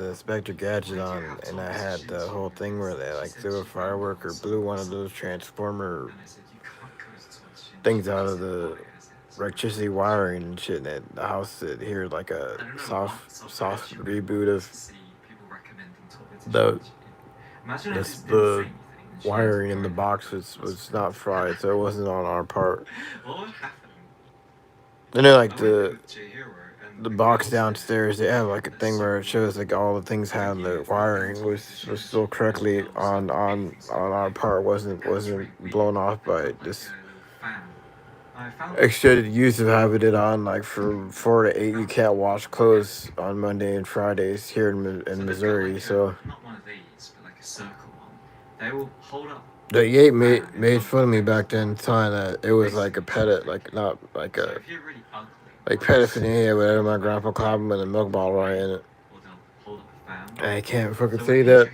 the Spectre gadget on, and I had the whole thing where they like threw a firework or blew one of those transformer things out of the electricity wiring and shit. And the house had here like a soft reboot of the the wiring in the box was not fried, so it wasn't on our part. And then like the box downstairs, they have like a thing where it shows like all the things how the wiring was still correctly on our part, wasn't blown off by this extended use of having it on like from 4 to 8. You can't wash clothes on Monday and Fridays here in Missouri, so the Yate made fun of me back then, telling that it was like a pedit, like not like a like pedophilia, whatever. My grandpa called him with a milk bottle right in it. I can't fucking say that.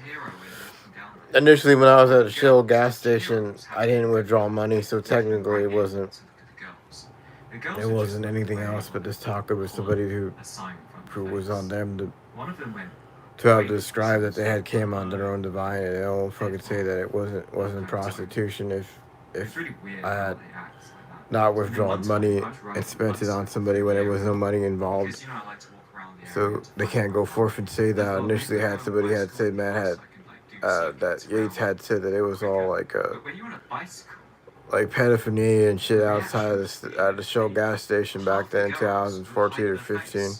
Initially, when I was at a Shell gas station, I didn't withdraw money, so technically it wasn't anything else but this talker with somebody who was on them to have described that they had came on their own divine. And they don't fucking say that it wasn't prostitution if I had not withdrawn money and spent it on somebody when there was no money involved. So they can't go forth and say that. Initially, had somebody had said, man, had that Yates had said that it was all like pedophilia and shit outside of the Shell gas station back then, 2014 or 15.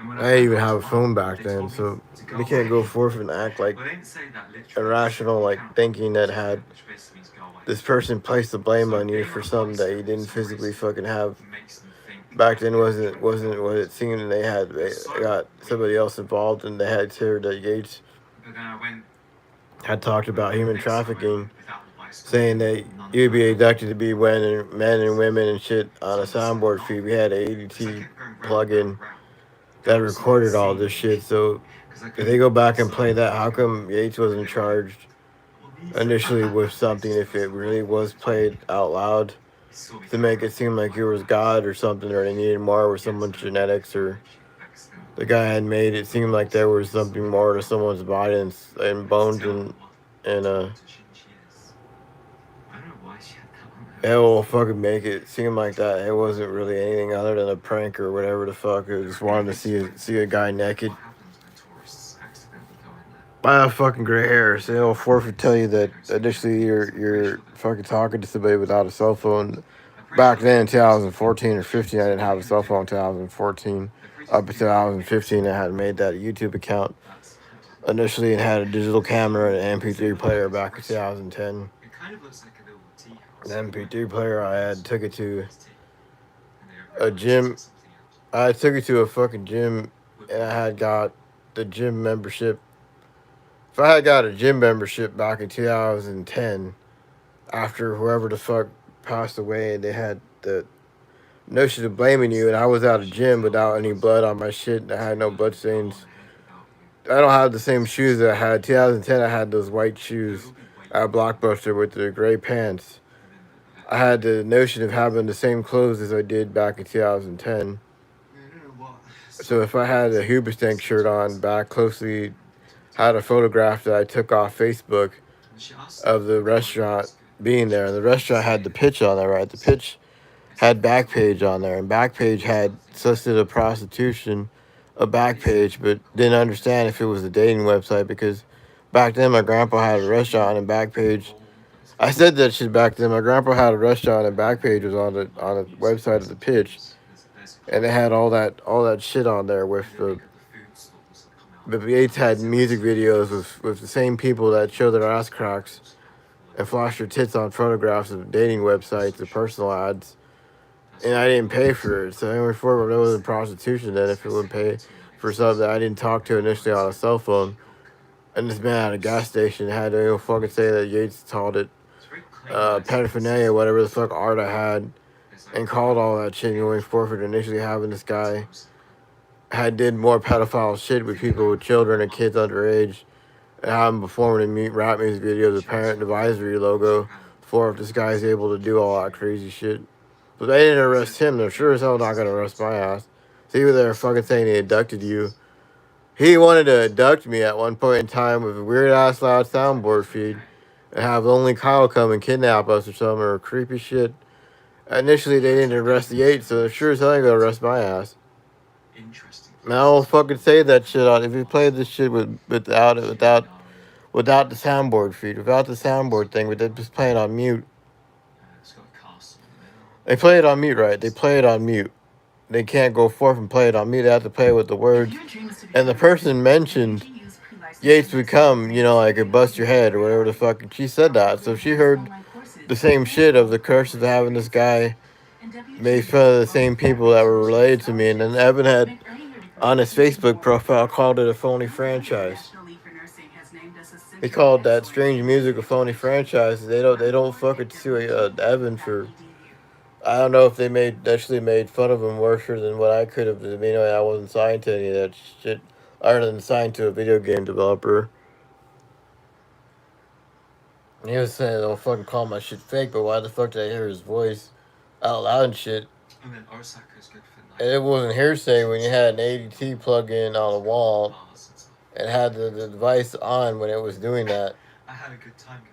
I didn't even have a phone back then, so they can't go forth and act like irrational, like thinking that had this person placed the blame on you for something that you didn't physically fucking have. Back then wasn't what it seemed, and they got somebody else involved, and they had heard that Yates had talked about human trafficking, saying that you'd be abducted to be men and women and shit on a soundboard feed. We had an ADT plug-in that recorded all this shit. So if they go back and play that, how come Yates wasn't charged initially with something if it really was played out loud to make it seem like it was God or something, or they needed more with someone's genetics, or the guy had made it seem like there was something more to someone's body and bones and it will fucking make it seem like that it wasn't really anything other than a prank or whatever the fuck. I just wanted to see a guy naked by a fucking gray hair. So it'll forfeit tell you that initially you're fucking talking to somebody without a cell phone. Back then in 2014 or 15, I didn't have a cell phone in 2014. Up until 2015, I had made that YouTube account initially and had a digital camera and an MP3 player back in 2010. The MP3 player I had took it to a gym. I took it to a fucking gym, and I had got the gym membership. If I had got a gym membership back in 2010, after whoever the fuck passed away, they had the notion of blaming you, and I was at a gym without any blood on my shit, and I had no blood stains. I don't have the same shoes that I had. 2010, I had those white shoes at Blockbuster with the gray pants. I had the notion of having the same clothes as I did back in 2010. So if I had a Hoobastank shirt on, back closely, had a photograph that I took off Facebook of the restaurant being there. And the restaurant had the pitch on there, right? The pitch had Backpage on there, and Backpage had listed a prostitution, a Backpage, but didn't understand if it was a dating website because back then my grandpa had a restaurant and Backpage. I said that shit back then. My grandpa had a restaurant and Backpage was on the website of the pitch, and they had all that shit on there with the Yates had music videos with the same people that show their ass cracks and flash their tits on photographs of dating websites, the personal ads. And I didn't pay for it, so I only thought it was prostitution then if it would pay for something that I didn't talk to initially on a cell phone. And this man at a gas station had to fucking say that Yates called it pedophilia, whatever the fuck art I had, and called all that shit going forward. Initially having this guy had did more pedophile shit with people with children and kids underage, and have him performing in rap music videos with parent advisory logo for if this guy's able to do all that crazy shit. But they didn't arrest him. They're sure as hell not gonna arrest my ass. So even they're fucking saying he abducted you. He wanted to abduct me at one point in time with a weird ass loud soundboard feed and have only Kyle come and kidnap us or something or creepy shit. Initially, they didn't arrest the Yates, so they're sure as hell ain't gonna arrest my ass. Man, I'll fucking say that shit on if you played this shit without the soundboard feed, without the soundboard thing, but they just play it on mute. They play it on mute, right? They play it on mute. They can't go forth and play it on mute. They have to play it with the words. And the person mentioned Yates would come, you know, like a bust your head or whatever the fuck. And she said that, so she heard the same shit of the curse of having this guy made fun of the same people that were related to me. And then Evan had on his Facebook profile called it a phony franchise. He called that strange music a phony franchise. They don't fucking sue Evan for. I don't know if they actually made fun of him worse than what I could have. You know, I wasn't signed to any of that shit, other than signed to a video game developer. And he was saying, "Don't fucking call my shit fake," but why the fuck did I hear his voice out loud and shit? And it wasn't hearsay when you had an ADT plug-in on the wall and had the device on when it was doing that.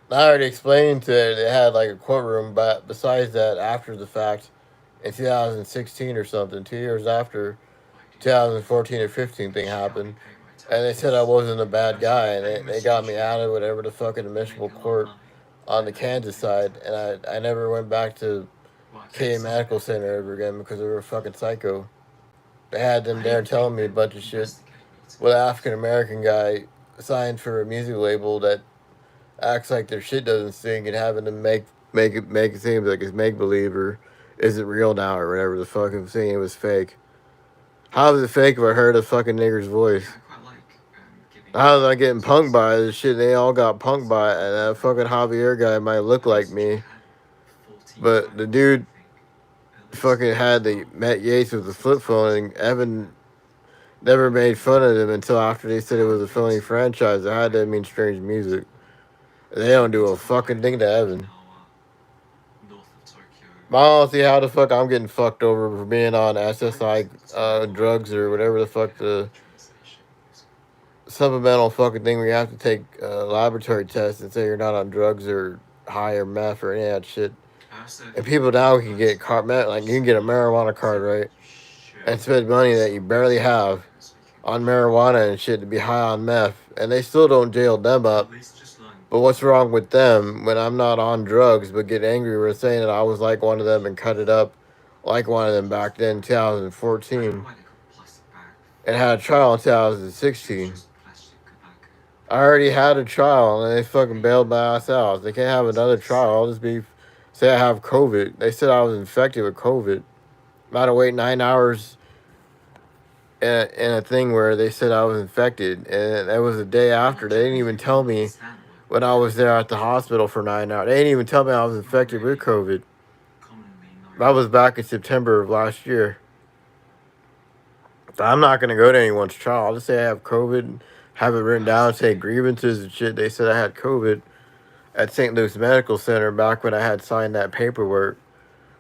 I already explained to it. It had like a courtroom, but besides that, after the fact, in 2016 or something, 2 years after 2014 or 15 thing happened, and they said I wasn't a bad guy, and they got me out of whatever the fucking admissible court on the Kansas side, and I never went back to KA Medical Center ever again because they were fucking psycho. They had them there telling me a bunch of shit. With an African American guy signed for a music label that acts like their shit doesn't sing and having them make it seem like it's make believe or is it real now or whatever the fuck I'm saying it was fake. How is it fake if I heard a fucking nigger's voice? How was I getting punked by this shit? They all got punked by it, and that fucking Javier guy might look like me, but the dude fucking had the Matt Yates with the flip phone, and Evan never made fun of them until after they said it was a phony franchise. It had to mean strange music. They don't do a fucking thing to Evan. I don't see how the fuck I'm getting fucked over for being on SSI drugs or whatever the fuck the supplemental fucking thing where you have to take laboratory tests and say you're not on drugs or high or meth or any of that shit. And people now can get like you can get a marijuana card, right? And spend money that you barely have on marijuana and shit to be high on meth, and they still don't jail them up. But what's wrong with them when I'm not on drugs but get angry with saying that I was like one of them and cut it up like one of them back then in 2014 and had a trial in 2016. I already had a trial and they fucking bailed my ass out. They can't have another trial. I'll just say I have COVID. They said I was infected with COVID. I had to wait 9 hours in a thing where they said I was infected, and that was the day after. They didn't even tell me when I was there at the hospital for 9 hours. They didn't even tell me I was infected with COVID. That was back in September of last year. So I'm not going to go to anyone's trial. I'll just say I have COVID, have it written down, say grievances and shit. They said I had COVID at St. Luke's Medical Center back when I had signed that paperwork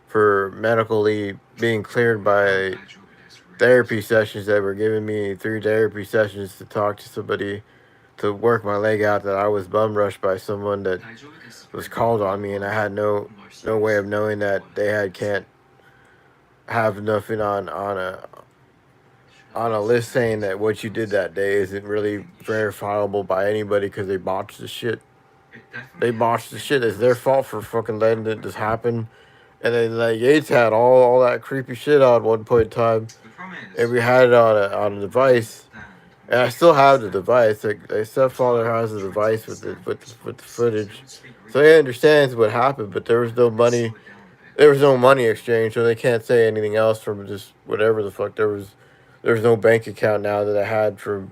for medically being cleared by therapy sessions that were giving me 3 therapy sessions to talk to somebody to work my leg out that I was bum rushed by someone that was called on me, and I had no way of knowing that they can't have nothing on a list saying that what you did that day isn't really verifiable by anybody because they botched the shit. They botched the shit. It's their fault for fucking letting it just happen. And then like Yates had all that creepy shit on one point in time, and we had it on a device. And I still have the device. Like, my stepfather has the device with the footage, so he understands what happened. But there was no money. There was no money exchange, so they can't say anything else from just whatever the fuck. There was no bank account now that I had from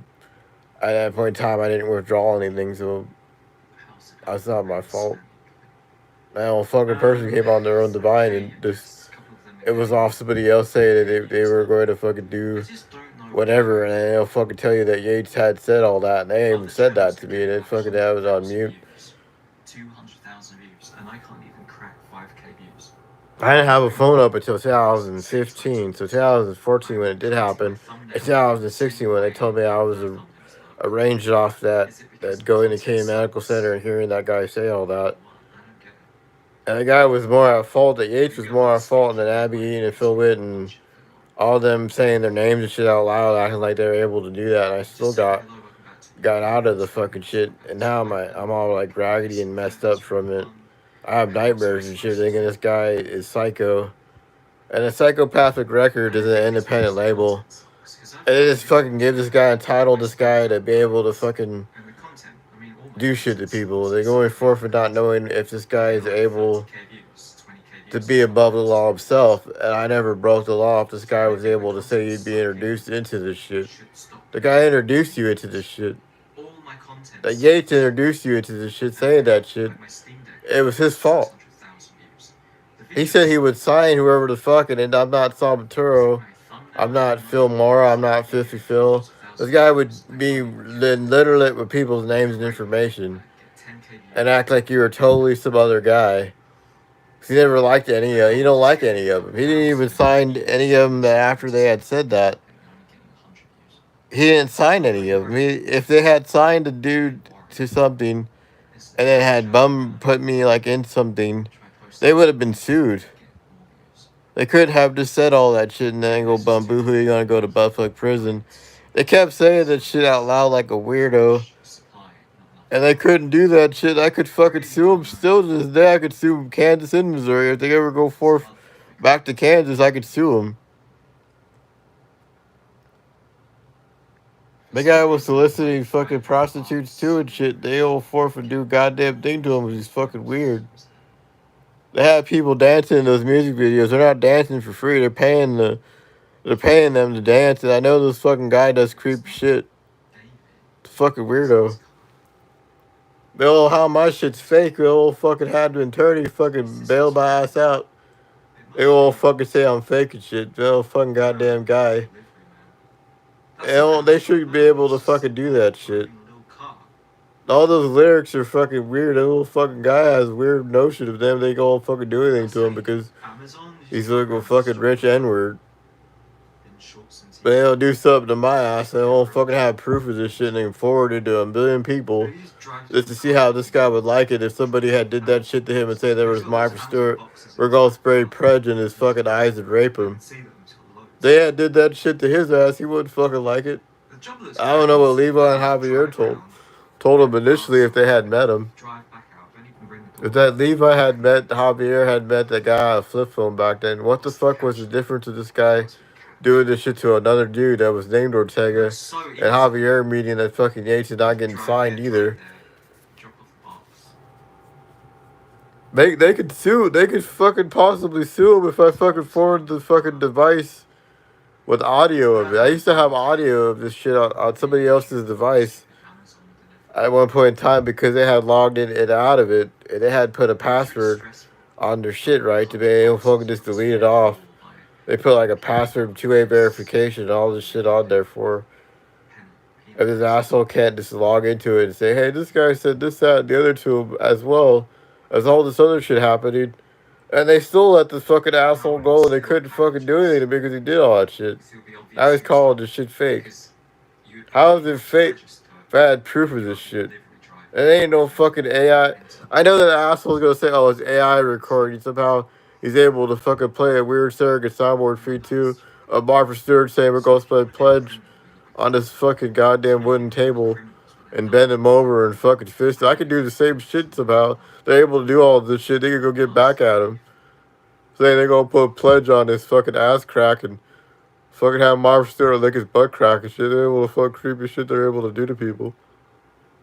at that point in time. I didn't withdraw anything, so that's not my fault. Now a fucking person came on their own device and just it was off somebody else saying that they were going to fucking do whatever, and they'll fucking tell you that Yates had said all that, and they even said that to me, and they fucking have it on mute. I didn't have a phone up until 2015. So 2014 when it did happen, and 2016 when they told me I was arranged off that going to Kane Medical Center and hearing that guy say all that. And the guy was more at fault. That Yates was more at fault than Abby Eaton and Phil Witt and all them saying their names and shit out loud, acting like they were able to do that. And I still got out of the fucking shit. And now I'm all like raggedy and messed up from it. I have nightmares and shit thinking this guy is psycho. And a psychopathic record is an independent label. And they just fucking give this guy, entitled this guy to be able to fucking do shit to people. They're going forth for not knowing if this guy is able to be above the law himself. And I never broke the law if this guy was able to say you'd be introduced into this shit. The guy introduced you into this shit. That Yates introduced you into this shit, saying that shit. It was his fault. He said he would sign whoever the fuck, and I'm not Salvatore. I'm not Phil Mora. I'm not 50 Phil. This guy would be literate with people's names and information and act like you were totally some other guy. He never liked any of them. He don't like any of them. He didn't even sign any of them after they had said that. He didn't sign any of them. If they had signed a dude to something and then had bum put me like in something, they would have been sued. They could have just said all that shit and then go bum boo hoo, you're gonna go to buttfuck prison. They kept saying that shit out loud like a weirdo. And they couldn't do that shit. I could fucking sue them still to this day. I could sue Kansas and Missouri. If they ever go forth back to Kansas, I could sue them. The guy was soliciting fucking prostitutes too and shit. They all forth and do a goddamn thing to him. He's fucking weird. They have people dancing in those music videos. They're not dancing for free. They're paying them to dance. And I know this fucking guy does creepy shit. It's a fucking weirdo. They'll how my shit's fake. They'll fucking have the attorney fucking bail my ass out. They all fucking say I'm fake and shit. They'll fucking goddamn guy. They should be able to fucking do that shit. All those lyrics are fucking weird. That little fucking guy has a weird notion of them. They go fucking do anything to him because he's like a fucking rich N-word. But they'll do something to my ass. They won't fucking have proof of this shit and they can forward it to a billion people just to see how this guy would like it if somebody had did that shit to him and say there was Martha Stewart. We're gonna spray Predge in his fucking eyes and rape him. They had did that shit to his ass, he wouldn't fucking like it. I don't know what Levi and Javier told him initially if they had met him. If that Levi had met Javier had met that guy on a flip phone back then, what the fuck was the difference of this guy doing this shit to another dude that was named Ortega and Javier meeting that fucking Yates and not getting signed either? They could sue. They could fucking possibly sue him if I fucking forward the fucking device with audio of it. I used to have audio of this shit on somebody else's device at one point in time because they had logged in and out of it and they had put a password on their shit, right, to be able to fucking just delete it off. They put like a password, two-way verification, and all this shit on there for. If this asshole can't just log into it and say, hey, this guy said this, that, and the other to him as well as all this other shit happening. And they still let this fucking asshole go and they couldn't fucking do anything because he did all that shit. I was calling this shit fake. How is it fake if I had proof of this shit? It ain't no fucking AI. I know that asshole's gonna say, oh, it's AI recording. Somehow he's able to fucking play a weird surrogate soundboard feed too of Martha Stewart saying we're gonna play Pledge on this fucking goddamn wooden table and bend him over and fucking fist it. I could do the same shit somehow. They're able to do all this shit. They could go get back at him. Saying they're gonna put Pledge on his fucking ass crack and fucking have Martha Stewart lick his butt crack and shit. They're able to fuck creepy shit they're able to do to people.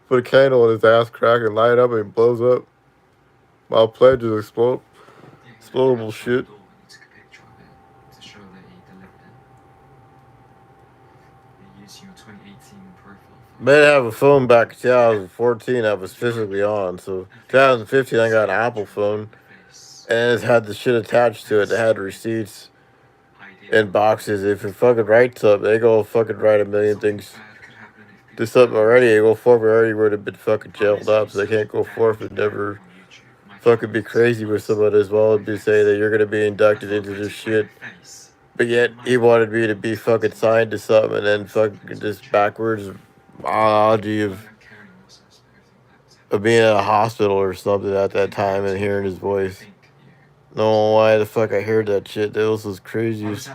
Put a candle in his ass crack and light it up and it blows up. While Pledge is explodable shit. May have a phone back in 2014 I was physically on. So 2015 I got an Apple phone and it had the shit attached to it that had receipts and boxes. If it fucking writes up, they go fucking write a million things. Do something already, they go forward already would have been fucking jailed up, so they can't go forth and never fucking be crazy with someone as well and be saying that you're gonna be inducted into this shit. But yet he wanted me to be fucking signed to something and then fucking just backwards biology of being in a hospital or something at that time and hearing his voice. No, why the fuck I heard that shit. That was craziest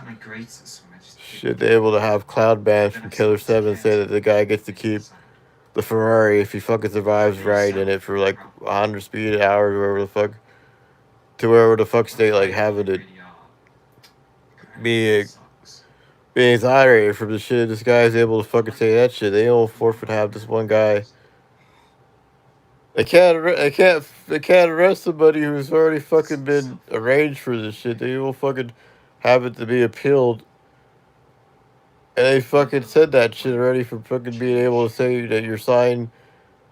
shit. They able to have cloud bands from Killer 7 say that the guy gets to keep the Ferrari if he fucking survives right in it for like 100 speed an hour or wherever the fuck. To wherever the fuck state like having it be being exonerated from the shit. This guy is able to fucking say that shit. They don't forfeit have this one guy. They can't arrest somebody who's already fucking been arranged for this shit. They will fucking have it to be appealed. And they fucking said that shit already for fucking being able to say that you're signed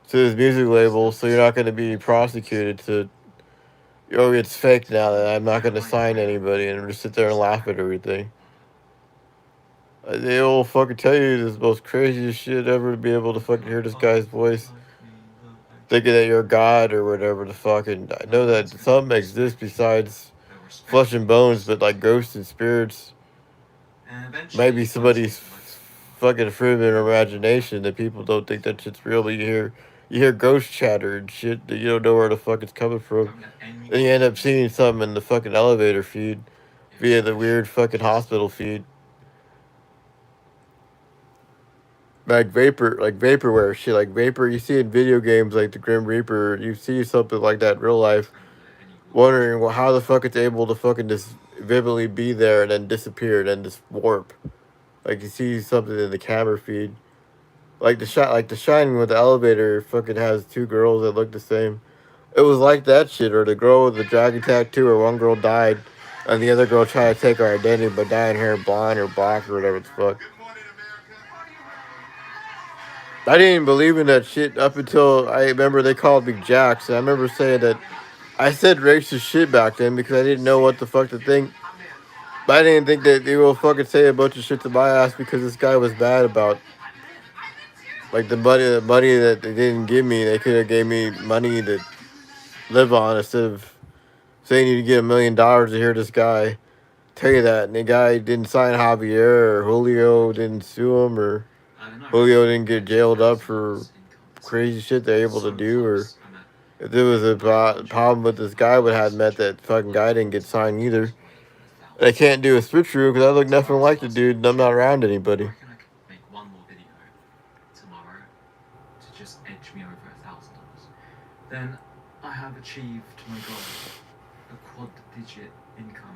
to this music label, so you're not going to be prosecuted. To oh, it's fake now that I'm not going to sign anybody and just sit there and laugh at everything. They will fucking tell you this most craziest shit ever to be able to fucking hear this guy's voice, thinking that you're God or whatever the fuck. And I know that something exists besides flesh and bones, but like ghosts and spirits. Maybe somebody's fucking freeman imagination that people don't think that shit's real, but you hear ghost chatter and shit that you don't know where the fuck it's coming from. And you end up seeing something in the fucking elevator feed via the weird fucking hospital feed. Like vaporware shit, like vapor you see in video games like the Grim Reaper, you see something like that in real life, wondering well how the fuck it's able to fucking just vividly be there and then disappear and then just warp. Like you see something in the camera feed. Like the Shining with the elevator fucking has two girls that look the same. It was like that shit, or the girl with the dragon tattoo, or one girl died and the other girl tried to take her identity by dyeing her blonde or black or whatever the fuck. I didn't even believe in that shit up until I remember they called me Jax. And I remember saying that I said racist shit back then because I didn't know what the fuck to think. But I didn't think that they will fucking say a bunch of shit to my ass because this guy was bad about like the money that they didn't give me. They could have gave me money to live on instead of saying you get $1 million to hear this guy tell you that. And the guy didn't sign Javier or Julio didn't sue him or Julio didn't get jailed up for crazy shit they're able to do, or if there was a problem with this guy would have met that fucking guy didn't get signed either. And I can't do a switcheroo because I look nothing like the dude and I'm not around anybody.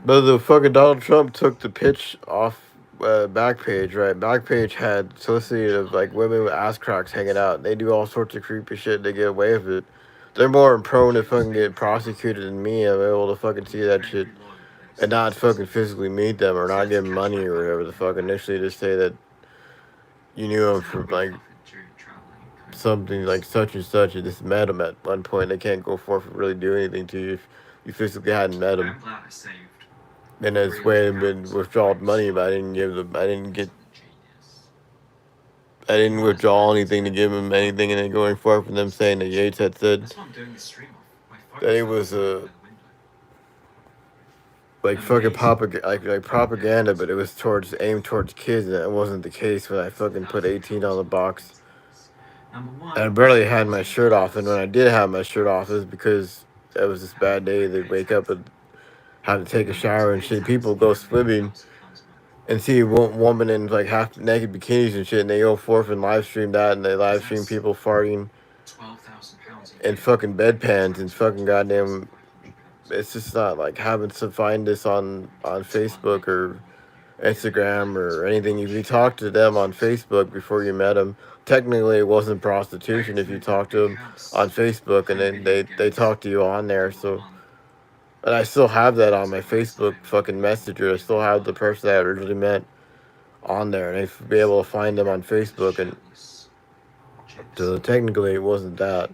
But the fucking Donald Trump took the pitch off Backpage, right? Backpage had solicited of like women with ass cracks hanging out. They do all sorts of creepy shit. They get away with it. They're more prone to fucking get prosecuted than me. I'm able to fucking see that shit and not fucking physically meet them or not give them money or whatever the fuck. Initially, just say that you knew them from like something like such and such, and just met them at one point. They can't go forth and really do anything to you if you physically hadn't met them. And that's way have been withdrawn money, but I didn't withdraw anything to give him anything, and then going forth from them saying that Yates had said that it was like fucking propaganda, but it was aimed towards kids, and that wasn't the case when I fucking put 18 on the box. And I barely had my shirt off, and when I did have my shirt off, it was because it was this bad day. They'd wake up and have to take a shower and shit. People go swimming and see one woman in like half naked bikinis and shit, and they go forth and live stream that, and they live stream people farting in fucking bedpans and fucking goddamn. It's just not like having to find this on Facebook or Instagram or anything. If you talk to them on Facebook before you met them, technically it wasn't prostitution if you talked to them on Facebook and then they talk to you on there. So, and I still have that on my Facebook fucking messenger. I still have the person that I originally met on there, and I'd be able to find them on Facebook. And so technically it wasn't that.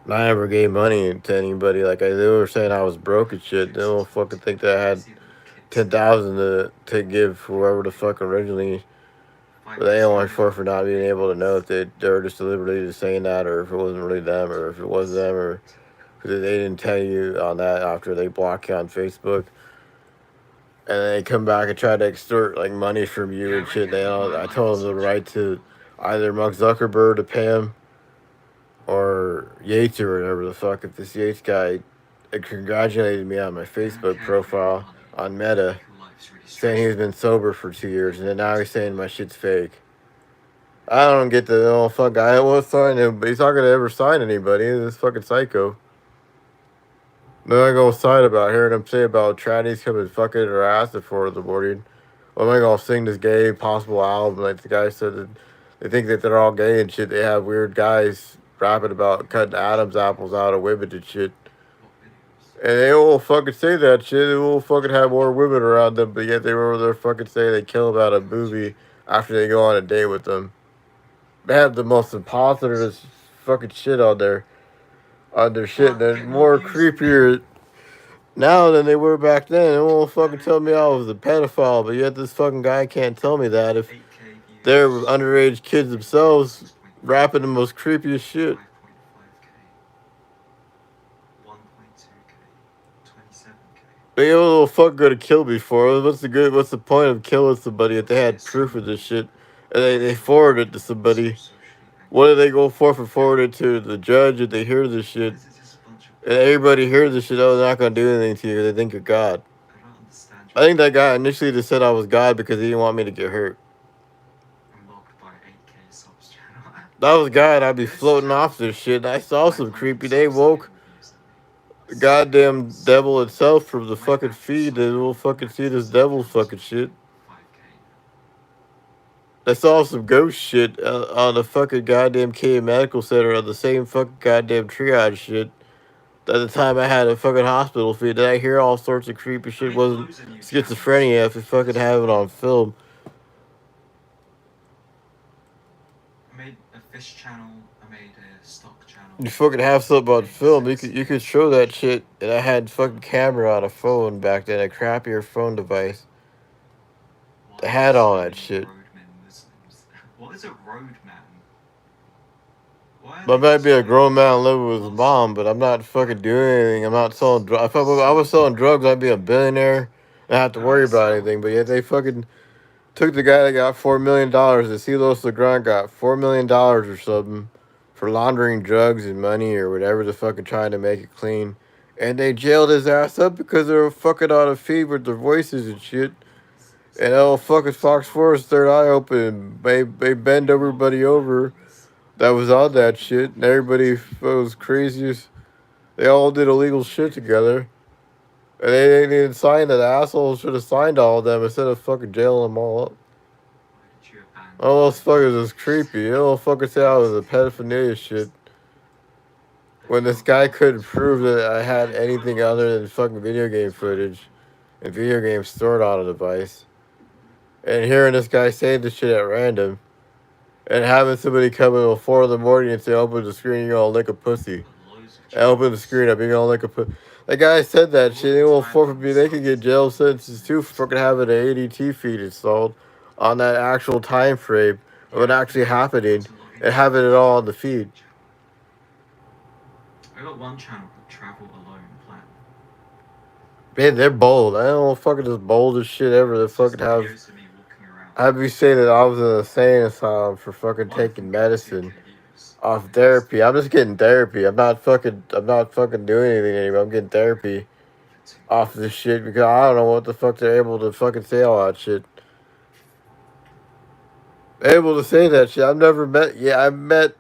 And I never gave money to anybody. Like they were saying I was broke and shit. They don't fucking think that I had 10,000 to give whoever the fuck originally. But they only for not being able to know if they were just deliberately just saying that, or if it wasn't really them, or if it was them, or because they didn't tell you on that after they block you on Facebook. And then they come back and try to extort like money from you and shit. I told them the right to either Mark Zuckerberg to pay him or Yates or whatever the fuck. If this Yates guy congratulated me on my Facebook profile on Meta, saying he's been sober for 2 years, and then now he's saying my shit's fake. I don't get the little fuck guy won't sign him, but he's not gonna ever sign anybody. This fucking psycho. Then I go sign about hearing him say about trannies coming fucking her ass at 4 in the morning. Well, am I gonna sing this gay possible album? Like the guy said that they think that they're all gay and shit. They have weird guys rapping about cutting Adam's apples out of women and shit. And they will fucking say that shit. They will fucking have more women around them, but yet they were over there fucking saying they kill about a movie after they go on a date with them. They have the most impossible fucking shit on their shit. They're more creepier now than they were back then. They won't fucking tell me I was a pedophile, but yet this fucking guy can't tell me that if they're underage kids themselves rapping the most creepiest shit. They a little fuck go to kill me for. What's the point of killing somebody if they had proof of this shit and they forwarded it to somebody? What do they go for forward it to the judge if they hear this shit? And everybody hears this shit, oh, they're not gonna do anything to you because they think you're God. I think that guy initially just said I was God because he didn't want me to get hurt. If I was God, I'd be floating off this shit. I saw some creepy. They woke the goddamn devil itself from the fucking feed. They will fucking see this devil fucking shit. I saw some ghost shit on the fucking goddamn K Medical Center on the same fucking goddamn triage shit. At the time I had a fucking hospital feed, did I hear all sorts of creepy shit? Wasn't schizophrenia if you fucking have it on film. I made a fish channel, I made a stock channel. You fucking have something on film, you could show that shit, and I had fucking camera on a phone back then, a crappier phone device. They had all that shit. What is a roadman? I might be a grown man living with his mom, but I'm not fucking doing anything. I'm not selling drugs. If I was selling drugs, I'd be a billionaire. I don't have to worry about anything. But yet they fucking took the guy that got $4 million. The Silos Legrand got $4 million or something for laundering drugs and money or whatever the fucking trying to make it clean. And they jailed his ass up because they were fucking on a feed with their voices and shit. And fucking Fox 4's third eye open. They bend everybody over that was on that shit. And everybody was crazy. They all did illegal shit together. And they didn't even sign it. The assholes should have signed all of them instead of fucking jailing them all up. All those fuckers was creepy. You know, fucking say I was a pedophilia shit. When this guy couldn't prove that I had anything other than fucking video game footage and video games stored on a device. And hearing this guy say this shit at random. And having somebody come in at 4 in the morning and say, open the screen, you're gonna lick a pussy. And open the screen up, you're gonna lick a pussy. The guy said that shit. They won't forfeit me. They could get jail sentences too for fucking having an ADT feed installed on that actual time frame of it actually happening and having it all on the feed. I got one channel called Travel Alone Plan. Man, they're bold. I don't know, fucking the boldest shit ever. They fucking have me say that I was in a insane asylum for fucking taking medicine off therapy. I'm just getting therapy. I'm not fucking doing anything anymore. I'm getting therapy off this shit because I don't know what the fuck they're able to fucking say all that shit. Able to say that shit. I met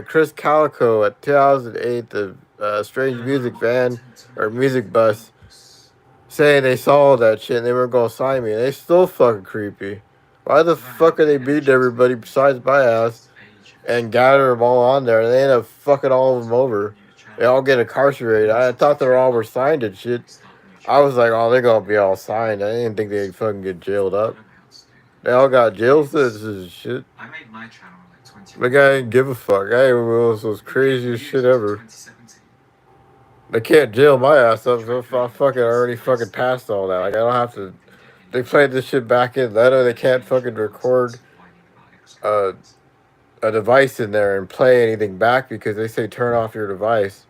Chris Calico at 2008, the Strange Music van or music bus, saying they saw that shit and they weren't gonna sign me. And they still fucking creepy. Why the fuck are they beating everybody besides my ass and gather them all on there? And they end up fucking all of them over. They all get incarcerated. I thought they all were signed and shit. I was like, oh, they're gonna be all signed. I didn't think they'd fucking get jailed up. They all got jail sentences and shit. I made my channel like 20. The guy didn't give a fuck. I was craziest shit ever. They can't jail my ass up if I fucking already fucking passed all that. Like I don't have to. They played this shit back in letter. They can't fucking record a device in there and play anything back because they say turn off your device.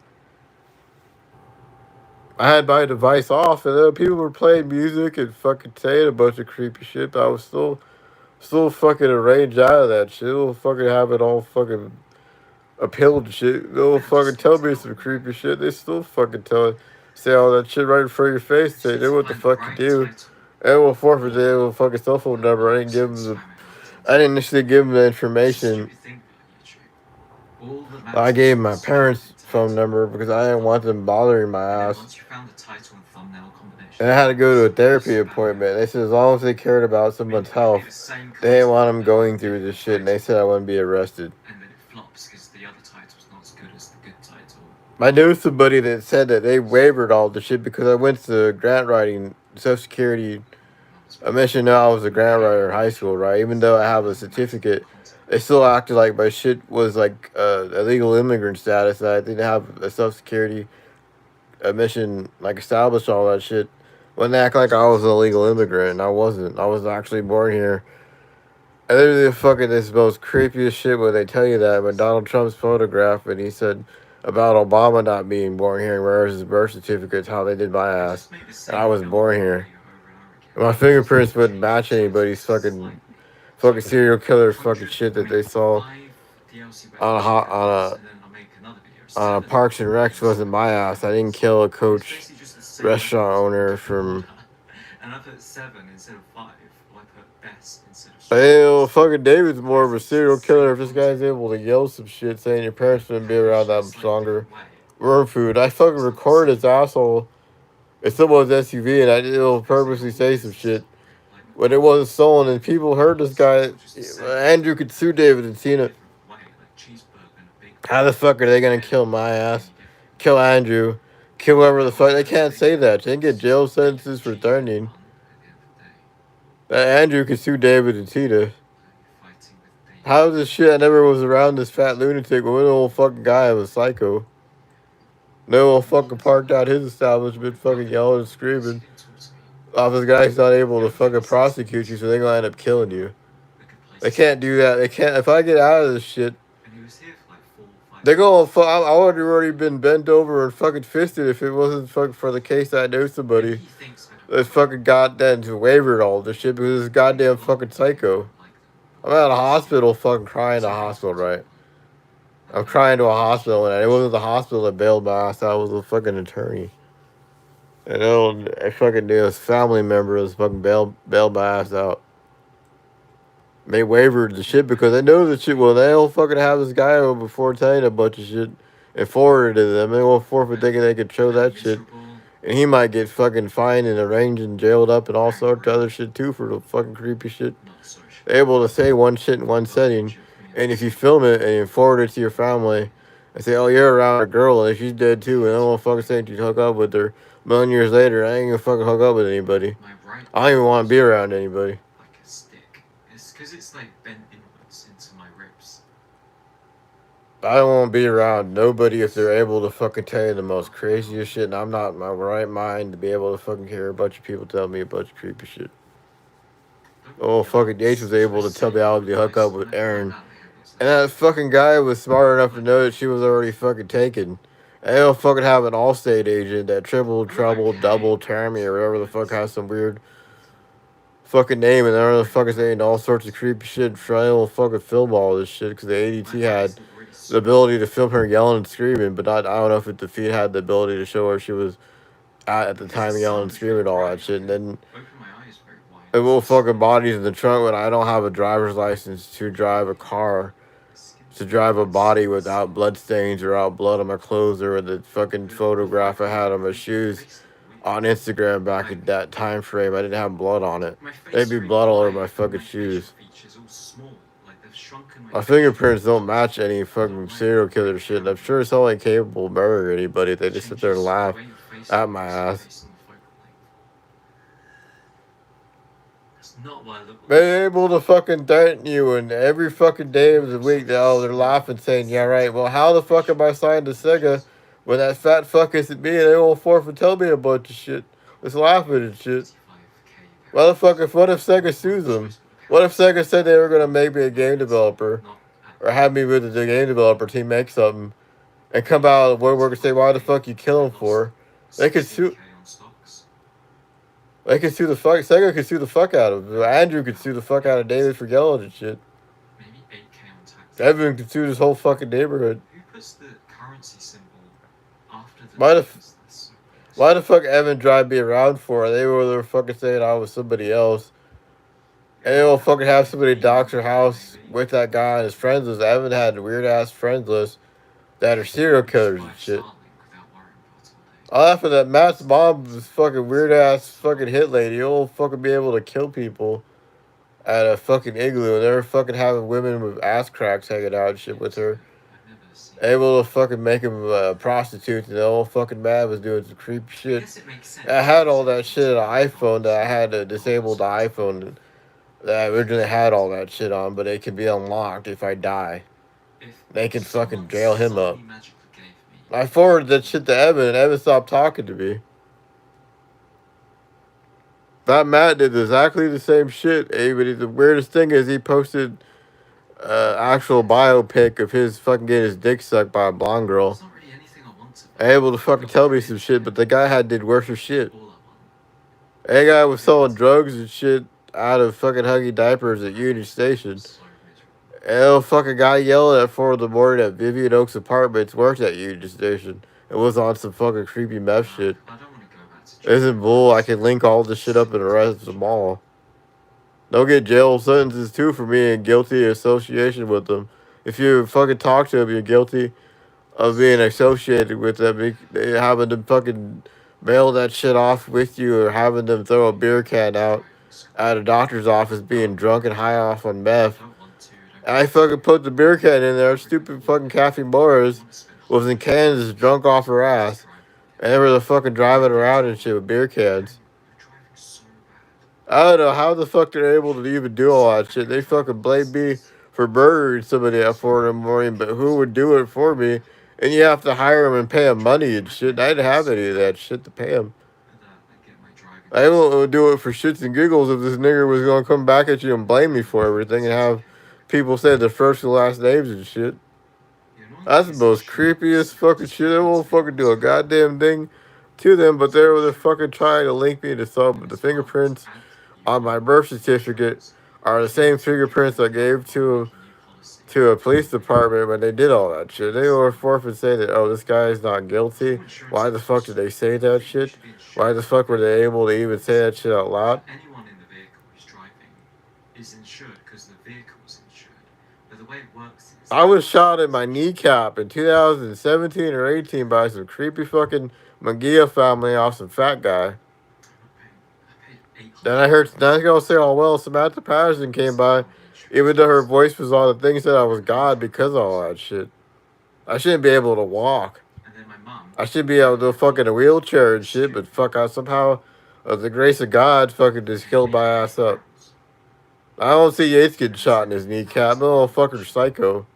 I had my device off, and people were playing music and fucking saying a bunch of creepy shit. But I was still fucking arranged out of that shit. They'll fucking have it all fucking appealed shit. They'll fucking tell me some creepy shit. They still fucking say all that shit right in front of your face. They know what the fuck you do. And will forfeit their fucking cell phone number. I didn't give them I didn't initially give them the information. I gave my parents' phone number because I didn't want them bothering my ass. And I had to go to a therapy appointment. They said as long as they cared about someone's health, they didn't want them going through this shit. And they said I wouldn't be arrested. And then it flops because the other title's not as good as the good title. I knew somebody that said that they wavered all the shit because I went to grant writing, Social Security. I mentioned I was a grant writer in high school, right? Even though I have a certificate, they still acted like my shit was like illegal immigrant status. I didn't have a Social Security admission, like established all that shit. When they act like I was an illegal immigrant, and I wasn't. I was actually born here. And literally fucking this most creepiest shit when they tell you that when Donald Trump's photograph and he said about Obama not being born here, whereas his birth certificate's how they did my ass. And I was born here. And my fingerprints wouldn't match anybody's fucking serial killer fucking shit that they saw on a Parks and Recs wasn't my ass. I didn't kill a coach restaurant owner from. And I put 7 instead of 5. Or I put best instead of Hey, fucking David's more of a serial killer if this guy's able to yell some shit saying your parents wouldn't be around that much longer. Worm food. I fucking recorded his asshole in someone's SUV and I didn't purposely say some shit when it wasn't stolen and people heard this guy. Andrew could sue David and Tina. How the fuck are they gonna kill my ass? Kill Andrew? Kill whoever the fuck? They can't say that. They can get jail sentences for threatening. Andrew could sue David and Tina. How this shit? I never was around this fat lunatic. But when the old fucking guy was psycho. No one fucking parked out his establishment, fucking yelling and screaming. Office guy's not able to fucking prosecute you, so they're gonna end up killing you. They can't do that. They can't. If I get out of this shit, they're gonna. I would have already been bent over and fucking fisted if it wasn't fucking for the case that I know somebody that's fucking goddamn wavered all this shit because this goddamn fucking psycho. I'm at a hospital, fucking crying to a hospital, right? I'm crying to a hospital, and it wasn't the hospital that bailed my ass out. It was a fucking attorney. And I fucking knew his family member was fucking bailed my ass out. They wavered the shit because they know the shit. Well, they'll fucking have this guy over before telling a bunch of shit and forward it to them. They won't forfeit thinking they could show that shit. And he might get fucking fined and arraigned and jailed up and all sorts of other shit too for the fucking creepy shit. They're able to say one shit in one setting. And if you film it and you forward it to your family and say, oh, you're around a girl and she's dead too, and I don't fucking say you hook up with her. A million years later, I ain't gonna fucking hook up with anybody. I don't even want to be around anybody. Like a stick. It's because it's like bent inwards into my ribs. I don't want to be around nobody if they're able to fucking tell you the most craziest shit, and I'm not in my right mind to be able to fucking hear a bunch of people tell me a bunch of creepy shit. Oh, fucking Yates was able to tell me I was to hook up with Aaron. And that fucking guy was smart enough to know that she was already fucking taken. And they'll fucking have an Allstate agent that triple, trouble, double, Tammy, or whatever the fuck has some weird fucking name, and they're fucking saying all sorts of creepy shit, trying to fucking film all this shit because the ADT had the ability to film her yelling and screaming, but not, I don't know if the feed had the ability to show where she was at the time yelling and screaming all that shit. And then it will fucking bodies in the trunk when I don't have a driver's license to drive a car, to drive a body without blood stains or out blood on my clothes or the fucking photograph I had on my shoes on Instagram back at that time frame. I didn't have blood on it. There'd be blood all over my fucking shoes. My fingerprints don't match any fucking serial killer shit. And I'm sure it's all incapable of murdering anybody. They just sit there and laugh at my ass. They're able to fucking threaten you, and every fucking day of the week, they're laughing, saying, yeah, right, well, how the fuck am I signed to Sega when that fat fuck isn't me and they won't forfeit tell me a bunch of shit? Just laughing and shit. What if Sega sues them? What if Sega said they were going to make me a game developer, or have me with the game developer team make something, and come out of the woodwork and say, why the fuck you kill him for? They could 16k sue. on stocks. They could sue the fuck. Sega could sue the fuck out of him. Andrew could sue the fuck out of David for yelling and shit. Maybe 8k on taxes. Evan could sue this whole fucking neighborhood. Who puts the currency symbol after the Why the numbers? That's so weird. why the fuck Evan drive me around for? They were fucking saying I was somebody else. And they will fucking have somebody dox her house with that guy and his friends list. Evan had a weird ass friends list that are serial killers and shit. I laugh at that Matt's mom was fucking weird ass fucking hit lady. You'll fucking be able to kill people at a fucking igloo, and they're fucking having women with ass cracks hanging out and shit with her. Able to fucking make them prostitutes, and the old fucking Matt was doing some creepy shit. I had all that shit on an iPhone that I had to disable the iPhone that I originally had all that shit on, but it can be unlocked if I die. They can fucking jail him up. I forwarded that shit to Evan, and Evan stopped talking to me. That Matt did exactly the same shit. But the weirdest thing is he posted actual biopic of his fucking getting his dick sucked by a blonde girl. Able to fucking tell me some shit, but the guy did worse shit. That guy was selling drugs and shit out of fucking Huggy diapers at Union Station. And the fucking guy yelling at 4 in the morning at Vivian Oaks Apartments worked at Union Station. It was on some fucking creepy meth shit. Isn't bull? I can link all this shit up in the rest of them all. They'll get jail sentences too for being guilty of association with them. If you fucking talk to them, you're guilty of being associated with them. Having them fucking mail that shit off with you, or having them throw a beer can out at a doctor's office being drunk and high off on meth. I fucking put the beer can in there. Stupid fucking Kathy Morris was in Kansas drunk off her ass. And they were fucking driving around and shit with beer cans. I don't know how the fuck they're able to even do all that shit. They fucking blame me for murdering somebody at 4 in the morning, but who would do it for me? And you have to hire them and pay them money and shit. I didn't have any of that shit to pay them. I won't do it for shits and giggles if this nigger was going to come back at you and blame me for everything and have people say their first and last names and shit. That's the most creepiest fucking shit. They won't fucking do a goddamn thing to them, but they were fucking trying to link me to some. The fingerprints on my birth certificate are the same fingerprints I gave to a police department when they did all that shit. They were forth and say that, oh, this guy is not guilty. Why the fuck did they say that shit? Why the fuck were they able to even say that shit out loud? Anyone in the vehicle who's driving is insured because the vehicle is insured. But the way it works is... I was shot in my kneecap in 2017 or 18 by some creepy fucking Magia family off some fat guy. Then I heard, now I was gonna say, oh well, Samantha Patterson came by, even though her voice was on the thing, said I was God because of all that shit. I shouldn't be able to walk. I should be able to fucking a wheelchair and shit, but fuck, I somehow, the grace of God, fucking just killed my ass up. I don't see Yates getting shot in his kneecap. No fucking psycho.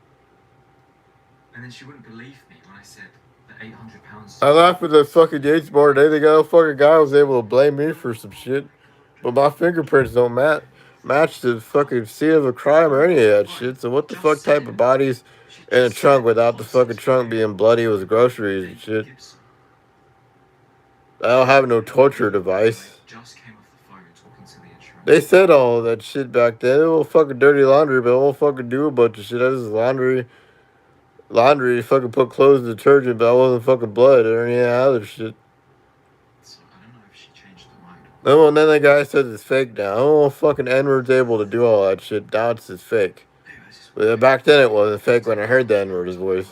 And then she wouldn't believe me when I said the 800 pounds. I laughed at the fucking Yates more than anything. No fucking guy was able to blame me for some shit. But my fingerprints don't match the fucking scene of a crime or any of that shit. So what the fuck type of bodies in a trunk without the fucking trunk being bloody with groceries and shit? I don't have no torture device. They said all that shit back then. It was fucking dirty laundry, but it won't fucking do a bunch of shit. That is laundry. Laundry, fucking put clothes in detergent, but I wasn't fucking blood or any other shit. So I don't know if she changed her mind. No, and then the guy says it's fake now. Oh, fucking N-word's able to do all that shit. Now it's just fake. But back then it wasn't fake when I heard the N-word's voice.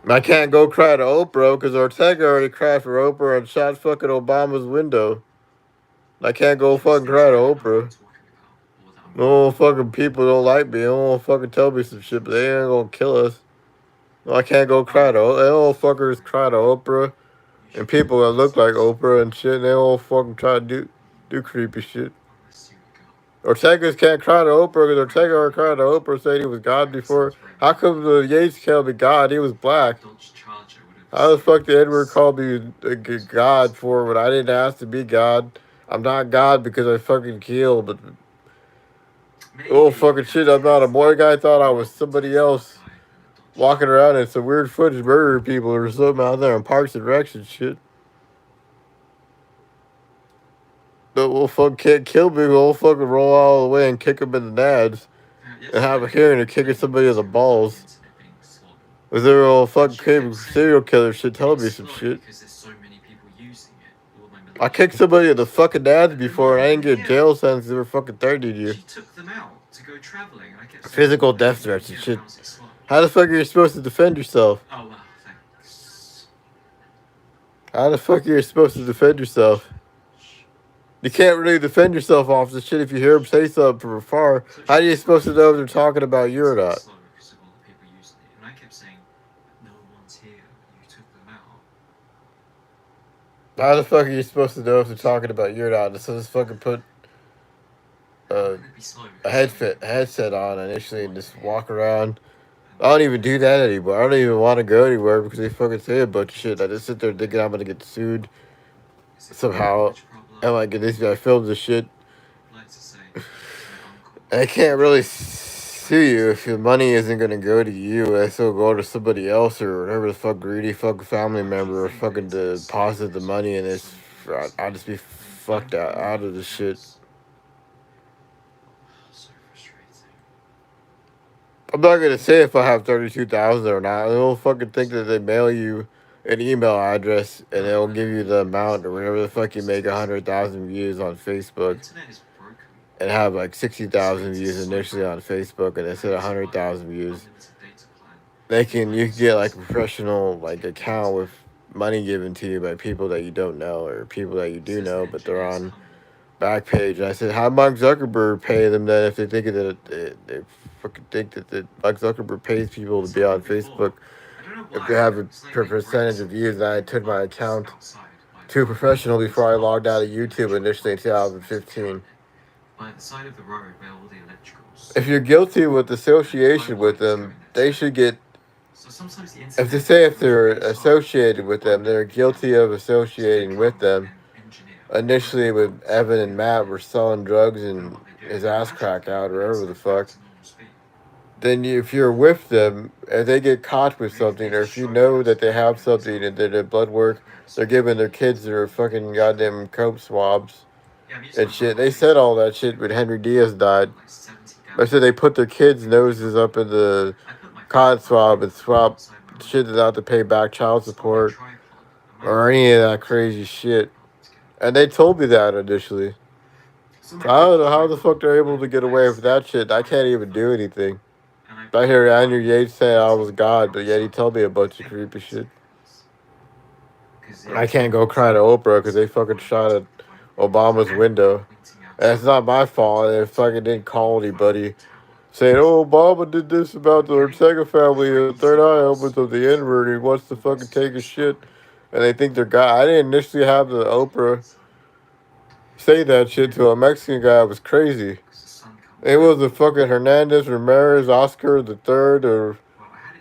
I can't go cry to Oprah because Ortega already cried for Oprah and shot fucking Obama's window. I can't go fucking cry to Oprah. No fucking people don't like me. They don't fucking tell me some shit, but they ain't gonna kill us. No, I can't go cry to Oprah. They all fuckers cry to Oprah. And people that look like Oprah and shit, they all fucking try to do creepy shit. Ortega's can't cry to Oprah because Ortega already cried to Oprah, saying he was God before. How come the Yates called me God? He was black. How the fuck did Edward call me God for when I didn't ask to be God? I'm not God because I fucking killed, but oh fucking shit, I'm not a boy guy. Thought I was somebody else. walking around in some weird footage murdering people or something out there in Parks and Recs and shit. But we'll fucking can't kill me. We'll fucking roll all the way and kick them in the nads and have a hearing and kicking somebody in the balls. With their old fucking serial killer shit telling me some shit. Because there's so many people using it. I kicked somebody in the fucking nads before and I didn't get a jail sentence. They were fucking 30 to you. She took them out to go traveling. And I kept saying, Physical death threats and shit. How the fuck are you supposed to defend yourself? Oh, well, thanks. How the fuck are you supposed to defend yourself? You can't really defend yourself off the shit if you hear them say something from afar. How are you supposed to know if they're talking about you or not? Because of all the people using it. And I kept saying, no one's here. You took them out. How the fuck are you supposed to know if they're talking about you or not? So just fucking put a headset on initially and just walk around. I don't even do that anymore. I don't even want to go anywhere because they fucking say a bunch of shit. I just sit there thinking I'm gonna get sued somehow. And like, I filmed this shit. I can't really sue you if your money isn't gonna go to you. I still go to somebody else or whatever the fuck greedy fucking family member or fucking deposit the money and it's. I'll just be fucked out of this shit. So frustrating. I'm not gonna say if I have 32,000 or not. They'll fucking think that they mail you an email address and they'll give you the amount or whatever the fuck you make 100,000 views on Facebook and have like 60,000 views initially on Facebook and they said 100,000 views. You can get like a professional like account with money given to you by people that you don't know or people that you do know, but they're on back page. And I said, how Mark Zuckerberg pay them then if they think that they fucking think that Mark Zuckerberg pays people to be on Facebook if they have a percentage of views. And I took my account to professional before I logged out of YouTube initially in 2015. By the side of the road where all the electricals. If you're guilty with association with them, they should get. If they say if they're associated with them, they're guilty of associating with them. Initially, with Evan and Matt were selling drugs and his ass crack out or whatever the fuck. Then if you're with them, if they get caught with something, or if you know that they have something and their blood work, they're giving their kids their fucking goddamn coke swabs and shit. They said all that shit when Henry Diaz died. I said they put their kids' noses up in the cotton swab and swab shit not to pay back child support or any of that crazy shit. And they told me that initially. So I don't know how the fuck they're able to get away with that shit. I can't even do anything. I hear Andrew Yates say I was God, but yet he told me a bunch of creepy shit. I can't go cry to Oprah because they fucking shot at Obama's window. And it's not my fault. They fucking didn't call anybody saying, oh, Obama did this about the Ortega family. The third eye opens of the N-word. He wants to fucking take a shit. And they think they're God. I didn't initially have the Oprah say that shit to a Mexican guy. It was crazy. It was a fucking Hernandez, Ramirez, Oscar the Third, or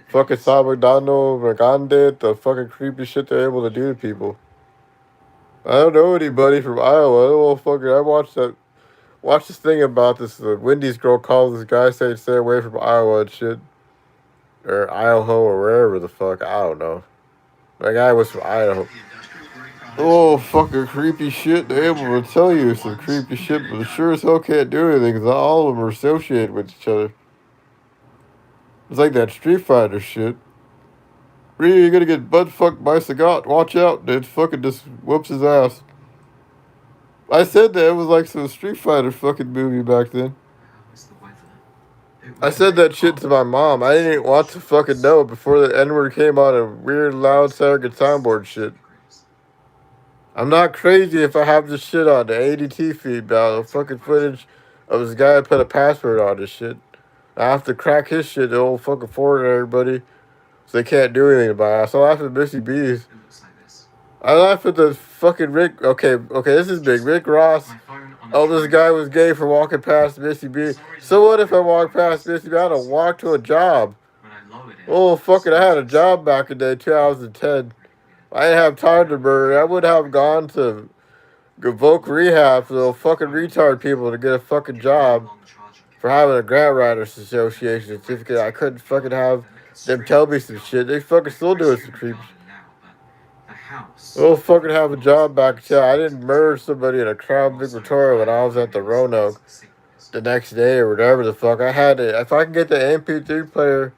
fucking Salvador Magande, the fucking creepy shit they're able to do to people. I don't know anybody from Iowa. I watched this thing about this. The Wendy's girl calls this guy saying stay away from Iowa and shit. Or Idaho or wherever the fuck. I don't know. That guy was from Idaho. Oh, fucking creepy shit. They're able to tell you some creepy shit, but they sure as hell can't do anything because all of them are associated with each other. It's like that Street Fighter shit. Really, you're gonna get butt fucked by Sagat. Watch out, dude. Fucking just whoops his ass. I said that it was like some Street Fighter fucking movie back then. I said that shit to my mom. I didn't want to fucking know before the N-word came on a weird, loud, surrogate soundboard shit. I'm not crazy if I have this shit on the ADT feed about the fucking footage of this guy that put a password on this shit. I have to crack his shit to old fucking forward everybody so they can't do anything about it. So I laugh at Missy B's. I laugh at the fucking Rick. Okay, this is big. Rick Ross. Oh, this guy was gay for walking past Missy B. So what if I walk past Missy B? I don't walk to a job. Oh, fucking, I had a job back in the 2010. I didn't have time to burn. I would have gone to Voc Rehab for the fucking retard people to get a fucking job for having a grant writers association certificate. I couldn't fucking have them tell me some shit. They fucking still doing some creepy shit. The house. I don't fucking have a job back in town. I didn't murder somebody in a Crown Victoria when I was at the Roanoke the next day or whatever the fuck. I had it. If I can get the MP3 player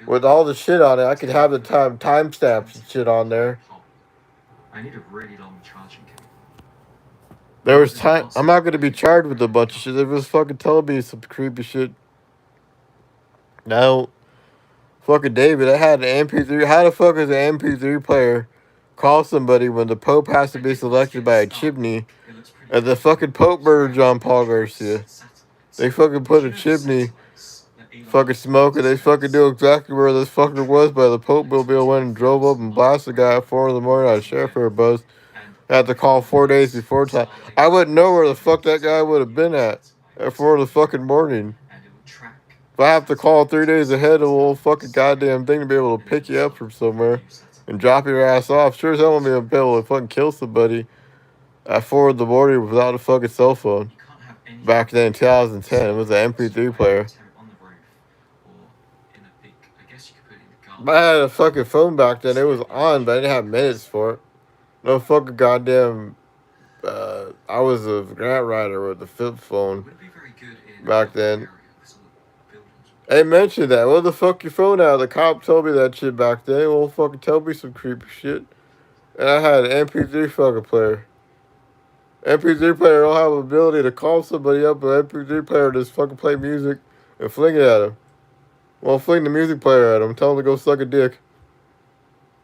with all the shit on it, I could have the timestamps and shit on there. I need a really long charging cable. There was time. I'm not gonna be charged with a bunch of shit. They was fucking telling me some creepy shit. Now, fucking David, I had an MP3. How the fuck is an MP3 player call somebody when the Pope has to be selected by a chimney and the fucking Pope murdered John Paul Garcia? They fucking put a chimney, fucking smoke, and they fucking knew exactly where this fucker was by the Pope mobile, went and drove up and blasted the guy at 4 in the morning on a sheriff or a bus. I had to call 4 days before time. I wouldn't know where the fuck that guy would have been at 4 in the fucking morning. If I have to call 3 days ahead of a little fucking goddamn thing to be able to pick you up from somewhere and drop your ass off, sure as hell I'm gonna be able to fucking kill somebody at 4 in the morning without a fucking cell phone. Back then in 2010, it was an MP3 player. I had a fucking phone back then. It was on, but I didn't have minutes for it. No fucking goddamn. I was a grant writer with the flip phone back then. Hey, mentioned that. What the fuck your phone out? The cop told me that shit back then. He won't fucking tell me some creepy shit. And I had an MP3 fucking player. MP3 player don't have the ability to call somebody up, but MP3 player just fucking play music and fling it at him. Well, fling the music player at him. Tell him to go suck a dick.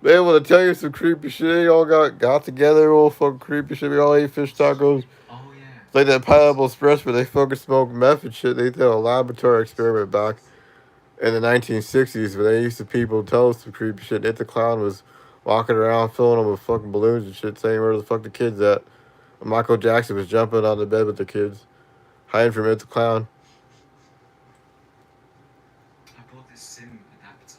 They able to tell you some creepy shit. They all got together, all fucking creepy shit. We all ate fish tacos. Oh yeah. It's like that Pineapple Express where they fucking smoked meth and shit. They did a laboratory experiment back in the 1960s where they used to people tell us some creepy shit. It the Clown was walking around filling them with fucking balloons and shit, saying where the fuck the kids at. And Michael Jackson was jumping on the bed with the kids, hiding from It the Clown. I bought this SIM adapter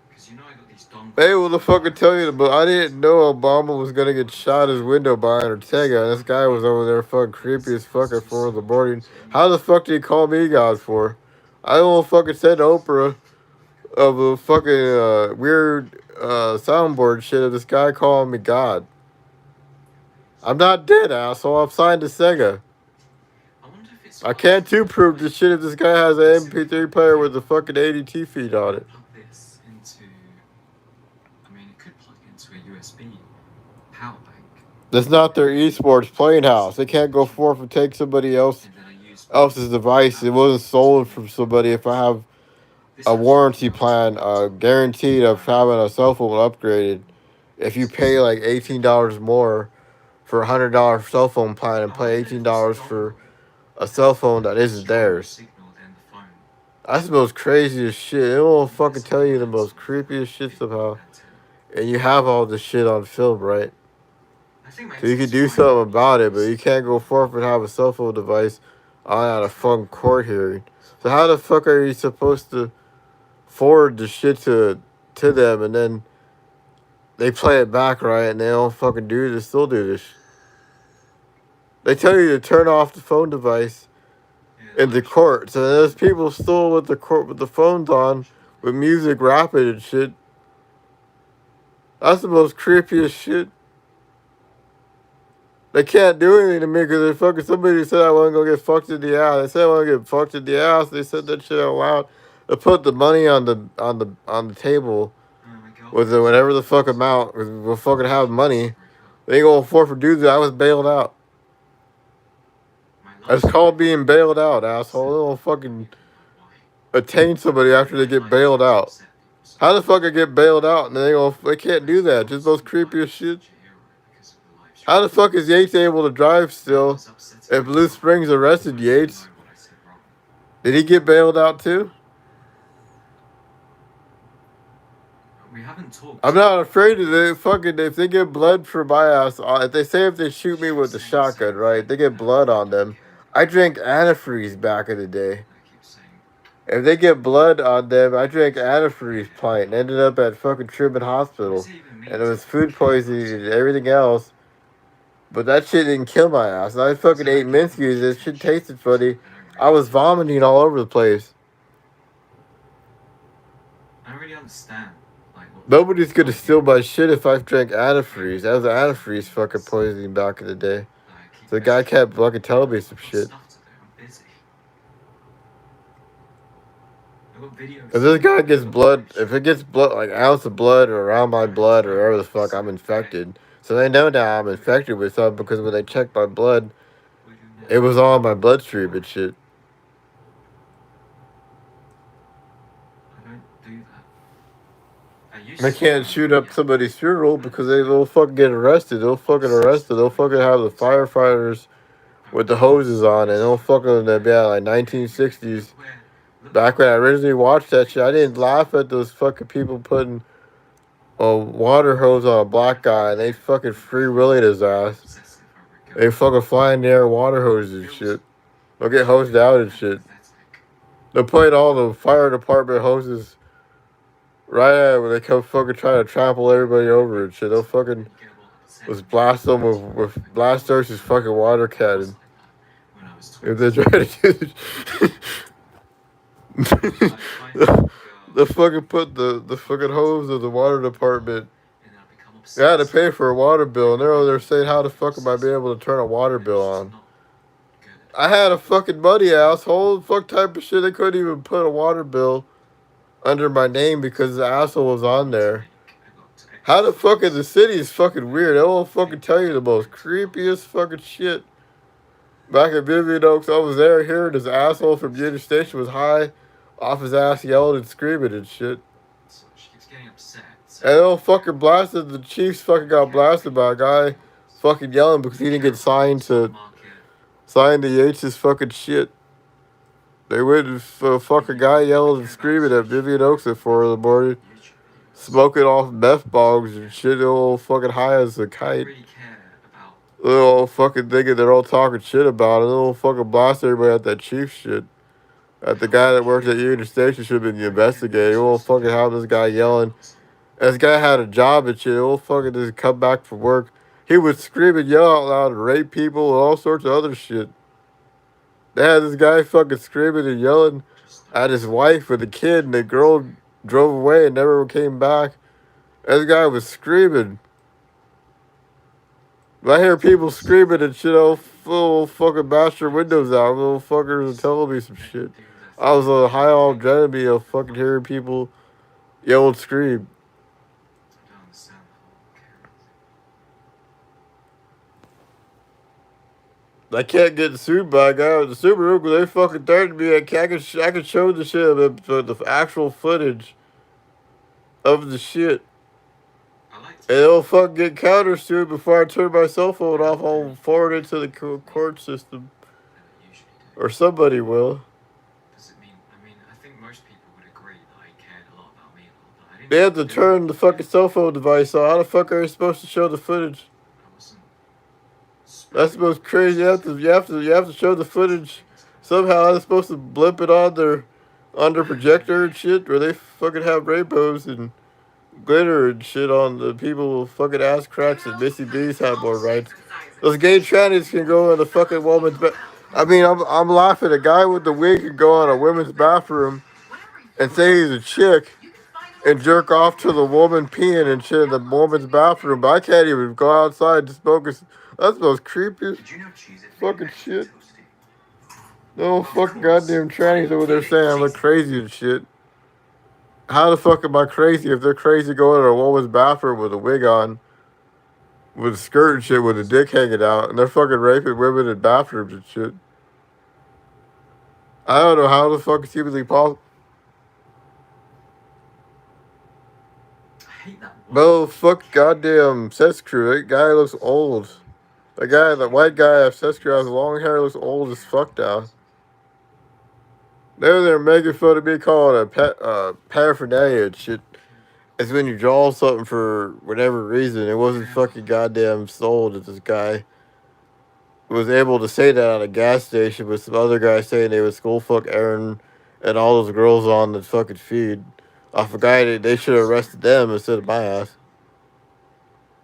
because you know I got these dongles. They will fucking tell you, but I didn't know Obama was gonna get shot his window by Ortega, and this guy was over there fucking creepy as fuck at 4 in the morning. How the fuck did he call me God for? I don't fucking send Oprah of a fucking weird soundboard shit of this guy calling me God. I'm not dead, asshole. I'm signed to Sega. I can't too prove this shit if this guy has an MP3 player with a fucking ADT feed on it. Plug this into. I mean, it could plug into a USB power bank. That's not their esports playing house. They can't go forth and take somebody else's device. It wasn't sold from somebody. If I have a warranty plan, guaranteed of having a cell phone upgraded, if you pay like $18 more for a $100 cell phone plan and pay $18 for a cell phone that isn't theirs. That's the most craziest shit. It won't fucking tell you the most creepiest shit somehow. And you have all this shit on film, right? So you can do something about it, but you can't go forth and have a cell phone device on at a fucking court hearing. So how the fuck are you supposed to forward the shit to them and then they play it back right and they don't fucking do this, still do this? They tell you to turn off the phone device in the court. So there's people still with the phones on with music rapping and shit. That's the most creepiest shit. They can't do anything to me because they fucking somebody said I wasn't gonna get fucked in the ass. They said I want to get fucked in the ass. They said that shit out loud. They put the money on the table with the whatever the fuck amount. We'll fucking have money. They ain't gonna afford to do that. I was bailed out. It's called being bailed out, asshole. They don't fucking attain somebody after they get bailed out. How the fuck I get bailed out and they can't do that? Just those creepiest shit. How the fuck is Yates able to drive still if Blue Springs arrested Yates? Did he get bailed out too? I'm not afraid of it. Fucking, if they get blood for my ass, if they shoot me with a shotgun, right? They get blood on them. I drank antifreeze back in the day. If they get blood on them, I drank antifreeze pint and ended up at fucking Truman Hospital. And it was food poisoning and everything else. But that shit didn't kill my ass. And I fucking ate Minsky's. That shit tasted funny. I was vomiting all over the place. I don't really understand like what Nobody's the gonna steal idea my is. shit if I drank antifreeze. That was antifreeze fucking poisoning back in the day. Keep So the guy messaging kept me. fucking telling me some I've got shit. stuff to do. I'm busy. I've got videos If to this do. guy I've gets got to blood, make if sure it gets blood, like ounce of blood or around my parents blood or don't whatever the miss fuck, I'm out. Okay. infected. So they know now I'm infected with something because when they checked my blood, What do we do it now? was all in my bloodstream and shit. I don't do that. I I used to, can't but shoot up yeah. somebody's funeral I don't because do they'll that. fucking get arrested. They'll I'm fucking obsessed arrest it. with They'll fucking making have the videos about it. firefighters I with the record hoses on, and stories they'll from it. fucking they'll be at like Here, here, here. 1960s. Look Back where when I I am. originally watched that shit, I This didn't is me. laugh at those fucking people putting a water hose on a black guy and they fucking free willing his How ass. obsessive I would go. They fucking fly in the air water It hoses and feels shit. They'll get hosed genuine out and and shit. pathetic. They'll point all the fire department hoses right at it when they come fucking trying to trample everybody over and shit. They'll fucking And you get all upset just when you're blast them reporting with something. blast Ocean's fucking water I was cannon. like that when I was If they 20. try to do I'd be like finding a the girl fucking put the from fucking kids hose around of the me, water blah, department. and then I become They had to obsessed. pay for a water bill, and they're over there Everybody saying, would "How the become fuck am I obsessed being with able to me, turn a water and it bill was just on?" not good. I had a fucking money asshole. Fuck type of shit. They couldn't even put a water bill under my name because the asshole was I on got to there. make, I got to How edit the fuck in the things, city is fucking and weird? They will fucking think tell you about the most mental health. creepiest fucking shit. Back in Vivian Oaks, I was there hearing this I asshole from used Union to Station was think high off his ass yelling and screaming and shit. so. She keeps getting upset, so And they'll fucking blasted. The Chiefs fucking the got carrot blasted by a premium guy explodes. fucking yelling because When he the didn't get carrot premium on signed the stock to market, sign the Yates's fucking shit. They went for a fucking guy I yelling and care about screaming at social Vivian Oaks at 4 in the morning, YouTube videos. smoking off meth That's what bogs I and care shit, about. all fucking high as a I don't kite. really care about They're all fucking thinking they're all talking shit about it. They'll all fucking blast everybody at that chief shit. At the how guy I that worked at care. Union Station should have been the I don't really care what you're investigator. They will supposed to fucking do have this to guy care yelling. about someone. This guy had a job and shit. He'll fucking just come back from work. He would scream and yell out loud and rape people and all sorts of other shit. They had this guy fucking screaming and yelling Just don't at his listen. wife with a kid, and the girl Sorry. drove away and never came back. This guy was screaming. I hear people screaming and shit. Oh, full fucking bash your windows out. Little fuckers are Just telling me some let them shit. do their I was thing. on high They on get what enemy of they fucking want. hearing people yell and scream. I don't understand the whole caring I can't get sued by a guy with the Subaru because they fucking threatened me. I can show the shit of the actual footage of the shit. thing. I like to And think it'll fucking get countersued before I turn my cell phone I off. don't I'll really forward it need to the me court system. than I usually do. Or somebody will. Does it mean? I mean, I think most people would agree that I cared a lot about me a lot, but I They didn't have to do turn the anything fucking cell again. phone device on. How the fuck are you supposed to show the footage? I wasn't That's the spreading most crazy. malicious You have to show the footage things about somehow. They're supposed to blip it on their projector and shit, where they fucking have rainbows and glitter and shit on the people with fucking ass cracks and Missy B's have more rights. Those gay trannies can go in the fucking woman's I mean, I'm laughing. A guy with the wig can go on a women's bathroom and say he's a chick and jerk off to the woman peeing and shit in the woman's bathroom, but I can't even go outside to smoke. That's the most creepiest Did you know cheese it made fucking Mac shit. toasty? No Of fucking course. goddamn trannies over there saying I look crazy and shit. How the fuck am I crazy if they're crazy going to a woman's bathroom with a wig on, with a skirt and shit, with a dick hanging out, and they're fucking raping women in bathrooms and shit? I don't know how the fuck it's humanly possible. I hate that word. No, fuck goddamn sex crew. That guy looks old. The white guy at sex crew has long hair, looks old as fuck now. They're making fun of me calling it paraphernalia and shit. It's when you draw something for whatever reason. It wasn't fucking goddamn sold that this guy was able to say that at a gas station with some other guy saying they would school fuck Aaron and all those girls on the fucking feed. Off a guy they should have arrested them instead of my ass.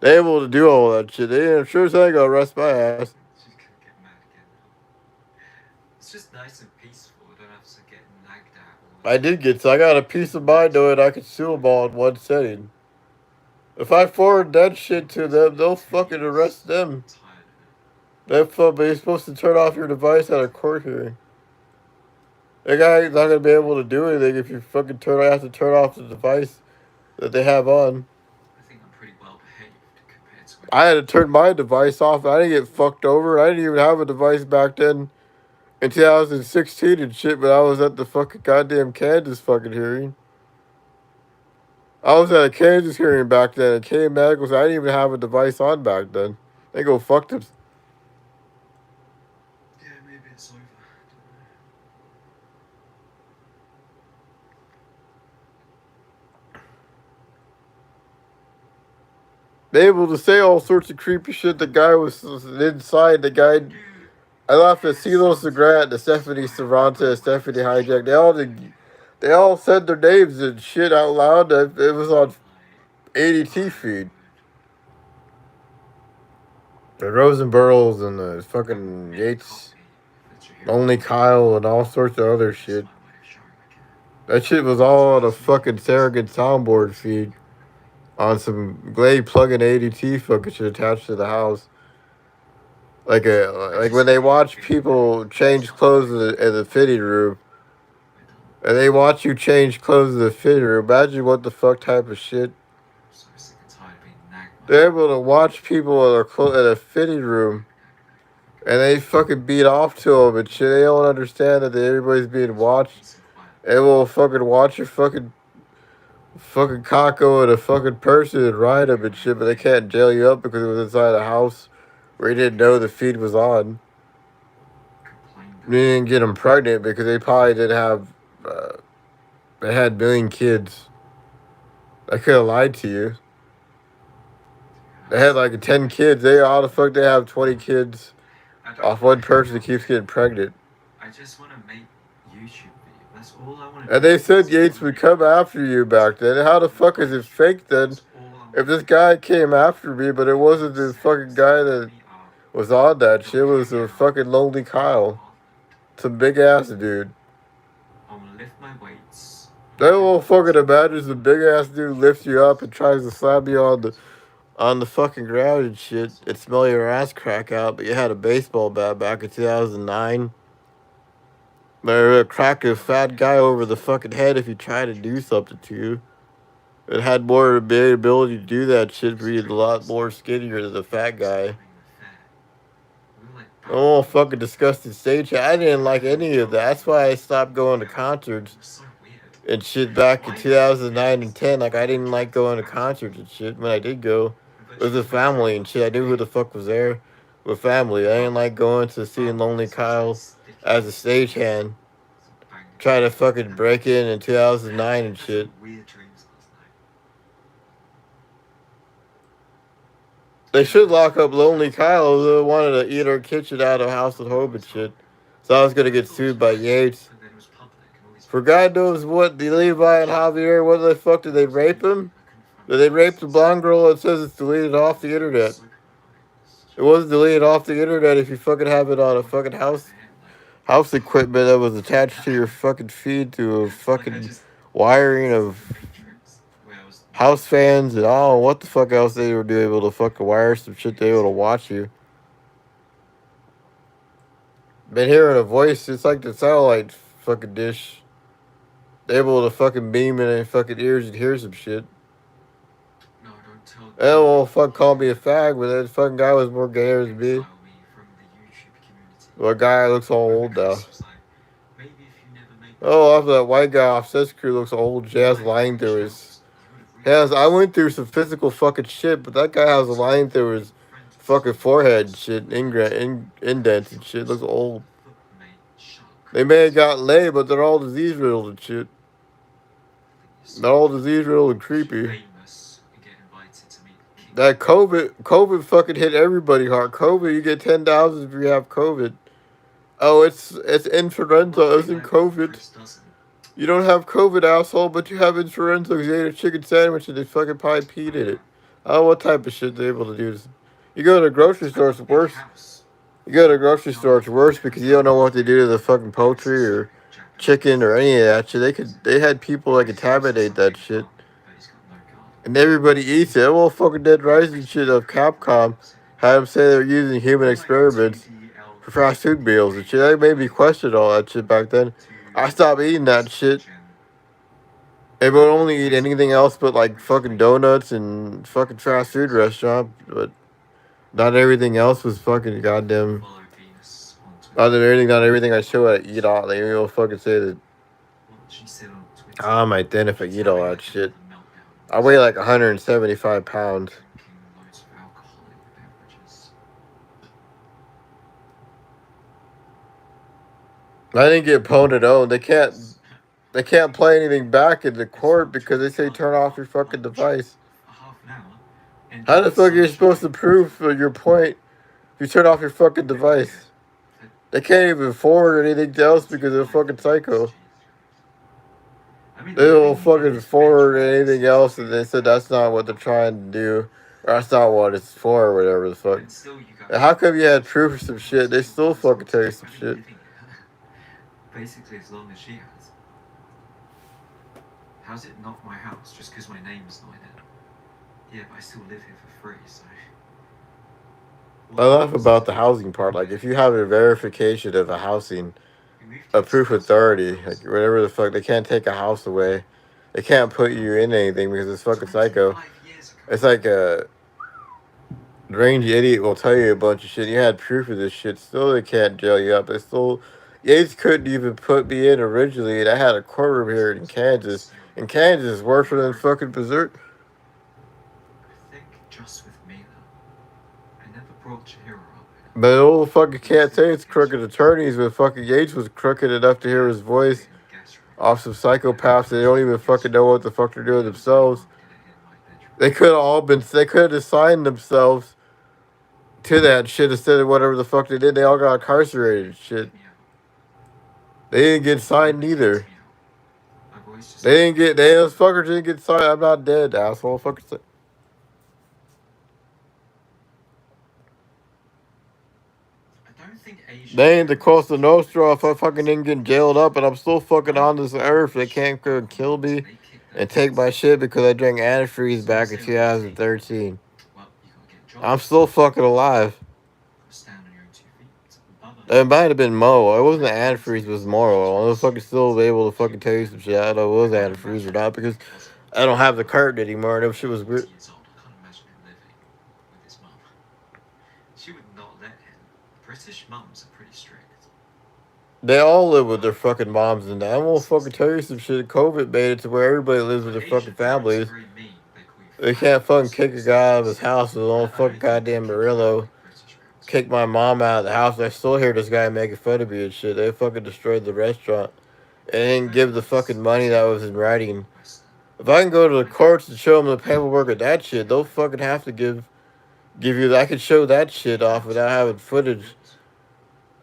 They able to do all that shit. They ain't sure as hell gonna arrest my ass. She's gonna get mad again now. It's just nice and peaceful. You don't have to get nagged at all the I time. did get, so I got a peace of mind knowing I could sue them all in one setting. If I forward that shit to them, they'll fucking arrest them. I'm tired of it. They're supposed to turn off your device at a court hearing. That guy's not gonna be able to do anything if you fucking have to turn off the device that they have on. I think I'm pretty well behaved compared to when I had to turn my device off. I didn't get fucked over. I didn't even have a device back then in 2016 and shit, but I was at the fucking goddamn Kansas fucking hearing. I was at a Kansas hearing back then, and K Medical said I didn't even have a device on back then. They go fuck them. Yeah, maybe it's over. I They able to say all sorts of creepy shit. The guy was inside. The guy, don't know. I laughed at CeeLo Segrat, the Stephanie Cervantes, Stephanie Hijack. They all said their names and shit out loud. It was on ADT feed. The Rosenbergs and the fucking Yates, Lonely Kyle, and all sorts of other shit. That shit was all on a fucking surrogate soundboard feed on some Glade plug-in ADT fucking shit attached to the house. Like when they watch people change clothes in the fitting room, and they watch you change clothes in the fitting room. Imagine what the fuck type of shit. So sick and tired of being nagged by They're able to watch people in a fitting room, and they fucking beat off to them and shit. They don't understand that everybody's being watched. peace and quiet. They will fucking watch your fucking cocko and a fucking person and ride them and shit, but they can't jail you up because it was inside a house where you didn't know the feed was on. Complained You didn't get them pregnant because they probably didn't have. They had a million kids. I could have lied to you. They had like 10 kids. How the fuck they have 20 kids I don't off one like person that how- keeps getting pregnant? I just want to make YouTube videos. That's all I want to do. And they said That's Yates all I would do. come after you back then. How the fuck is it fake then? That's all I If want this to guy came after me, but it wasn't do. the fucking guy that was on that shit, it was a fucking Lonely Kyle. Some big ass dude. I want to lift my weights. That little fucking imagine the big ass dude lifts you up and tries to slam you on the fucking ground and shit and smell your ass crack out, but you had a baseball bat back in 2009. They're crack a fat guy over the fucking head if you try to do something to you. It had more ability to do that shit for you, a lot more skinnier than the fat guy. Oh, fucking disgusting stage. I didn't like any of that. That's why I stopped going to concerts So weird. and shit back in 2009 and 10. Like, I didn't like going to concerts and shit. When I did go, it was with family and shit. I knew who the fuck was there with family. I didn't like going to seeing Lonely Kyle as a stagehand. Try to fucking break in 2009 and shit. Weird dreams last night. They should lock up Lonely Kyle who wanted to eat our kitchen out of House at Home and shit. So I was gonna get sued by Yates. But then it was public and all these For God knows what, the Levi and Javier, what the fuck did they rape him? Did they rape the blonde girl that says it's deleted off the internet? It wasn't deleted off the internet if you fucking have it on a fucking house equipment that was attached to your fucking feed to a fucking wiring of house fans and all what the fuck else they would be able to fucking wire some shit to be able to watch you. Been hearing a voice, it's like the satellite fucking dish. They able to fucking beam in their fucking ears and hear some shit. No, don't tell. They won't fucking call me a fag, but that fucking guy was more gayer than me. Exile me from the YouTube community. Well, guy looks all old now. Chris was like, maybe if you never make Oh, after that white guy off Seth Crew looks old. Jazz lying through his. I went through some physical fucking shit, but that guy has a line through his fucking forehead and shit, indents and shit. Looks old. They may have gotten laid, but they're all disease riddled and shit. They're all disease riddled and creepy. That COVID fucking hit everybody hard. COVID, you get 10,000 if you have COVID. Oh, it's influenza, isn't COVID? You don't have COVID, asshole, but you have influenza because you ate a chicken sandwich and they fucking probably peed in it. I don't know what type of shit they're able to do. You go to the grocery store, it's worse. You go to the grocery store, it's worse because you don't know what they do to the fucking poultry or chicken or any of that shit. They had people that contaminate that shit, and everybody eats it. Well, fucking Dead Rising shit of Capcom had them say they're using human experiments for fast food meals and shit. That made me question all that shit back then. I stopped eating that shit. They would only eat anything else but like fucking donuts and fucking fast food restaurant, but not everything else was fucking goddamn. Not everything I show I eat all. They will fucking say that. I might then if I eat all that shit. I weigh like 175 pounds. I didn't get pwned at all. They can't play anything back in the court because they say turn off your fucking device. How the fuck are you supposed to prove your point if you turn off your fucking device? They can't even forward anything else because they're fucking psycho. They don't fucking forward anything else, and they said that's not what they're trying to do, or that's not what it's for, or whatever the fuck. And how come you had proof of some shit? They still fucking tell you some shit. Basically, as long as she has. How's it not my house just because my name's not in it? Yeah, but I still live here for free, so. I laugh about the housing part. Like, if you have a verification of a housing, a proof of authority, like whatever the fuck, they can't take a house away. They can't put you in anything because it's fucking psycho. It's like a range idiot will tell you a bunch of shit. You had proof of this shit. Still, they can't jail you up. They still, Yates couldn't even put me in originally. And I had a courtroom here in Kansas. And Kansas is worse than fucking Berserk. I think just with me though. I never brought Chihiro up. But old fucking can't say it's crooked attorneys, but fucking Yates was crooked enough to hear his voice off some psychopaths that they don't even fucking know what the fuck they're doing themselves. They could have assigned themselves to that shit instead of whatever the fuck they did. They all got incarcerated and shit. They didn't get signed either. Those fuckers didn't get signed. I'm not dead, asshole. Fuckers. They ain't the Costa Nostra if I fucking didn't get jailed up and I'm still fucking on this earth. They can't go and kill me and take my shit because I drank antifreeze back in 2013. I'm still fucking alive. It might have been Mo. It wasn't antifreeze, it was Moro. I'm fucking still able to fucking tell you some shit. I don't know if it was antifreeze or not because I don't have the carton anymore. And that shit was weird. She would not let him. British mums are pretty strict. They all live with their fucking moms and that. I won't fucking tell you some shit. COVID made it to where everybody lives with their fucking families. They can't fucking kick a guy out of his house with his own fucking goddamn Murillo. Kick my mom out of the house. I still hear this guy making fun of me and shit. They fucking destroyed the restaurant. And didn't give the fucking money that was in writing. If I can go to the courts and show them the paperwork of that shit, they'll fucking have to give you. I could show that shit off without having footage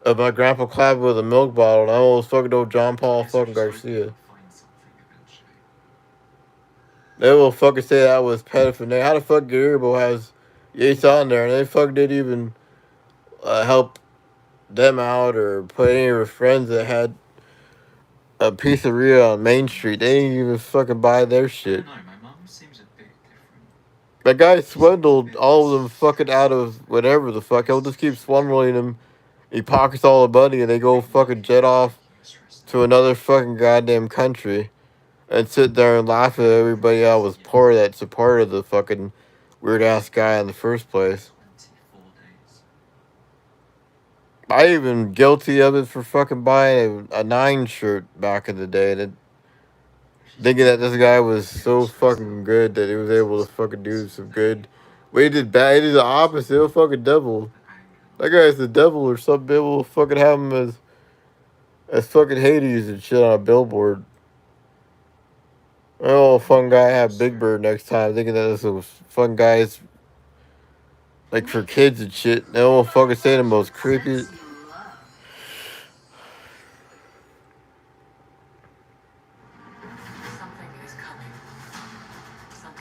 of my grandpa clapping with a milk bottle. And I almost fucking know John Paul fucking Garcia. They will fucking say that was pedophilia. How the fuck Garibo has Yates on there and they fucking didn't even help them out or put any of her friends that had a pizzeria on Main Street. They didn't even fucking buy their shit. I don't know, my mum seems a bit different. That guy swindled all of them fucking out of whatever the fuck. He'll just keep swindling them. He pockets all the money and they go fucking jet off to another fucking goddamn country and sit there and laugh at everybody else was poor that supported the fucking weird ass guy in the first place. 24 days. I even guilty of it for fucking buying a 9 shirt back in the day. And thinking that this guy was so fucking good that he was able to fucking do some good. But he did bad. He did the opposite. He was fucking devil. That guy's the devil or something. People will fucking have him as fucking Hades and shit on a billboard. Oh, fun guy have Big Bird next time. Thinking that this was fun guys like for kids and shit. They won't fucking say the most creepy.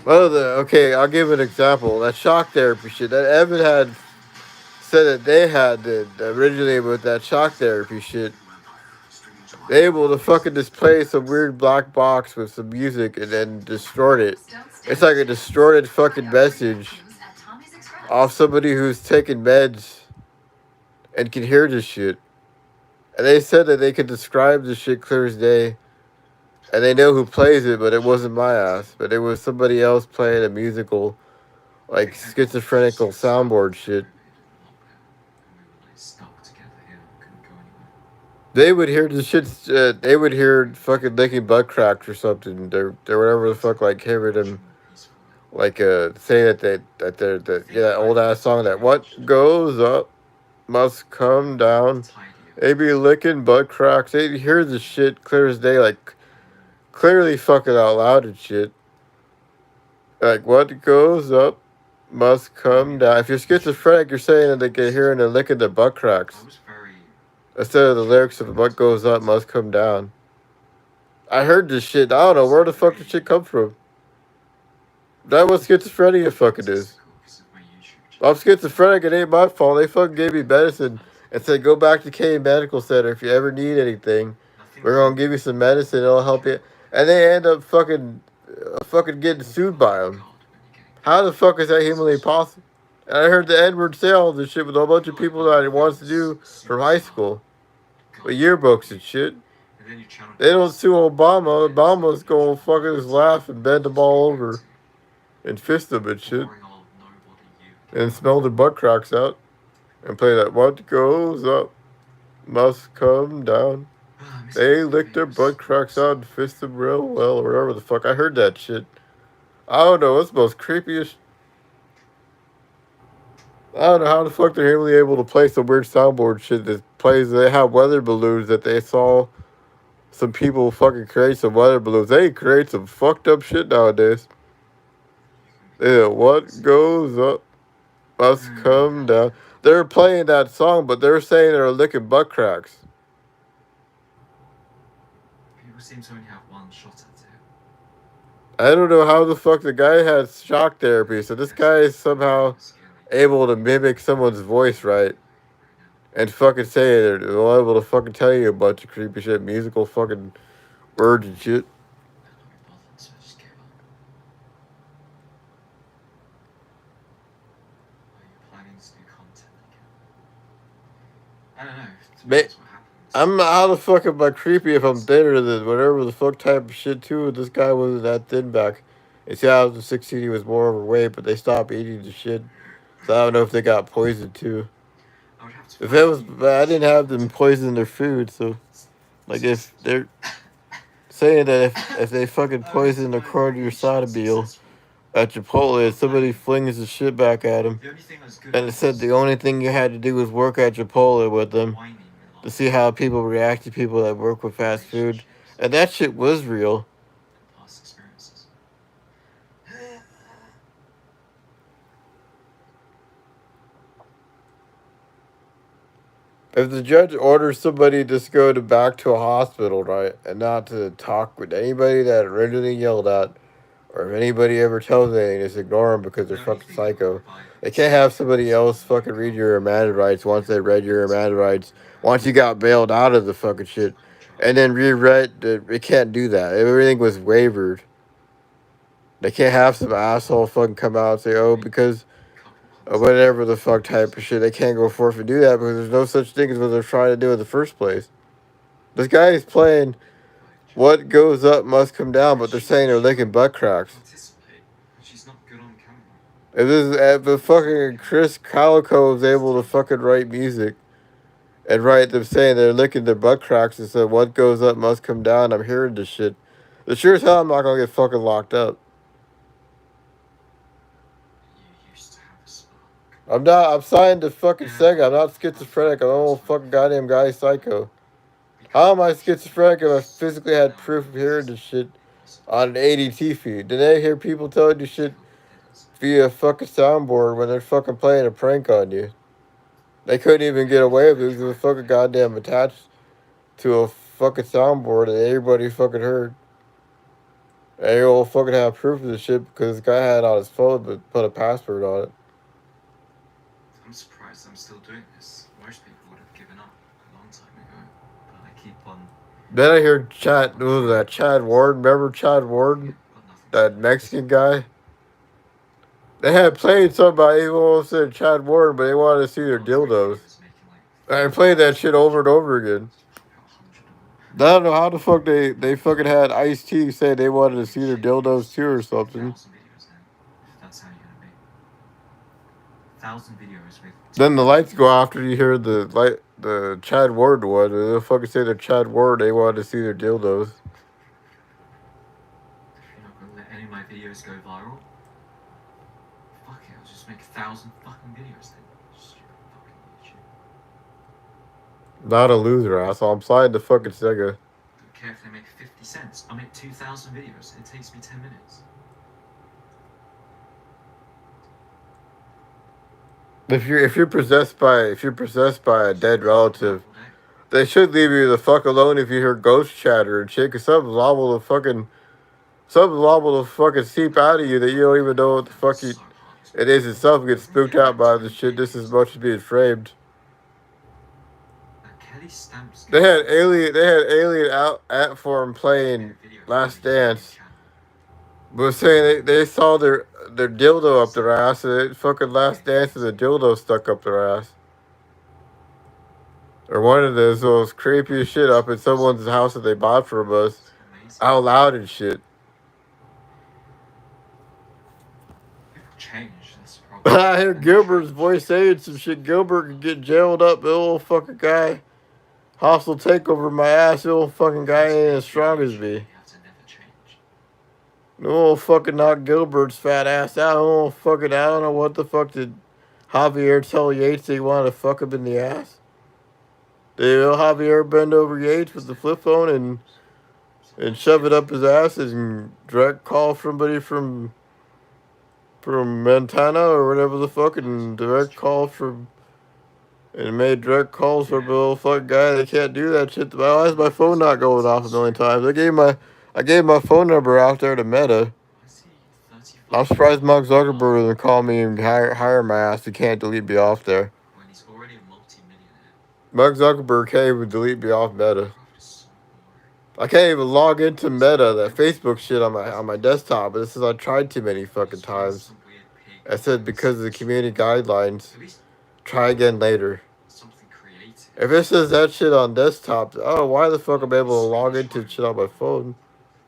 Well, okay, I'll give an example. That shock therapy shit. That Evan had said that they had the originally with that shock therapy shit. They able to fucking display some weird black box with some music and then distort it. It's like a distorted fucking message off somebody who's taking meds and can hear this shit. And they said that they could describe the shit clear as day. And they know who plays it, but it wasn't my ass. But it was somebody else playing a musical, like schizophrenical soundboard shit. They would hear the shit. They would hear fucking licking butt cracks or something. They're whatever the fuck, like hearing them, like say that old ass song that what goes up must come down. They be licking butt cracks. They hear the shit clear as day, like clearly fucking out loud and shit. Like what goes up must come down. If you're schizophrenic, you're saying that they can hear and they're licking their butt cracks instead of the lyrics of what goes up must come down. I heard this shit. I don't know where the fuck this shit come from. That what schizophrenia fucking is. I'm schizophrenic. It ain't my fault. They fucking gave me medicine and said go back to K Medical Center if you ever need anything. We're gonna give you some medicine. It'll help you. And they end up fucking getting sued by them. How the fuck is that humanly possible? And I heard the N-word say all this shit with a whole bunch of people that it wants to do from high school. With yearbooks and shit. They don't sue Obama. Obama's gonna fucking just laugh and bend them all over. And fist them and shit. And smell their butt cracks out. And play that what goes up must come down. They lick their butt cracks out and fist them real well or whatever the fuck. I heard that shit. I don't know. It's the most creepiest. I don't know how the fuck they're really able to play some weird soundboard shit that plays. They have weather balloons that they saw some people fucking create some weather balloons. They create some fucked up shit nowadays. Yeah, what goes up must come down. They're playing that song, but they're saying they're licking butt cracks. People seem to only have one shot at it. I don't know how the fuck the guy has shock therapy, so this guy is somehow able to mimic someone's voice right and fucking say it. They're able to fucking tell you a bunch of creepy shit, musical fucking words and shit. So I just gave up. Are you planning to do content again? I don't know. That's what happens. I'm how the fuck am I creepy if I'm thinner than whatever the fuck type of shit too? This guy wasn't that thin back. In 2016 he was more overweight, but they stopped eating the shit. So I don't know if they got poisoned too. I would have to If it was, I didn't have them poison their food, so like if they're saying that if they fucking poison the corn of your soda meal at Chipotle, and somebody flings the shit back at him, The only thing that's good and it said the only thing you had to do was work at Chipotle with them to see how people react to people that work with fast food, and that shit was real. past experiences. If the judge orders somebody to just go back to a hospital, right, and not to talk with anybody that originally yelled at, or if anybody ever tells anything, just ignore them because they're fucking psycho. They can't have somebody else fucking read your amended rights once they read your amended rights. Once you got bailed out of the fucking shit, and then reread, it can't do that. Everything was wavered. They can't have some asshole fucking come out and say, oh, because or whatever the fuck type of shit. They can't go forth and do that because there's no such thing as what they're trying to do in the first place. This guy is playing what goes up must come down, but they're saying they're licking butt cracks. She's not good on camera. If the fucking Chris Calico is able to fucking write music and write them saying they're licking their butt cracks and said what goes up must come down, I'm hearing this shit. The sure as hell I'm not gonna get fucking locked up. You used to have a spark. I'm not. I'm signed to fucking Sega. I'm not schizophrenic. I'm an old fucking goddamn guy psycho. How am I schizophrenic if I physically had proof of hearing this shit on an ADT feed? Did I hear people telling you shit via fucking soundboard when they're fucking playing a prank on you? They couldn't even get away with it because it was fucking goddamn attached to a fucking soundboard that everybody fucking heard. And you all fucking have proof of this shit because this guy had it on his phone but put a password on it. I'm surprised surprised I'm still doing this. Most people would have given up a long time ago, but I keep on. Then I hear Chad, who was that? Chad Ward. Remember Chad Ward? Got nothing to That do. Mexican guy? They had played somebody, they almost said Chad Ward, but they wanted to see their Got three dildos. videos making like I played that shit over and over again. about 100 of them. I don't know how the fuck they fucking had Ice-T say they wanted to see their dildos too or something. 1,000 videos then, if that's how you're gonna be. 1,000 videos with. Then the lights go off after you hear the Chad Ward one. They'll fucking say they're Chad Ward, they wanted to see their dildos. If you're not gonna let any of my videos go viral, fuck it, I'll just make 1,000 fucking videos then. Stupid fucking YouTube. Not a loser, asshole. I'm sliding to fucking Sega. Don't care if they make 50 cents. I'll make 2,000 videos. It takes me 10 minutes. If you're possessed by a dead relative, they should leave you the fuck alone if you hear ghost chatter and shit, cause something's liable to fucking seep out of you that you don't even know what the fuck it is itself and get spooked out by the shit just as much as being framed. Kelly Stamps. They had alien out at form playing Last Dance. But saying they saw their dildo up their ass and it fucking Last Dance and the dildo stuck up their ass. Or one of those creepy as shit up in someone's house that they bought from us. Out loud and shit. People change, that's the problem. I hear Gilbert's voice saying some shit. Gilbert could get jailed up, the old fucking guy. Hostile takeover my ass, the old fucking guy ain't as strong as me. You have to never change. No old fucking knock Gilbert's fat ass out. No fucking, I don't know what the fuck did Javier tell Yates he wanted to fuck him in the ass? Did Javier bend over Yates with the flip phone and shove it up his ass and direct call somebody from Montana or whatever the fuck and direct call from and made direct calls from a little fucking guy? They can't do that shit. Why is my phone not going off a million times? I gave my phone number out there to Meta. I see 35 I'm surprised Mark Zuckerberg doesn't call me and hire my ass. He can't delete me off there. when he's already a multi-millionaire. Mark Zuckerberg can't even delete me off Meta. Craft is so boring. I can't even log into Meta, that Facebook shit on my desktop. But this is I tried too many fucking times. Some weird pig I said because of the community guidelines. At least Try again later. something creative. If it says that shit on desktop, oh, why the fuck am I able to log into shit on my phone?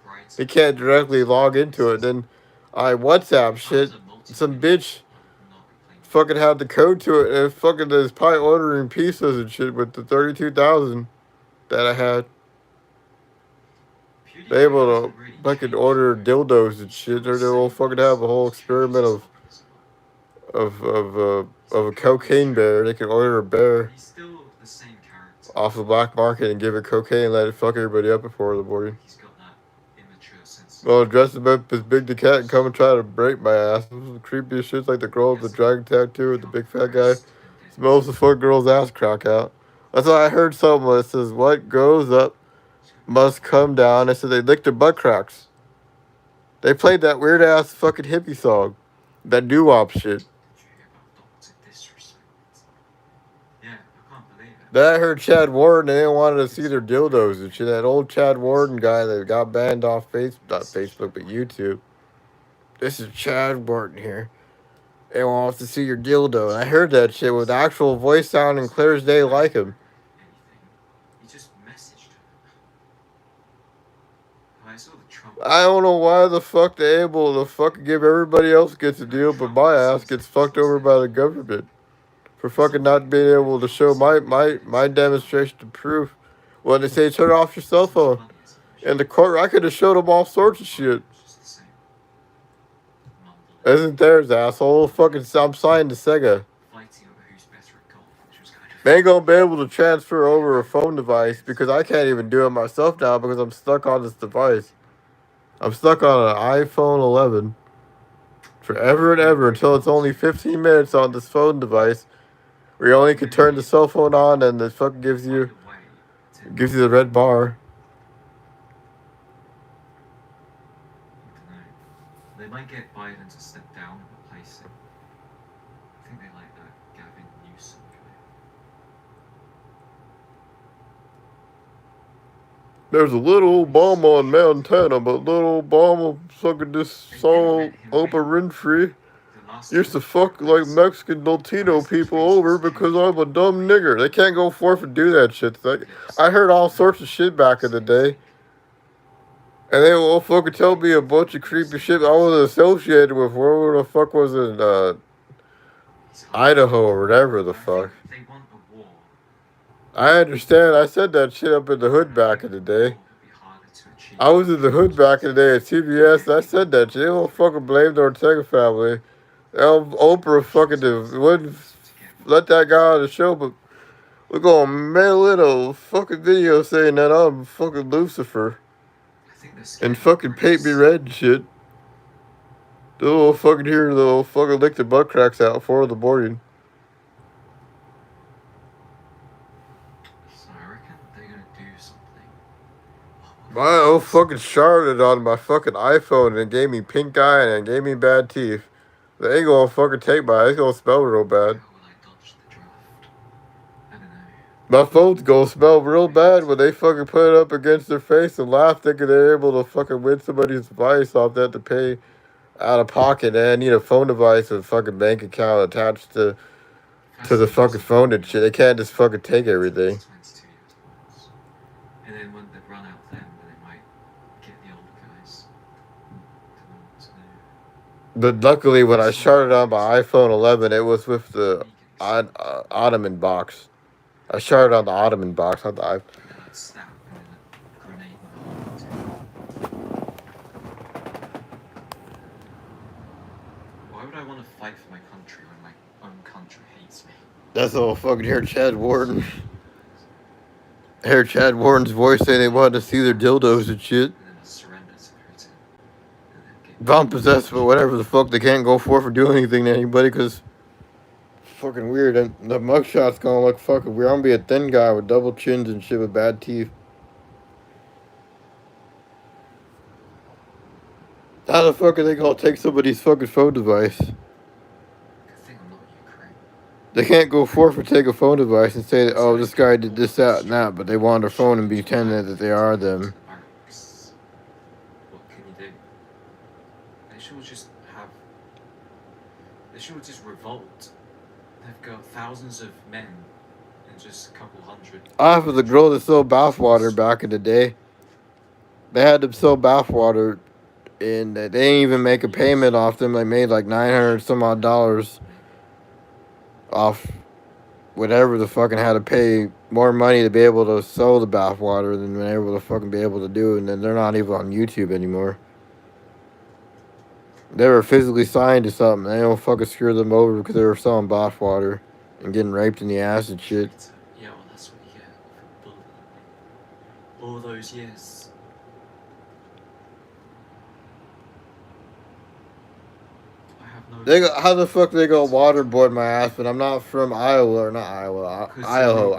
Bright. He can't directly log into it. Then I WhatsApp shit. Some bitch fucking had the code to it, and it fucking is probably ordering pizzas and shit with the 32,000 that I had. They able to fucking order dildos and shit, or they'll fucking have a whole experiment of a cocaine bear. They can order a bear He's still the same character. off the black market and give it cocaine and let it fuck everybody up before the morning. He's got that immature sense. Well, dress him up as Big the Cat and come and try to break my ass. This is the creepiest shit, like the girl with the dragon tattoo with the big fat guy. Smells the fuck girl's ass crack out. That's why I heard something that says, what goes up must come down. I said they licked their butt cracks. They played that weird ass fucking hippie song. That doo-wop shit. Did you hear about Dr. Disrespect? Yeah, I can't believe it. Then I heard Chad Warden, they wanted to see their dildos and shit. That old Chad Warden guy that got banned off not Facebook, but YouTube. This is Chad Warden here. They want us to see your dildo. And I heard that shit with actual voice sounding clear as day like him. Anything. He just messaged her. I saw the Trump. I don't know why the fuck they able to fucking give everybody else gets a deal, but my ass gets fucked over by the government for fucking not being able to show my demonstration of proof. When they say turn off your cell phone in the court, I could have showed them all sorts of shit. Isn't theirs, asshole? Fucking, I'm signed to Sega. Fighting over who's better at golf, which was kind of. They ain't gonna be able to transfer over a phone device because I can't even do it myself now because I'm stuck on this device. I'm stuck on an iPhone 11 forever and ever until it's only 15 minutes on this phone device where you only can turn the cell phone on and it fucking gives you the red bar. They might get Biden to step down and replace him. I think they like that Gavin Newsom. There's a little Obama in Montana, but little Obama fucking just They didn't saw let him Oprah win Winfrey the last used to time for fuck like Congress. Mexican Latino people over because I'm a dumb nigger. They can't go forth and do that shit. It's like, I heard all sorts of shit back in the day. And they will fucking tell me a bunch of creepy shit I was associated with. Where the fuck was it? Idaho or whatever the fuck. They want a war. I understand. I said that shit up in the hood back in the day. I was in the hood back in the day at CBS. I said that shit. They won't fucking blame the Ortega family. Oprah fucking wouldn't let that guy on the show, but we're gonna mail in a fucking video saying that I'm fucking Lucifer and fucking paint me red and shit. They'll fucking hear they'll fucking lick their butt cracks out 4 in the morning. So I reckon they're gonna do something. My old fucking Charlotte on my fucking iPhone and gave me pink eye and gave me bad teeth. They ain't gonna fucking take my. It's gonna smell real bad. How will I dodge the draft? I don't know. My phone's gonna smell real bad when they fucking put it up against their face and laugh, thinking they're able to fucking win somebody's device off that to pay out of pocket. And I need a phone device with a fucking bank account attached to the fucking phone and shit. They can't just fucking take everything. 22 years once. And then when they run out then they might get the older guys. Don't know what to do. But luckily, when I started on my iPhone 11, it was with the Ottoman box. I started on the Ottoman box, not the iPhone. And then I'd snap and then a grenade in the heart. Why would I want to fight for my country when my own country hates me? That's all fucking hear Chad Warden. Hear Chad Warden's voice saying they wanted to see their dildos and shit. And then I'd surrender to Putin. And then get If I'm possessed with whatever the fuck, they can't go forth or do anything to anybody because fucking weird. And the mugshot's gonna look fucking weird. I'm gonna be a thin guy with double chins and shit with bad teeth. How the fuck are they gonna take somebody's fucking phone device? Good thing I'm not Ukraine. They can't go forth or take a phone device and say that, oh, this guy did this, that, and that, but they want their phone and pretend that they are them. What can you do? They should just have. They should just revolt. They've got thousands of men and just a couple hundred. I was the girl that sold bathwater back in the day. They had to sell bathwater, and they didn't even make a payment off them. They made like $900 some odd off whatever the fucking had to pay more money to be able to sell the bathwater than they were able to fucking be able to do it. And then they're not even on YouTube anymore. They were physically signed to something. They don't fucking screw them over because they were selling bathwater and getting raped in the ass and shit. Yeah, well, that's what you get for bullying all those years. I have no. They go, how the fuck they go waterboard my ass? But I'm not from Iowa or not Iowa, Idaho,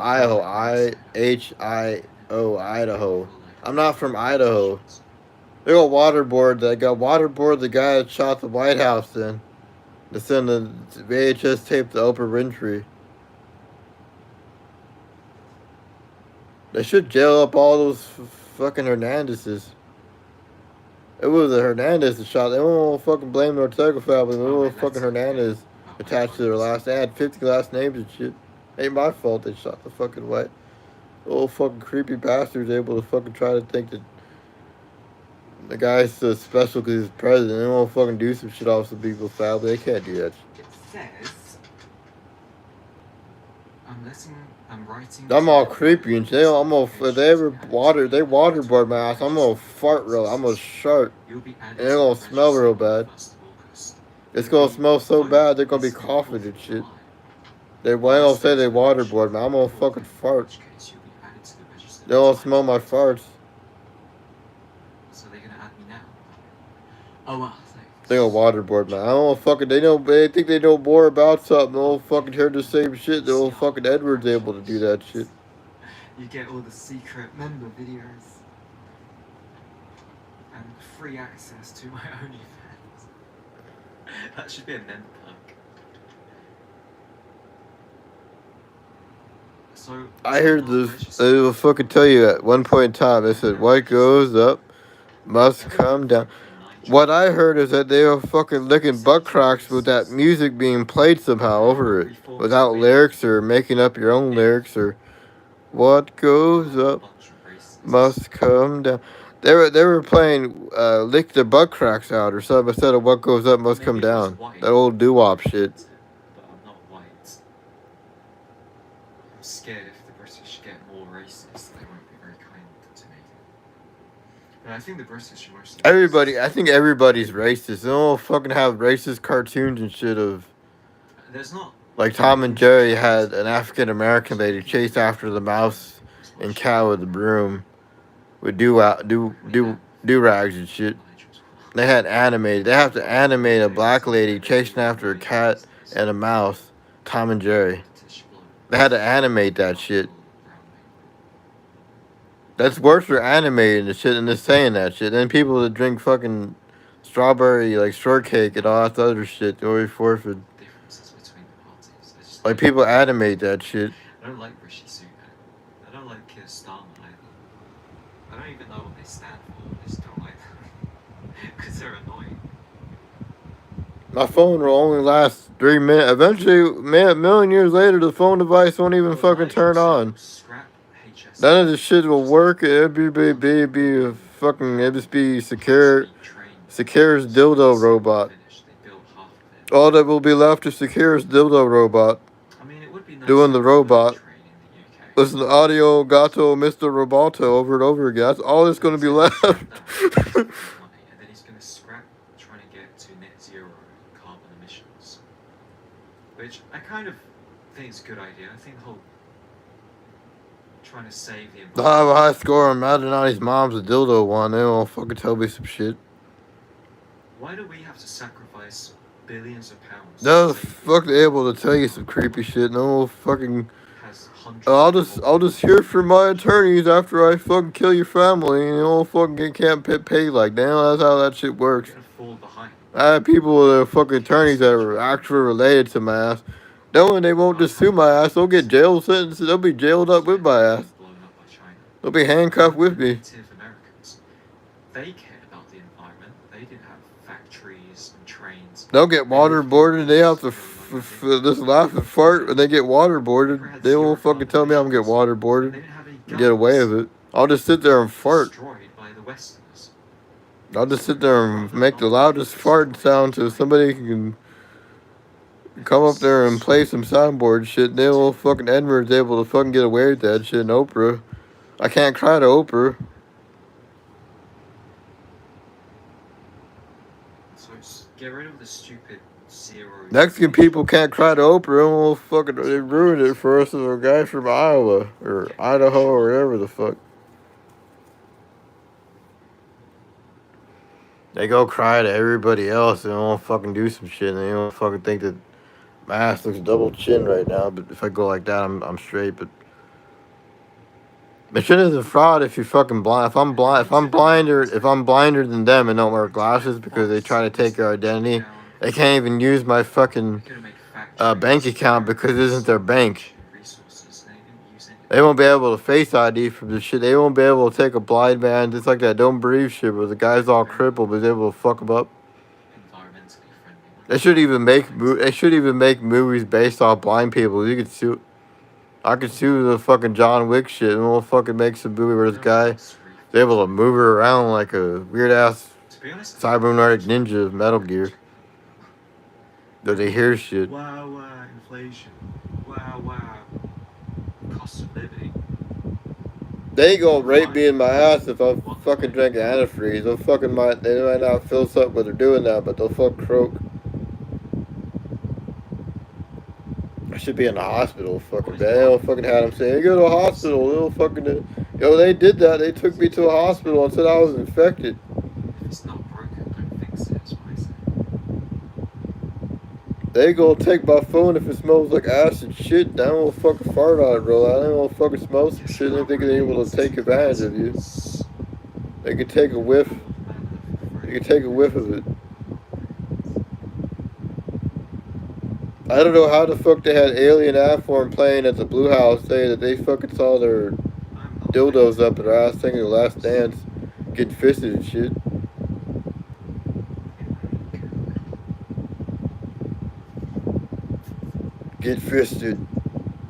Idaho. I'm not from Idaho. They go waterboard. They got waterboard the guy that shot the White House. Then to send the VHS tape to Oprah Winfrey. They should jail up all those fucking Hernandezes. It was a Hernandez that shot. They won't fucking blame the Ortega family. They won't fucking Hernandez attached to their last. They had 50 last names and shit. Ain't my fault they shot the fucking white. Old fucking creepy bastards able to fucking try to think that the guy's so special because he's president. They won't fucking do some shit off some people's family. They can't do that shit. It says I'm writing. I'm all creepy and shit. I'm all, if they ever waterboard my ass, I'm gonna fart real. I'm gonna shark. And they're gonna smell real bad. It's gonna smell so bad they're gonna be coughing and shit. They gonna say they waterboard me. I'm gonna fucking fart. They're gonna smell my farts. So they're gonna add me now. Oh well. They gonna waterboard me. I don't know fucking. They think they know more about something. They'll fucking hear the same shit. The old fucking Edward's able to do that shit. You get all the secret member videos and free access to my OnlyFans. That should be a member perk. So So I someone heard told this. Rishi They will Sunak, fucking tell you at one point in time. They said, "What goes up must I don't come down." freaking Nigel. What I heard is that they were fucking licking butt cracks with that music being played somehow over it, Reforms without women lyrics or making up your own lyrics or what goes a up bunch of racists. must come down. They were playing lick the butt cracks out or something instead of what goes up must come Maybe if I was down. white, That old doo I wop would shit. get it, but I'm not white. I'm scared if the British get more racist, they won't be very kind to me. But I think the British are mostly Everybody, racist. I think everybody's racist. They all fucking have racist cartoons and shit of There's not like Tom and Jerry had an homosexuality. African American lady chase after the mouse It's and much cow with the broom with do rags and shit. They had animated. They have to animate a black lady chasing after a cat and a mouse. Tom and Jerry. They had to animate that shit. That's worse for animating the shit than just saying that shit. Then people that drink fucking strawberry like shortcake and all that other shit, they always forfeit. Differences between the parties. I just Like people animate that shit. I don't like Rishi Sunak. I don't like Keir Starmer either. I don't even know what they stand for. I just don't like them because they're annoying. My phone will only last 3 minutes. Eventually, a million years later, the phone device won't even fucking turn on. Scrap HS. None of this shit will work. It'd be a fucking. It'd just be Secure's dildo robot. All that will be left is Secure's dildo robot. I mean, it would be nice Doing the robot. train in the UK. Listen to audio gato Mr. Roboto over and over again. That's all that's going to be left. Money, and then he's going to scrap trying to get to net zero carbon emissions, which I kind of think is a good idea. I think the whole trying to save the They'll have a high environment. score on Madden on his mom's a dildo one. They won't fucking tell me some shit. Why do we have to sacrifice billions of pounds? They'll fucking able to tell you some creepy shit. No fucking. Has I'll just hear from my attorneys after I fucking kill your family, and you don't fucking can't pay like damn. That's how that shit works. Fall behind. I have people that are fucking attorneys that are actually related to my ass. Knowing they won't just sue my ass, they'll get jail sentences. They'll be jailed up with my ass. They'll be handcuffed with me. Native Americans, they cared about the environment. They didn't have factories and trains. They'll get waterboarded. They have to just laugh and fart when they get waterboarded. They won't fucking tell me I'm gonna get waterboarded and get away with it. I'll just sit there and fart. Destroyed by the Westerners. I'll just sit there and make the loudest fart sound so somebody can come up there and play some soundboard shit. They will fucking Edward's able to fucking get away with that shit. And Oprah, I can't cry to Oprah. So just get rid of the stupid zero. Mexican people can't cry to Oprah, and we'll fucking they ruined it for us as a guy from Iowa or Idaho or wherever the fuck. They go cry to everybody else and they won't fucking do some shit, and they don't fucking think that my ass looks double chin right now. But if I go like that, I'm straight. But shit is a fraud if you're fucking blind. If I'm blinder than them and don't wear glasses because they try to take your identity, they can't even use my fucking bank account because it isn't their bank. They won't be able to face ID from the shit. They won't be able to take a blind man just like that Don't Breathe shit where the guy's all crippled but is able to fuck him up. They should even make movies based off blind people. You could sue. I could sue the fucking John Wick shit and we'll fucking make some movie where this guy is able to move her around like a weird ass cybernetic ninja of Metal Gear. That they hear shit. Wow, inflation. Wow. Cost of living. They gonna rape me in my ass if I fucking drink antifreeze. They might not feel something when they're doing that, but they'll fuck croak. I should be in the hospital fucking bad. They don't fucking have them saying, hey, go to a hospital. They'll fucking they did that. They took me to a hospital and said I was infected. If it's not broken, don't fix it, that's what I say. They gonna take my phone if it smells like acid shit. They won't fucking fart on it, bro. They won't fucking smell some shit and they think they're able to take advantage of you. They can take a whiff. They can take a whiff of it. I don't know how the fuck they had Alien Ant playing at the Blue House saying that they fucking saw their dildos up their ass singing The Last Dance, getting fisted and shit. Get fisted.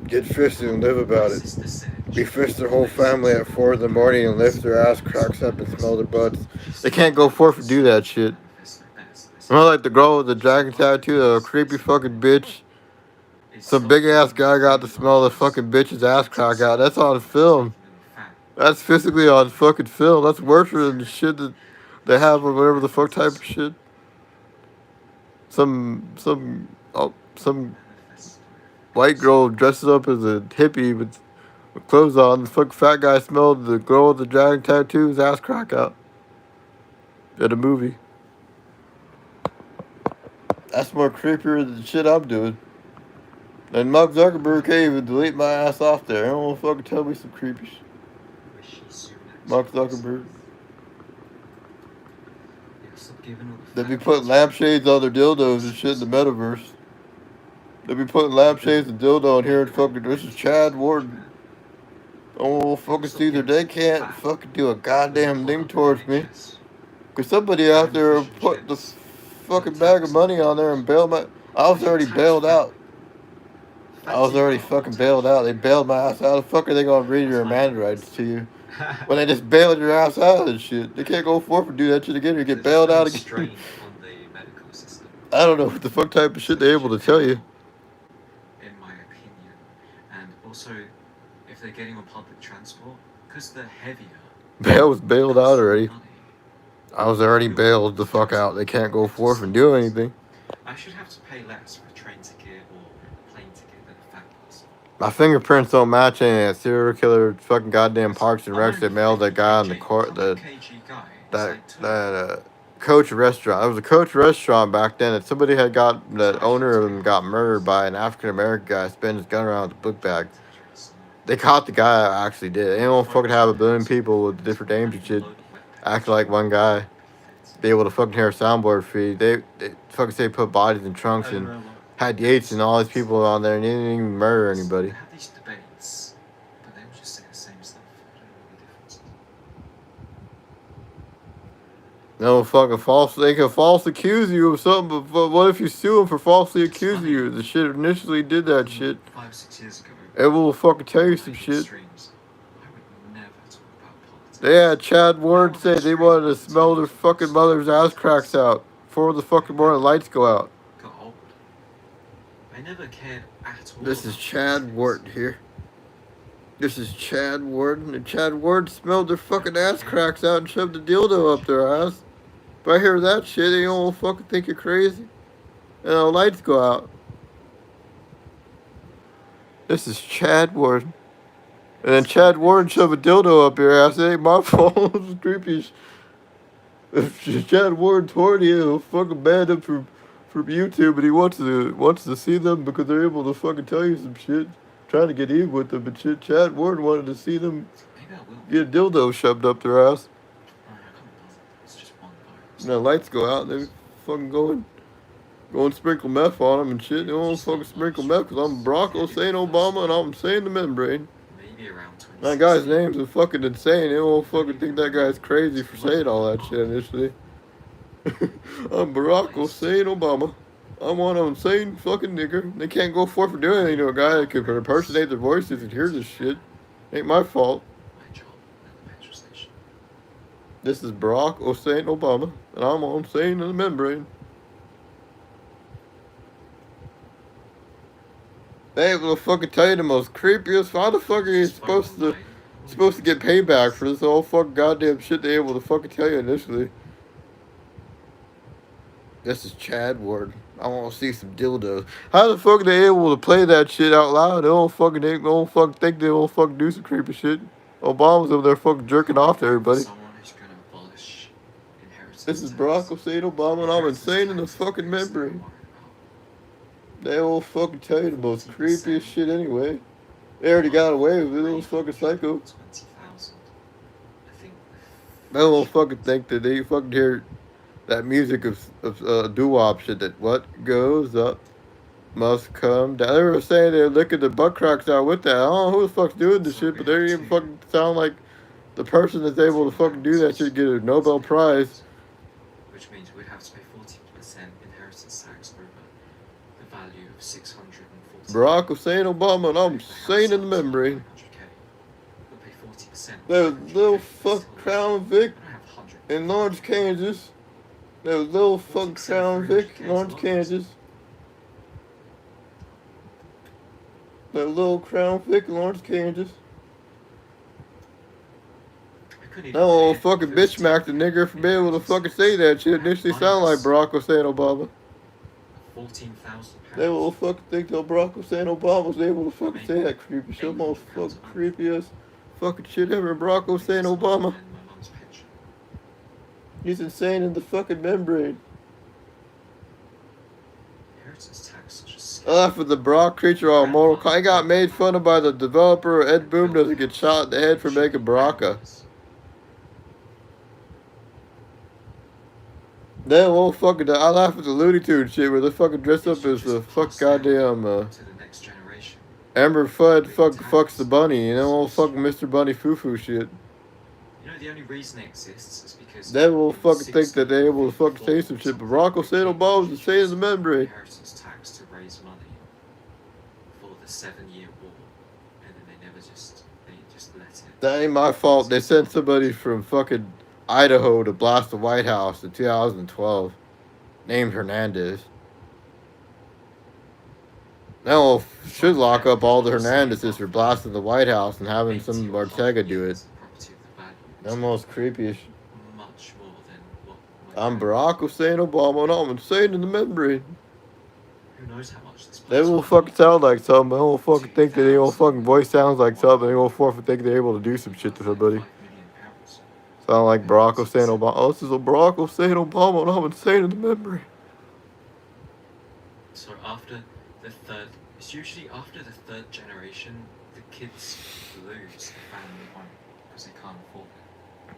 Get fisted and live about it. We fist their whole family at 4 in the morning and lift their ass cracks up and smell their butts. They can't go forth and do that shit. Not like the girl with the dragon tattoo, a creepy fucking bitch. Some big ass guy got to smell the fucking bitch's ass crack out. That's on film. That's physically on fucking film. That's worse than the shit that they have or whatever the fuck type of shit. Some white girl dresses up as a hippie with clothes on. The fucking fat guy smelled the girl with the dragon tattoo's ass crack out at a movie. That's more creepier than the shit I'm doing. And Mark Zuckerberg can't even delete my ass off there. I don't want to fucking tell me some creepy shit. Mark Zuckerberg. They be putting lampshades on their dildos and shit in the metaverse. They be putting lampshades and dildo in here and fucking. This is Chad Warden. Oh, fucking see that they can't fucking do a goddamn thing towards me. Cause somebody out there put the fucking bag of money on there and bailed my. I was already bailed out. I was already fucking bailed out. They bailed my ass out. How the fuck are they gonna read your man rights to you when they just bailed your ass out and shit? They can't go forth and do that shit again or get bailed out again. I don't know what the fuck type of shit they're able to tell you. In my opinion, and also if they're getting on public transport, because they're heavier. Bail was bailed out already. I was already bailed the fuck out. They can't go forth and do anything. I should have to pay less for a train ticket or plane ticket than a fat person. My fingerprints don't match any of that serial killer fucking goddamn Parks and Recs that mailed that guy on the court that Coach restaurant. It was a Coach restaurant back then that somebody had got the owner of them got murdered by an African American guy spinning his gun around with a book bag. They caught the guy that actually did it. They don't fucking have a billion people with different names and shit acting like one guy. Be able to fucking hear a soundboard feed. They fucking say put bodies in trunks and had Yates and all these people on there and they didn't even murder anybody. They had these debates, but they would just say the same stuff. I don't know the difference. No fucking false. They can false accuse you of something, but what if you sue them for falsely accusing you? The shit initially did that shit. 5-6 years ago. It will fucking tell you some shit. They had Chad Ward say they wanted to smell their fucking mother's ass cracks out before the fucking morning lights go out. Got old. I never cared at all. This is Chad Ward here. This is Chad Ward, and Chad Ward smelled their fucking ass cracks out and shoved a dildo up their ass. If I hear that shit, they don't fucking think you're crazy. And the lights go out. This is Chad Ward. And then Chad Warren shoved a dildo up your ass. It ain't my fault. It's creepy. If Chad Warren's horny, he'll fucking ban him from YouTube, and he wants to see them because they're able to fucking tell you some shit. Trying to get even with them, but shit. Chad Warren wanted to see them get a dildo shoved up their ass. And the lights go out, and they fucking go and sprinkle meth on them and shit. They don't fucking sprinkle meth because I'm Barack Hussein Obama and I'm saying the membrane. That guy's name's fucking insane. They won't fucking think that guy's crazy for saying all that shit initially. I'm Barack Hussein Obama. I'm one insane fucking nigger. They can't go forth for doing anything to a guy that can impersonate their voices and hear this shit. Ain't my fault. This is Barack Hussein Obama, and I'm on saying the membrane. They will fucking tell you the most creepiest. How the fuck are you supposed to get payback for this whole fucking goddamn shit they able to fucking tell you initially? This is Chad Ward. I want to see some dildos. How the fuck are they able to play that shit out loud? They don't fucking think they don't fucking do some creepy shit. Obama's over there fucking jerking off to everybody. This is Barack Hussein Obama, and I'm insane in the fucking membrane. They will fucking tell you the most creepiest shit anyway. They already got away with it. Those fucking psycho. They won't fucking think that they fucking hear that music of doo-wop shit that what goes up must come down. They were saying they're looking the butt cracks out with that. I don't know who the fuck's doing this shit, but they didn't even fucking sound like the person that's able to fucking do that should get a Nobel Prize. Which means we'd have to pay 40% inheritance tax over the value of 640. Barack Hussein Obama, and I'm saying in the membrane. We'll pay 40%. There's little fuck Crown Vic in Lawrence, Kansas. There's little fuck Crown Vic in Lawrence, Kansas. That little Crown Vic in Lawrence, Kansas. That little fucking bitch smacked the nigger for being able to fucking say that shit. Initially sound like Barack Hussein Obama. £14,000. They will fucking think that Barack Hussein Obama was able to fucking say that creepy shit. Most fucking creepy ass fucking shit ever. Barack Hussein Obama. He's insane in the fucking membrane. I laugh at the Brock creature on Mortal Kombat. He got made fun of by the developer. Ed Boon doesn't get shot in the head for making Baraka. That whole fucking. I laugh at the Looney Tunes shit where they fucking dress up as the fuck goddamn Amber Fudd fucks the bunny, you know, old fucking Mr. Bunny foo shit. You know the only reason it exists is because they will fucking think that they're able to fucking say some shit, but Barack Hussein Obama was saying in the membrane. Inheritance tax to raise money for the 7-year war, and then they just let it. That ain't my fault. They sent somebody from fucking Idaho to blast the White House in 2012, named Hernandez. Now should lock up all the Hernandezes for blasting the White House and having some Ortega do it. That most creepiest. I'm Barack Hussein Obama, and I'm insane in the membrane. Who knows how much this they will fucking sound like something. They will fucking think that they will fucking voice sounds like something. They will fucking think they're able to do some shit to somebody. Sound like Barack Hussein Obama. Oh, this is a Barack Hussein Obama, and I'm insane in the membrane. So it's usually after the third generation, the kids lose the family home because they can't afford it.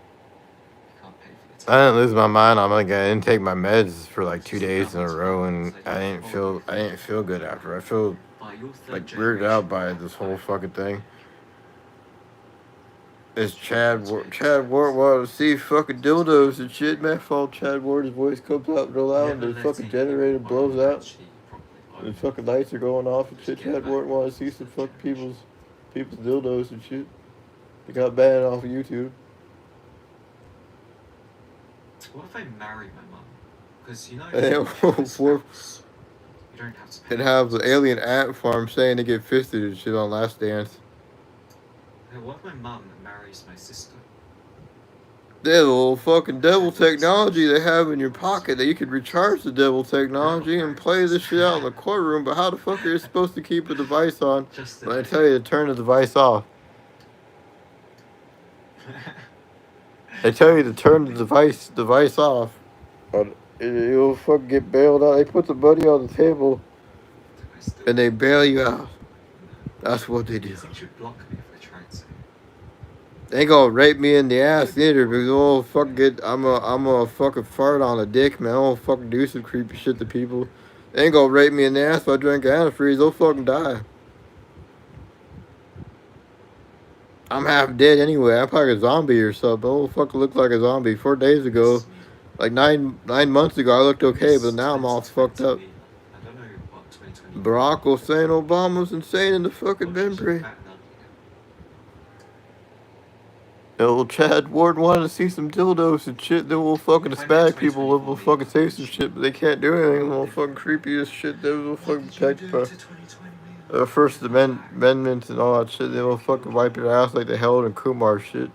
They can't pay for it. I didn't lose my mind. I didn't take my meds for like 2 days in a row, and I didn't feel good after. I feel like weirded out by this whole fucking thing. It's Chad Ward wanted to see fucking dildos and shit. Man, fault Chad Ward's voice comes out real loud, and the fucking generator blows out. The fucking lights are going off and shit. Chad Ward wanted to see some fucking people's dildos and shit. They got banned off of YouTube. What if I marry my mum? Because you know, you don't have to pay. And have the alien ant farm saying they get fisted and shit on Last Dance. Hey, what if my mum marries my sister? Little fucking devil technology they have in your pocket that you could recharge the devil technology and play this shit out in the courtroom, but how the fuck are you supposed to keep a device on when I tell you to turn the device off? They tell you to turn the device off, but you'll fucking get bailed out. They put the money on the table and they bail you out. That's what they do. They ain't gonna rape me in the ass either, because I'm a fucking fart on a dick, man. I'll fucking do some creepy shit to people. They ain't gonna rape me in the ass if I drink antifreeze. They'll fucking die. I'm half dead anyway. I'm probably a zombie or something. I'll fucking look like a zombie. 4 days ago, like nine months ago, I looked okay, but now I'm all fucked up. Barack Hussein Obama's insane in the fucking membrane. Old Chad Ward wanted to see some dildos and shit. They will fucking Hispanic people will fucking say some shit, but they can't do anything. They'll fucking creepy as shit. They will fucking protect by First Amendment and all that shit. They will fucking wipe your ass like they held in Kumar shit.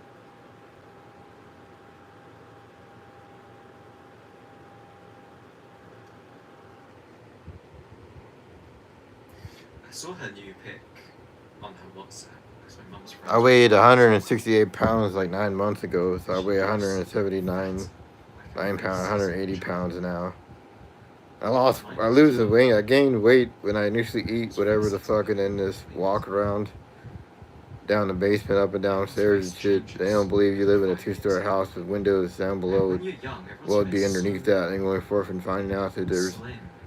I saw her new pic on her WhatsApp. I weighed 168 pounds like 9 months ago, so I weigh 179, 180 pounds now. I lose the weight. I gain weight when I initially eat whatever the fuck, and then just walk around down the basement, up and downstairs and shit. They don't believe you live in a 2-story house with windows down below. Well, it'd be underneath that, and going forth and finding out that there's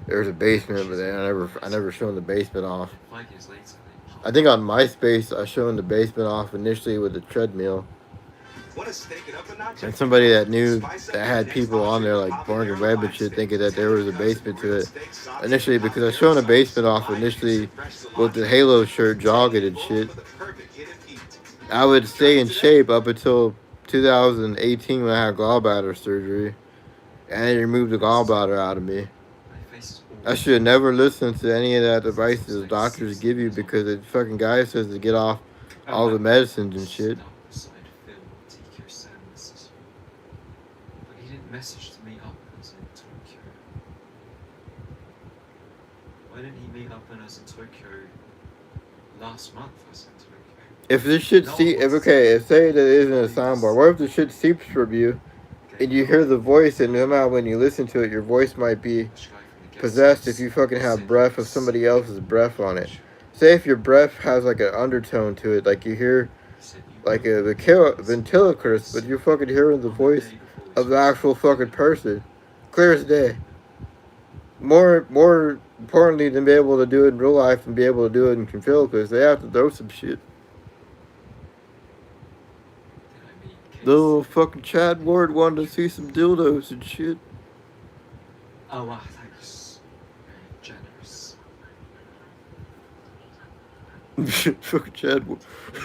There's a basement, but then I never shown the basement off. And 5 years later, I think on MySpace I shown the basement off initially with the treadmill. And somebody that knew that had people on there like Morgan Webb and shit thinking that there was a basement to it initially because I shown a basement off initially with the Halo shirt jogging and shit. I would stay in shape up until 2018 when I had gallbladder surgery, and they removed the gallbladder out of me. my face is I all should have never listened to any of that advice the doctors give you because the fucking guy says to get off all the medicines and shit. beside Phil TQ Sam messaged me. But he didn't message to meet up when I was in Tokyo. Why didn't he meet up when I was in Tokyo last month? I was in Tokyo. If this shit if say that it isn't a soundbar, what if the shit seeps from you and you hear the voice and no matter when you listen to it, your voice might be possessed if you fucking have breath of somebody else's breath on it. Say if your breath has like an undertone to it, like you hear like a ventriloquist, but you're fucking hearing the voice of the actual fucking person. Clear as day. More importantly than be able to do it in real life and be able to do it in ventriloquist, they have to throw some shit. Little fucking Chad Ward wanted to see some dildos and shit. Oh wow, thanks. Very generous. Fucking Chad Ward.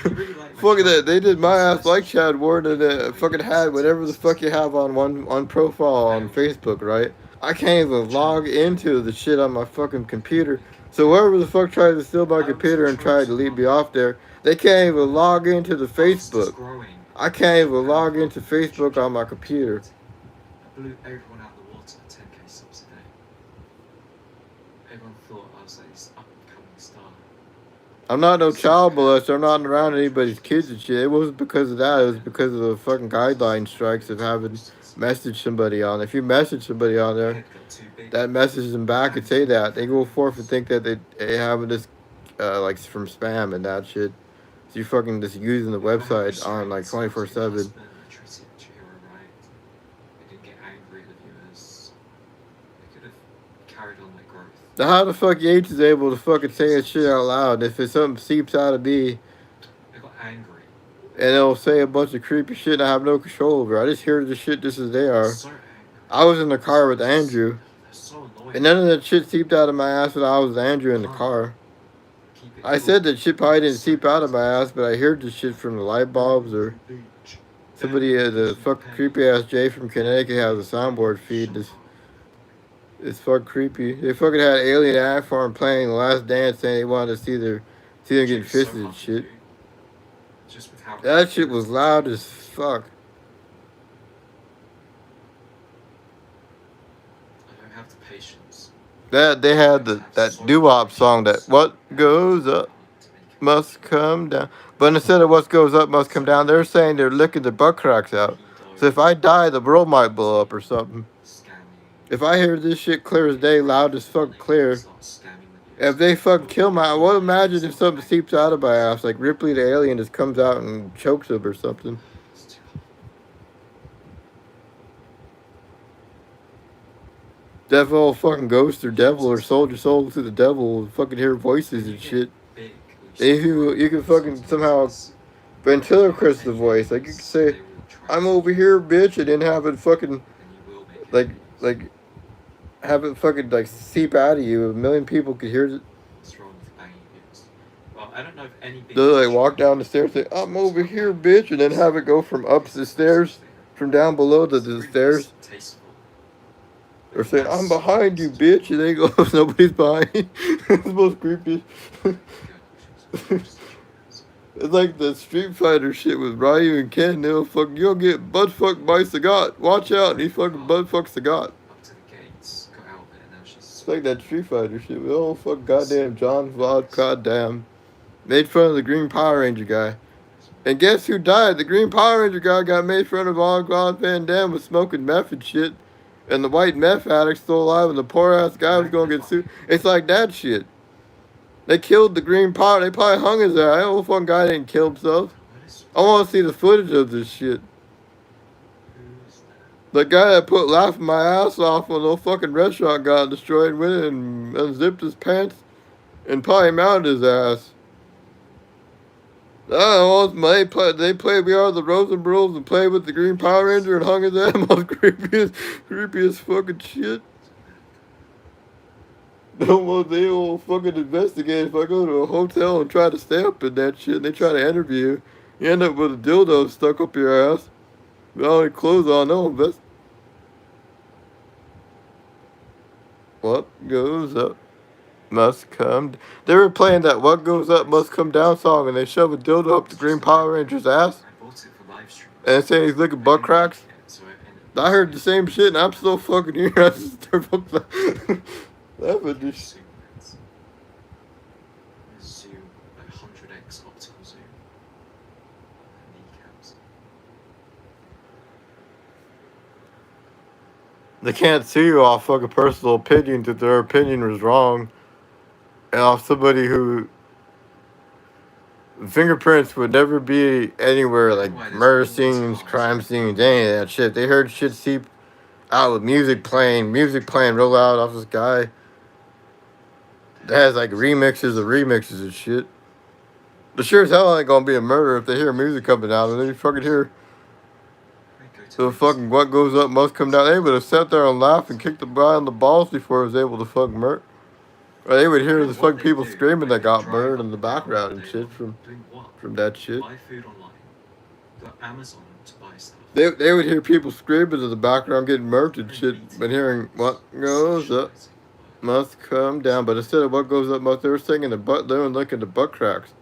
Really like Fucking that. They did my ass like Chad Ward and fucking had whatever the fuck you have on profile on Facebook, right? I can't even log into the shit on my fucking computer. So whoever the fuck tried to steal my computer and tried to leave me off there, they can't even log into the Facebook. I can't even log into Facebook on my computer. I blew everyone out of the water at 10k subs a day. Everyone thought I was like this up and coming star. I'm not no child molester. I'm not around anybody's kids and shit. It wasn't because of that. It was because of the fucking guideline strikes of having messaged somebody on. If you message somebody on there, that message them back and say that, they go forth and think that they have this like from spam and that shit. So you fucking just using the website on like 24/7. Now how the fuck Yates is able to fucking say that shit out loud? If it's something seeps out of me, I got angry. and it'll say a bunch of creepy shit I have no control over. I just hear the shit just as they are. So angry. I was in the car with Andrew, They're so annoying. and none of that shit seeped out of my ass when I was with Andrew in the car. I said that shit probably didn't seep out of my ass, but I heard the shit from the light bulbs or somebody, the fucking creepy ass Jay from Connecticut has a soundboard feed. It's fucking creepy. They fucking had Alien Ant Farm playing The Last Dance, saying they wanted to see them getting fisted and shit. That shit was loud as fuck. I don't have the patience. That they had that doo-wop song that what goes up must come down. But instead of what goes up must come down, they're saying they're licking their butt cracks out. So if I die, the world might blow up or something. If I hear this shit clear as day, loud as fuck clear, if they fucking kill my, well, imagine if something seeps out of my ass, like Ripley the alien just comes out and chokes him or something. That little fucking ghost or devil or sold your soul to the devil will fucking hear voices and shit. If you can fucking somehow ventriloquist the voice, like you can say, I'm over here, bitch, and then have it fucking, like, have it fucking, like, seep out of you. A million people could hear it. What's wrong with banging people? Well, I don't know if any big They'll, like, walk down the stairs and say, I'm over here, bitch, and then have it go from up the stairs, from down below to the stairs. Or saying, I'm behind you, bitch, and they go, nobody's behind you. It's the most creepy. It's like the Street Fighter shit with Ryu and Ken. They'll fucking, you'll get butt fucked by Sagat. Watch out, and he fucking butt fucks Sagat. Up to the gates, got out there, and now she's. It's like that Street Fighter shit. We all fuck goddamn John Vaught, goddamn. Made fun of the Green Power Ranger guy. And guess who died? The Green Power Ranger guy got made fun of all Claude Van Damme with smoking meth and shit. And the white meth addict still alive and the poor ass guy was gonna get sued. It's like that shit. They killed the Green Power. They probably hung his ass. I know the fucking guy didn't kill himself. I want to see the footage of this shit. The guy that put laughing my ass off when the fucking restaurant got destroyed went in and unzipped his pants and probably mounted his ass. They played We Are the Rosenbros and played with the Green Power Ranger and hung his ass. Most creepiest fucking shit. Almost they will fucking investigate if I go to a hotel and try to stay up in that shit and they try to interview you. You end up with a dildo stuck up your ass. Without any clothes on, no invest. What goes up must come. They were playing that "What Goes Up Must Come Down" song, and they shove a dildo up the Green Power Ranger's ass, and they say he's licking butt cracks. I heard the same shit, and I'm still fucking here. I just start fucking laughing. Just zoom, like 100x optical zoom. Kneecaps. they can't sue you off fucking personal opinion that their opinion was wrong, and off somebody who fingerprints would never be anywhere like murder scenes, crime scenes, any of that shit. They heard shit seep out with music playing real loud off this guy that has like remixes and shit. But sure as hell ain't gonna be a murder if they hear music coming out and they fucking hear the fucking "What Goes Up Must Come Down." They would have sat there and laughed and kicked the guy in the balls before he was able to fucking murder. Or they would hear the fucking people screaming that got murdered in the background and shit from that shit. Buy food online. Go Amazon to buy stuff. They would hear people screaming in the background getting murdered and shit, but hearing "What Goes Up Must Come Down," but instead of "What Goes Up Must," they were singing they were looking the butt cracks.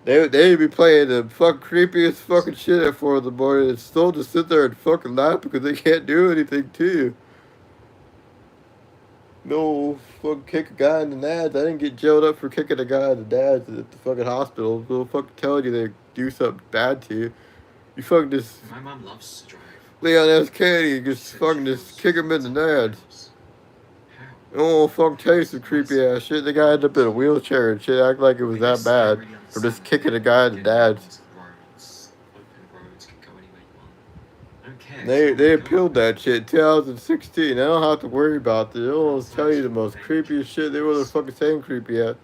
They'd be playing the fucking creepiest fucking shit for the boy and still just sit there and fucking laugh because they can't do anything to you. No fucking kick a guy in the nads. I didn't get jailed up for kicking a guy in the nads at the fucking hospital. They'll fucking tell you they do something bad to you. You fucking just My mom loves to drive. Leon S. Kennedy just fucking just kick him in the nads. Oh, fucking tell you some creepy ass shit. The guy ended up in a wheelchair and shit, act like it was that bad for just kicking a guy in the nads. They appealed that shit in 2016. I don't have to worry about this. They'll tell you the most creepiest shit they were fucking saying creepy at.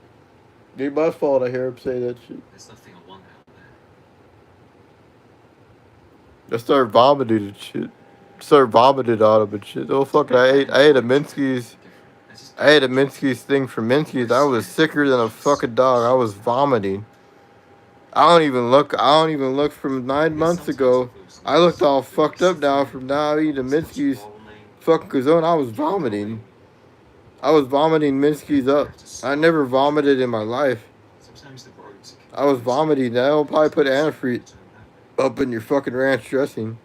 Ain't my fault I hear him say that shit. There's nothing I want out I there. started vomiting and shit. Started vomiting on him and shit. Oh fucking I ate a Minsky's thing from Minsky's. I was sicker than a fucking dog. I was vomiting. I don't even look from 9 months ago. I looked all fucked up now from now eating Minsky's fucking Kazone. I was vomiting. I was vomiting Minsky's up. I never vomited in my life. I was vomiting. I'll probably put antifreeze up in your fucking ranch dressing.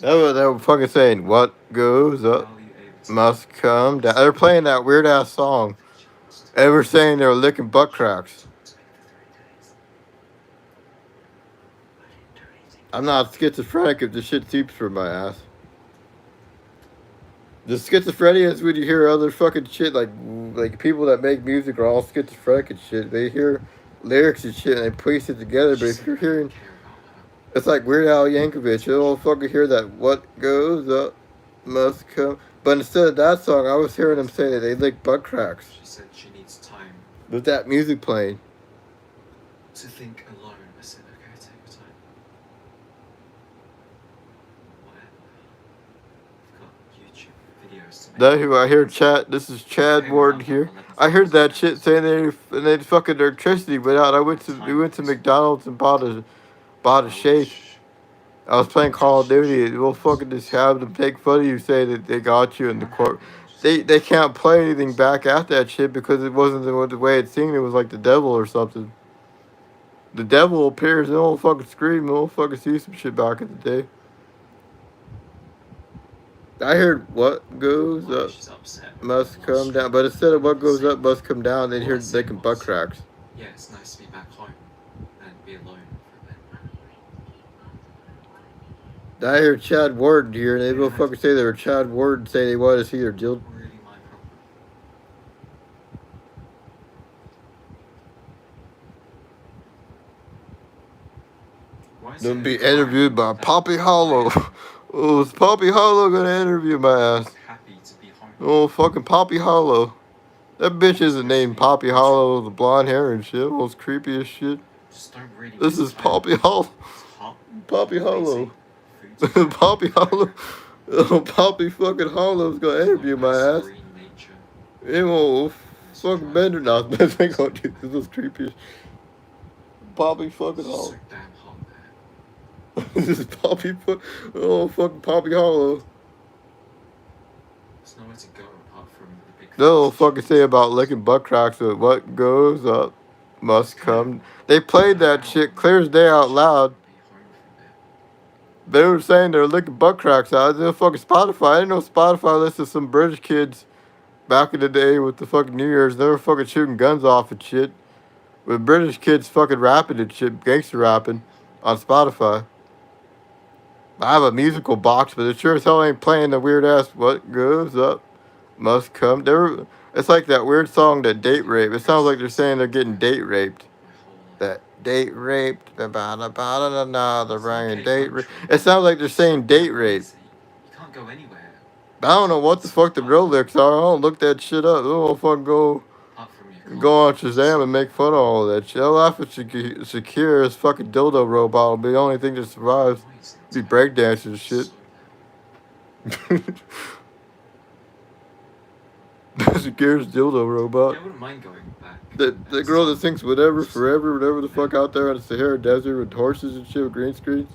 They were fucking saying, "What goes up must come down." They're playing that weird ass song. And we're saying they were licking butt cracks. I'm not schizophrenic if the shit seeps from my ass. The schizophrenia is when you hear other fucking shit like people that make music are all schizophrenic and shit. They hear lyrics and shit and they piece it together. But if you're hearing, it's like Weird Al Yankovic. You'll fucking hear that "What goes up must come." But instead of that song, I was hearing them say that they lick butt cracks. She said she needs time with that music playing. To think alone. I said, okay, take your time. Whatever. I've got YouTube videos to make. That who I hear chat. This is Chad Warden here. I heard that shit saying they fucking electricity went out. We went to McDonald's and bought a shake. I was playing Call of Duty. We'll fucking just have them take fun of you, say that they got you in the court. They can't play anything back at that shit because it wasn't the way it seemed. It was like the devil or something. The devil appears and they'll fucking scream. They'll fucking see some shit back in the day. I heard "What goes up must come down," but instead of "What goes up must come down," they hear licking butt cracks. Yeah, it's nice to be back home and be alone for a bit. I hear Chad Warden here, and they will fucking say they were Chad Warden, say they want to see their deal. Really my problem. They'll be interviewed by Poppy Hollow. Oh, is Poppy Hollow gonna interview my ass? Happy to be home. Oh, fucking Poppy Hollow. That bitch isn't named Poppy Hollow with the blonde hair and shit. Almost creepy as shit. Just don't really This is Poppy Hollow. It's hot, Poppy Hollow. food's Poppy Hollow. Oh, Poppy fucking Hollow's gonna interview my ass. green nature. It won't fucking Bender. No, this ain't gonna do this. Is creepy as Poppy fucking Hollow. So damn hot there. This is Poppy. Oh, fucking Poppy Hollow. There's nowhere to go apart from the big. They'll fucking say about licking butt cracks, but what goes up must come. They played that shit clear as day out loud. Be home from there. They were saying they're licking butt cracks out. They're fucking Spotify. I didn't know Spotify listed some British kids back in the day with the fucking New Year's. They were fucking shooting guns off and shit. With British kids fucking rapping and shit, gangster rapping on Spotify. I have a musical box, but it sure as hell ain't playing the weird ass what goes up must come. It's like that weird song, that date rape. It sounds like they're saying they're getting date raped. My whole life. That date raped, they're bringing date rape. It sounds like they're saying date rape. You can't go anywhere I don't know what the fuck the real lyrics are. I don't look that shit up. I don't fucking go apart from your go on Shazam and make fun of all that shit. I'll laugh at Shakira's fucking dildo robot. Will be the only thing that survives. Be breakdancing and shit. Shakira's dildo robot. Yeah, I wouldn't mind going back. The girl that thinks whatever, forever, whatever the fuck out there in the Sahara Desert with horses and shit with green screens.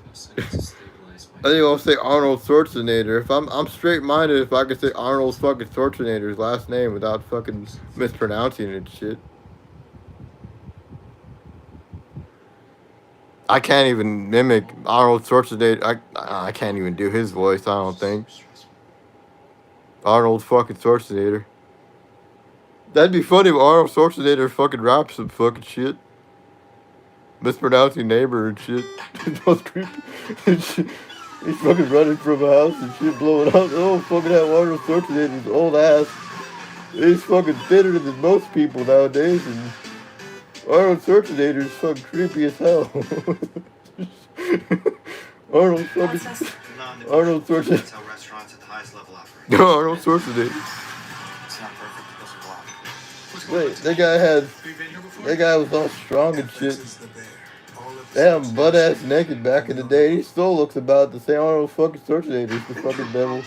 First, I need to stabilize I think I'll say Arnold Schwarzenegger. If I'm straight minded, if I could say Arnold fucking Schwarzenegger's last name without fucking mispronouncing it and shit. I can't even mimic Arnold Schwarzenegger. I can't even do his voice, I don't think. Arnold fucking Schwarzenegger. That'd be funny if Arnold Schwarzenegger fucking raps some fucking shit. Mispronouncing neighbor and shit. That's creepy. He's fucking running from a house and shit, blowing up. Oh, fucking that Arnold Schwarzenegger's old ass. He's fucking thinner than most people nowadays, and Arnold Schwarzenegger's fucking creepy as hell. Arnold fucking... Arnold Schwarzenegger. No, Arnold Schwarzenegger. Wait, that guy was all strong and shit. They had him butt ass naked back in the day. He still looks about the same. Arnold fucking Schwarzenegger's the fucking devil.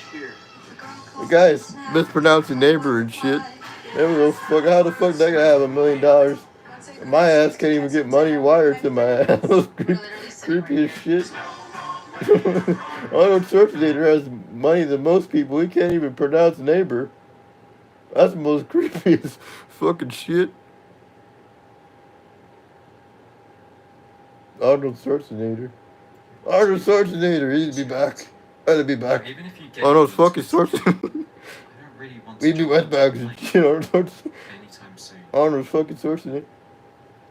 The guy is mispronouncing neighbor and shit. Fuck, how the fuck that guy have $1 million? My ass can't even get money wired to my ass. Creepy as shit. Arnold Schwarzenegger has money than most people. He can't even pronounce neighbor. That's the most creepiest fucking shit. Arnold Schwarzenegger. Arnold Schwarzenegger, he'd be back. I'd be back. Even if you get Arnold fucking Schwarzenegger. I don't really want to We'd be wetbags and shit. anytime soon. Arnold fucking Schwarzenegger.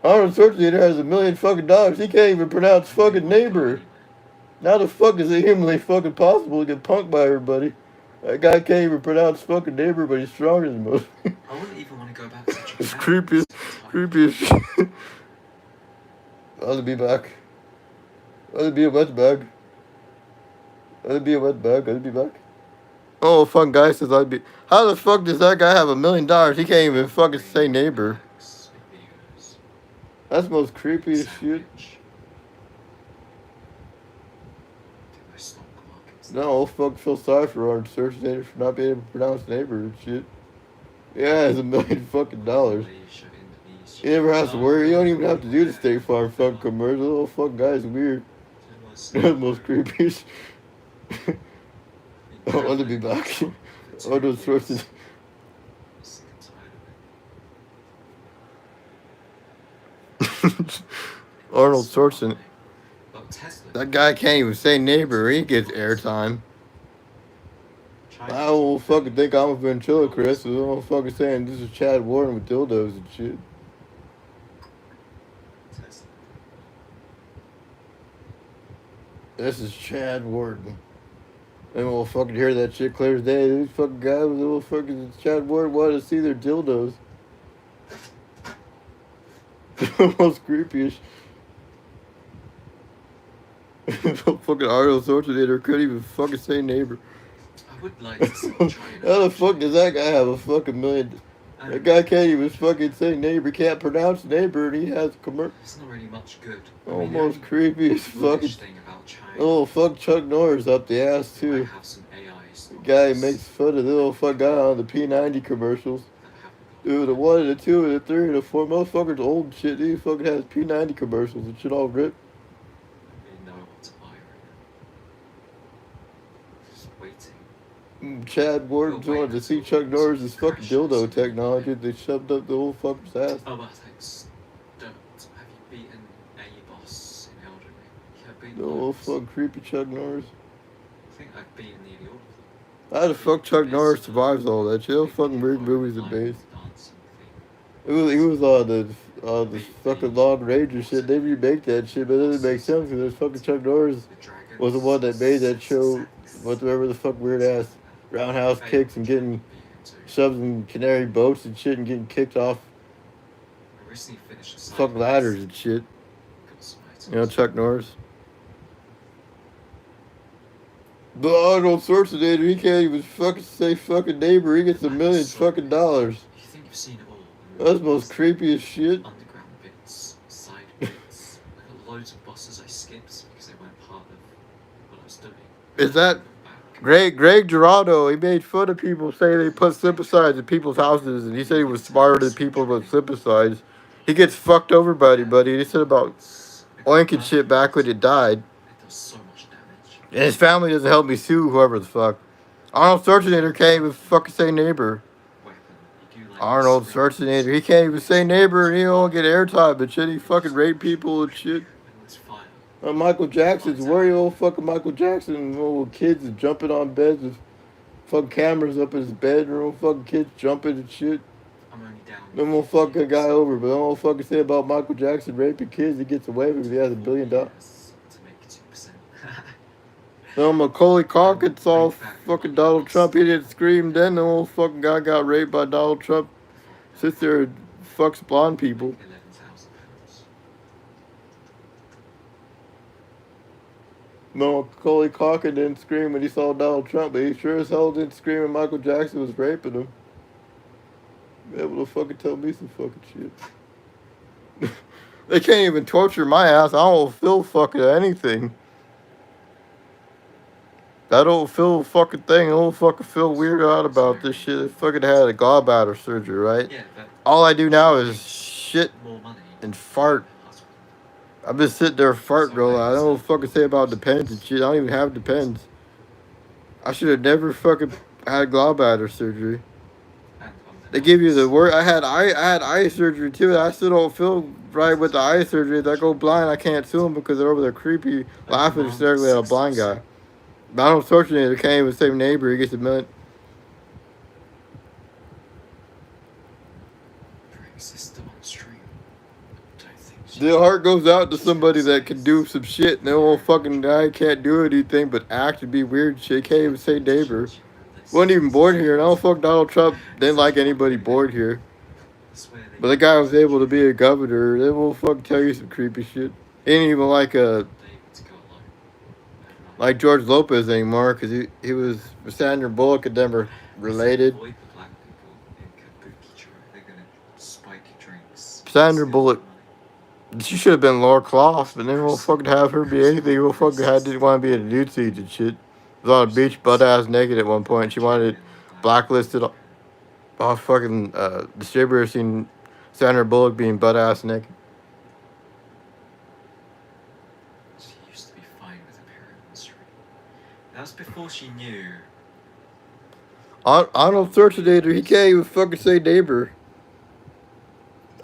Arnold Schwarzenegger has $1 million fucking dollars. He can't even pronounce fucking neighbor. How the fuck is it humanly fucking possible to get punked by everybody? That guy can't even pronounce fucking neighbor, but he's stronger than most. I wouldn't even want to go back to Japan. It's creepy as shit. I'll be back. I'll be a wet bag. I'll be a wet bag. I'll be back. Oh, fun guy says I'd be. How the fuck does that guy have $1 million? He can't even fucking say neighbor. That's the most creepy as shit. No, fuck, feel sorry for Arnold Schwarzenegger for not being able to pronounce neighbor and shit. Yeah, it's $1 million fucking dollars. He never has to worry. You don't even have to do the State Farm fucking commercial. Oh, fuck, guy's weird. That's the most creepy. I want to be back. Arnold Schwarzenegger. Arnold Schwarzenegger. That guy can't even say neighbor. He gets airtime. I don't fucking think I'm a ventriloquist. I'm fucking saying this is Chad Warren with dildos and shit. This is Chad Warden. And we'll fucking hear that shit clear as day. These fucking guys with little fucking Chad Warden wanted to see their dildos. Most creepy as Fucking Arnold Schwarzenegger couldn't even fucking say neighbor. I would like to see How China the fuck actually. does that guy have a fucking million? That guy can't even fucking say neighbor. Can't pronounce neighbor, and he has commercial. It's not really much good. I mean, the Almost only creepy as fucking. bullish thing about China. Oh fuck Chuck Norris up the ass They might too. have some AI The guy stories makes fun of the little fuck guy on the P90 commercials. that haven't Dude, the got. 1, the 2, the 3, the 4 motherfuckers old shit. He fucking has P90 commercials and shit all ripped. I really know what to buy right now. Just waiting. Chad Wardens wanted to see Chuck Norris's fucking dildo technology. They shoved up the old fucker's ass. Oh, but thanks. Don't. Have you beaten a boss in Elden Ring? Yeah, I've beaten The old loads. fucking creepy Chuck Norris. I think I've beaten nearly all of them. How the fuck Chuck Norris survives all that shit? Those fucking weird movies and days. He was on the fucking Long Ranger shit. They remake that shit, but it doesn't make sense because there's fucking Chuck Norris was the one that made that show. Whatever the fuck weird ass roundhouse kicks and getting shoved in canary boats and shit and getting kicked off fucking ladders and shit. You know Chuck Norris. But Arnold Schwarzenegger, he can't even fucking say fucking neighbor. He gets $1 million fucking dollars. You think you've seen it all? That's the most creepy as shit. Underground bits, side bits. I got loads of bosses I skipped because they weren't part of what I was doing. Is that Greg Giraldo? He made fun of people saying they put synthesizers in people's houses, and he said he was smarter than people with synthesizers. He gets fucked over by anybody. He said about oinking shit back when it died. It does so much damage. And his family doesn't help me sue whoever the fuck. Arnold Schwarzenegger can't even fucking say neighbor. Weapon. You do like Arnold Schwarzenegger, he can't even say neighbor, and he don't get airtime and shit. He fucking rape people and shit. It's fire. Michael Jackson's worry old fucking Michael Jackson, little kids is jumping on beds with fucking cameras up in his bedroom, fucking kids jumping and shit. I'm only down. Then we'll fuck a guy over, but don't fucking say about Michael Jackson raping kids. He gets away because he has $1 billion. To make 2%. Then Macaulay Culkin saw fucking Donald Trump. He didn't scream. Then the old fucking guy got raped by Donald Trump. Sits there and fucks blonde people. £11,000. No, Macaulay Culkin didn't scream when he saw Donald Trump, but he sure as hell didn't scream when Michael Jackson was raping him. Be able to fucking tell me some fucking shit. They can't even torture my ass. I don't feel fucking anything. That old Phil fucking thing, old fucking Phil weirded out about this shit. I fucking had a gallbladder surgery, right? Yeah, but All I do now is shit more money. and fart. I've been sitting there farting real loud. I don't fucking say about Depends and shit. I don't even have Depends. I should have never fucking had gallbladder surgery. They give you the word. I had eye surgery too. I still don't feel right with the eye surgery. If I go blind, I can't sue them because they're over there creepy, laughing hysterically at a blind guy. Donald Schwarzenegger can't even say neighbor. He gets $1 million. System on stream. The heart goes out to somebody that can do some shit, and the old fucking guy can't do anything but act and be weird shit. Can't even say neighbor. Wasn't even born here, and I don't fuck Donald Trump didn't like anybody born here. But the guy was able to be a governor. They will fucking tell you some creepy shit. He ain't even like George Lopez anymore, because he was Sandra Bullock and them were related. Sandra Bullock, she should have been Laura Croft, but then we'll fucking have her be anything. We'll fucking didn't want to be in a nude suit and shit. Was on a beach butt ass naked at one point. She wanted it blacklisted off fucking distributor seen Sandra Bullock being butt ass naked. She used to be fine with appearing on the street. That was before she knew. Arnold Schwarzenegger, he can't even fucking say neighbor.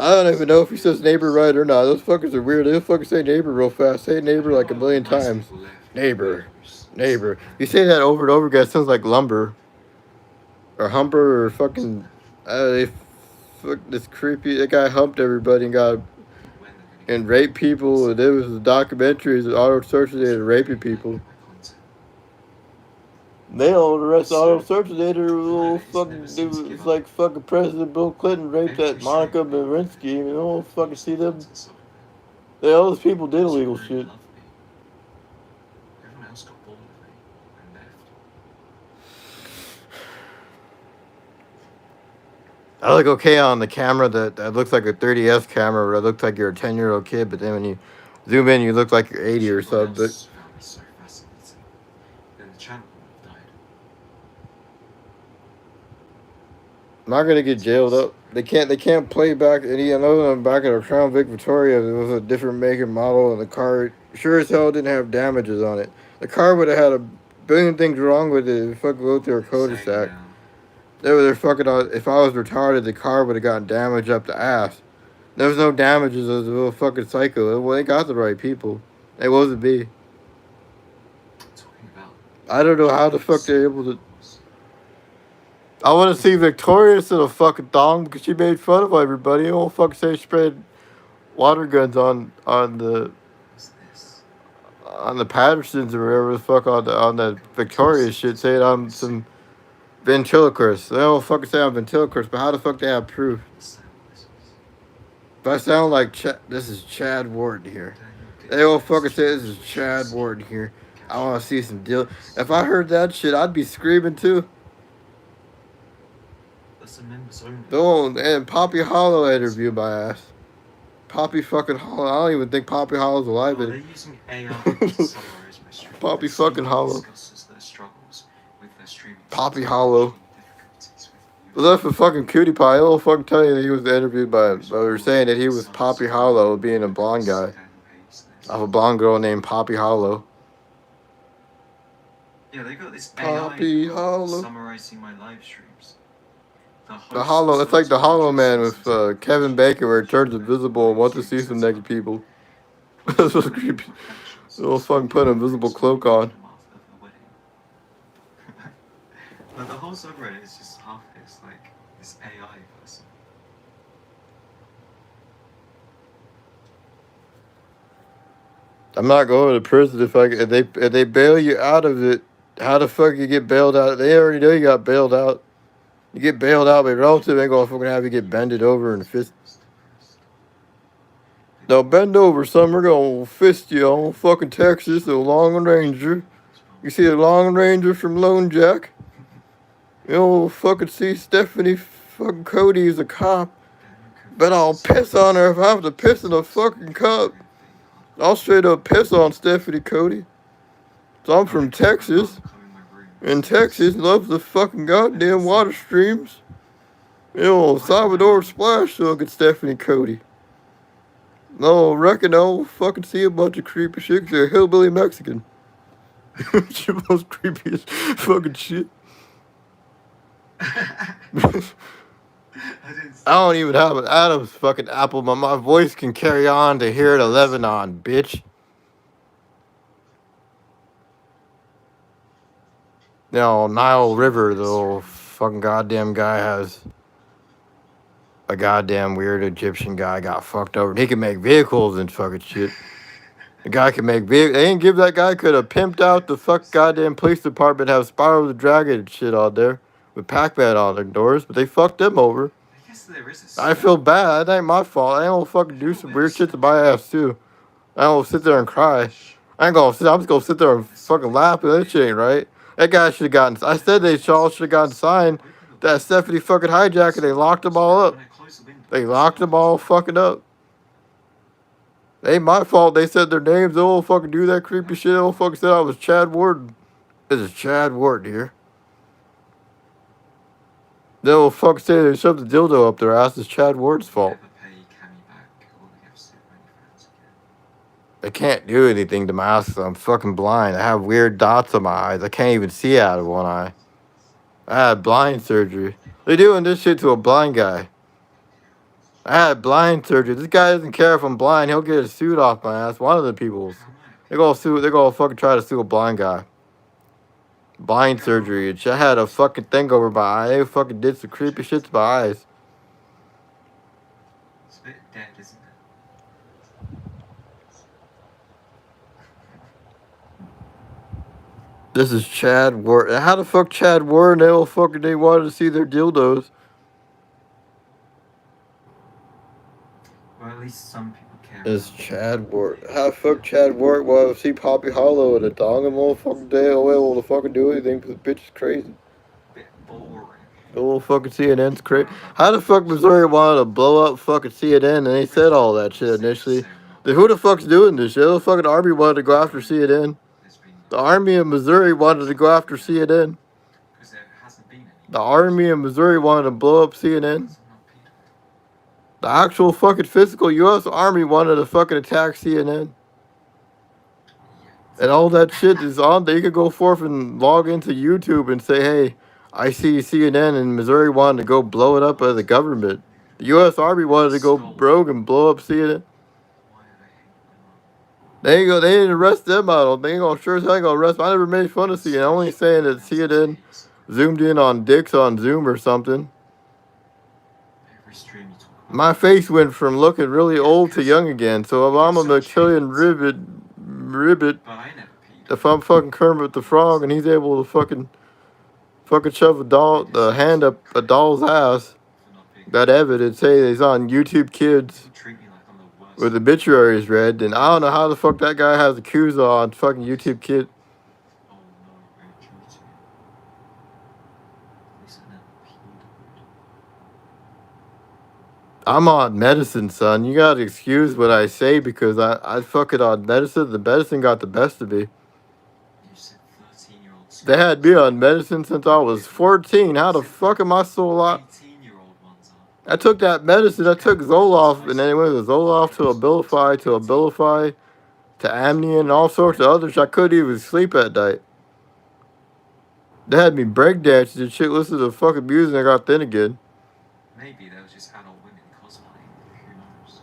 I don't even know if he says neighbor right or not. Those fuckers are weird. They'll fucking say neighbor real fast. Say neighbor like 1 million times. Neighbor. Neighbor. You say that over and over again, it sounds like lumber. Or humper or fucking... fuck this creepy... That guy humped everybody and raped people. And there was a documentary of Arnold Schwarzenegger raping people. They don't arrest Arnold Schwarzenegger. It's like fucking President Bill Clinton raped that Monica Lewinsky. And they don't fucking see them. All those people did illegal shit. I look okay on the camera that looks like a 30S camera, where it looks like you're a 10-year-old kid, but then when you zoom in, you look like you're 80 or If everyone something. else found me so fascinating, then the channel would have died. I'm not gonna get jailed up. They can't play back. And I know back at a Crown Vic Victoria, there was a different make and model, and the car sure as hell didn't have damages on it. The car would have had a billion things wrong with it if it fucking go through a What they're saying cul-de-sac. now, They were fucking. If I was retarded, the car would have gotten damaged up the ass. There was no damages as a little fucking psycho. Well, they got the right people. It wasn't me. talking about I don't know how the fuck they're able to. schools. I want to see Victoria instead of fucking thong because she made fun of everybody. I won't fucking say she sprayed water guns What's this? on the Pattersons or whatever the fuck on the Victoria shit, saying I'm some ventriloquist. They don't fucking say I'm ventriloquist, but how the fuck they have proof? Sound whistles. If I sound like this is Chad Wharton here. Daniel They don't gets fucking say this his is Chad shoes. Wharton here. I Casual want to see some deal. shoes. If I heard that shit, I'd be screaming too. That's a members only. Don't and Poppy Hollow interviewed my ass. Poppy fucking Hollow. I don't even think Poppy Hollow's alive. Oh, they're using AI to summarize my stream. Poppy Let's fucking see Hollow. discusses their struggles with their streaming Poppy software Hollow. difficulties with But that's for fucking Cutie Pie. He'll fucking tell you that he was interviewed by. They were saying that he was Poppy Hollow, being a blonde guy. Of a blonde girl named Poppy Hollow. Yeah, they got this Poppy AI Hollow. summarizing my live streams. The Hollow. It's like the Hollow Man with Kevin Bacon, where it turns invisible and wants to see some naked people. That's what's creepy. They'll fucking put an invisible cloak on. But the whole subreddit is just half this, like, this AI person. I'm not going to prison if they bail you out of it. How the fuck you get bailed out? They already know you got bailed out. You get bailed out, but your relative ain't gonna fucking have you get bended over and fist. Now bend over, son. We're gonna fist you on fucking Texas, the Long Ranger. You see the Long Ranger from Lone Jack? You don't fucking see Stephanie fucking Cody is a cop. But I'll piss on her if I have to piss in a fucking cup. I'll straight up piss on Stephanie Cody. So I'm from Texas. And Texas loves the fucking goddamn water streams. You know, Salvador Splash so look at Stephanie Cody. No, reckon I'll fucking see a bunch of creepy shit 'cause they're hillbilly Mexican. She was creepy as fucking shit. I don't even have an Adam's fucking apple, but my voice can carry on to here at 11 on, bitch. Now, Nile River, the little fucking goddamn guy has a goddamn weird Egyptian guy got fucked over. He can make vehicles and fucking shit. The guy can make vehicles. They didn't give that guy, could have pimped out the fuck goddamn police department, have Spyro the Dragon and shit out there with Pac-Man on their doors, but they fucked them over. I guess there is a I feel bad. That ain't my fault. I don't fucking do some weird shit to my ass too. I don't sit there and cry. I ain't gonna sit. I'm just gonna sit there and fucking laugh. And that shit ain't right. That guy should have gotten. I said they all should have gotten signed. That Stephanie fucking hijacker. They locked them all up. They locked them all fucking up. It ain't my fault. They said their names. They won't fucking do that creepy shit. They won't fucking said I was Chad Wharton. This is Chad Wharton here. They will fucking say they shoved the dildo up their ass. It's Chad Ward's fault. I can't do anything to my eyes 'cause I'm fucking blind. I have weird dots on my eyes. I can't even see out of one eye. I had blind surgery. They're doing this shit to a blind guy. I had blind surgery. This guy doesn't care if I'm blind. He'll get a suit off my ass. One of the people's. They're gonna fucking try to sue a blind guy. Blind surgery. I had a fucking thing over my eye. They fucking did some creepy shit to my eyes. It's a bit dead, isn't it? This is Chad Ward. How the fuck Chad Ward? They wanted to see their dildos. Well, at least some people care. This is Chad Ward. How the fuck Chad Ward want to see Poppy Hollow in a dong and won't fucking day away able to fucking do anything because the bitch is crazy. Bit boring. The little fucking CNN's crazy. How the fuck Missouri wanted to blow up fucking CNN and they said all that shit initially? Then who the fuck's doing this shit? The fucking army wanted to go after CNN. The army of Missouri wanted to go after CNN. The army of Missouri wanted to blow up CNN. The actual fucking physical U.S. Army wanted to fucking attack CNN. And all that shit is on. They could go forth and log into YouTube and say, hey, I see CNN and Missouri wanted to go blow it up as a government. The U.S. Army wanted to go rogue and blow up CNN. They ain't go. They didn't arrest them out. They ain't gonna sure as hell ain't gonna arrest them. I never made fun of CNN. I'm only saying that CNN zoomed in on dicks on Zoom or something. My face went from looking really old to young again. So if I'm a Matillion ribbit, if I'm fucking Kermit the Frog and he's able to fucking shove the hand up a doll's ass, that evidence say he's on YouTube Kids with obituaries read, then I don't know how the fuck that guy has accused on fucking YouTube Kid. I'm on medicine, son. You gotta excuse what I say because I fucking on medicine. The medicine got the best of me. They had me on medicine since I was 14. How the fuck am I still alive? I took that medicine. I took Zoloft, and then it went to Zoloft to Abilify to Amnion and all sorts of others. I couldn't even sleep at night. They had me breakdancing and shit, listening to fucking music, and I got thin again. Maybe they were just adult women cosplaying. Who knows?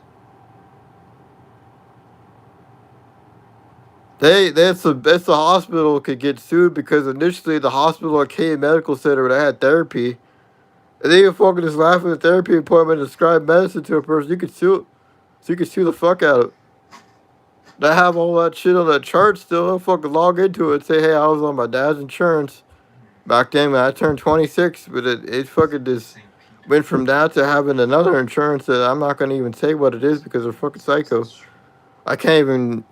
That's the hospital could get sued because initially the hospital at K Medical Center when I had therapy, and they even fucking just laughing at therapy appointment and describe medicine to a person. You could sue it. So you could sue the fuck out of it. They have all that shit on that chart still. They'll fucking log into it and say, hey, I was on my dad's insurance back then when I turned 26, but it fucking just went from that to having another insurance that I'm not going to even say what it is because they're fucking psycho. I can't even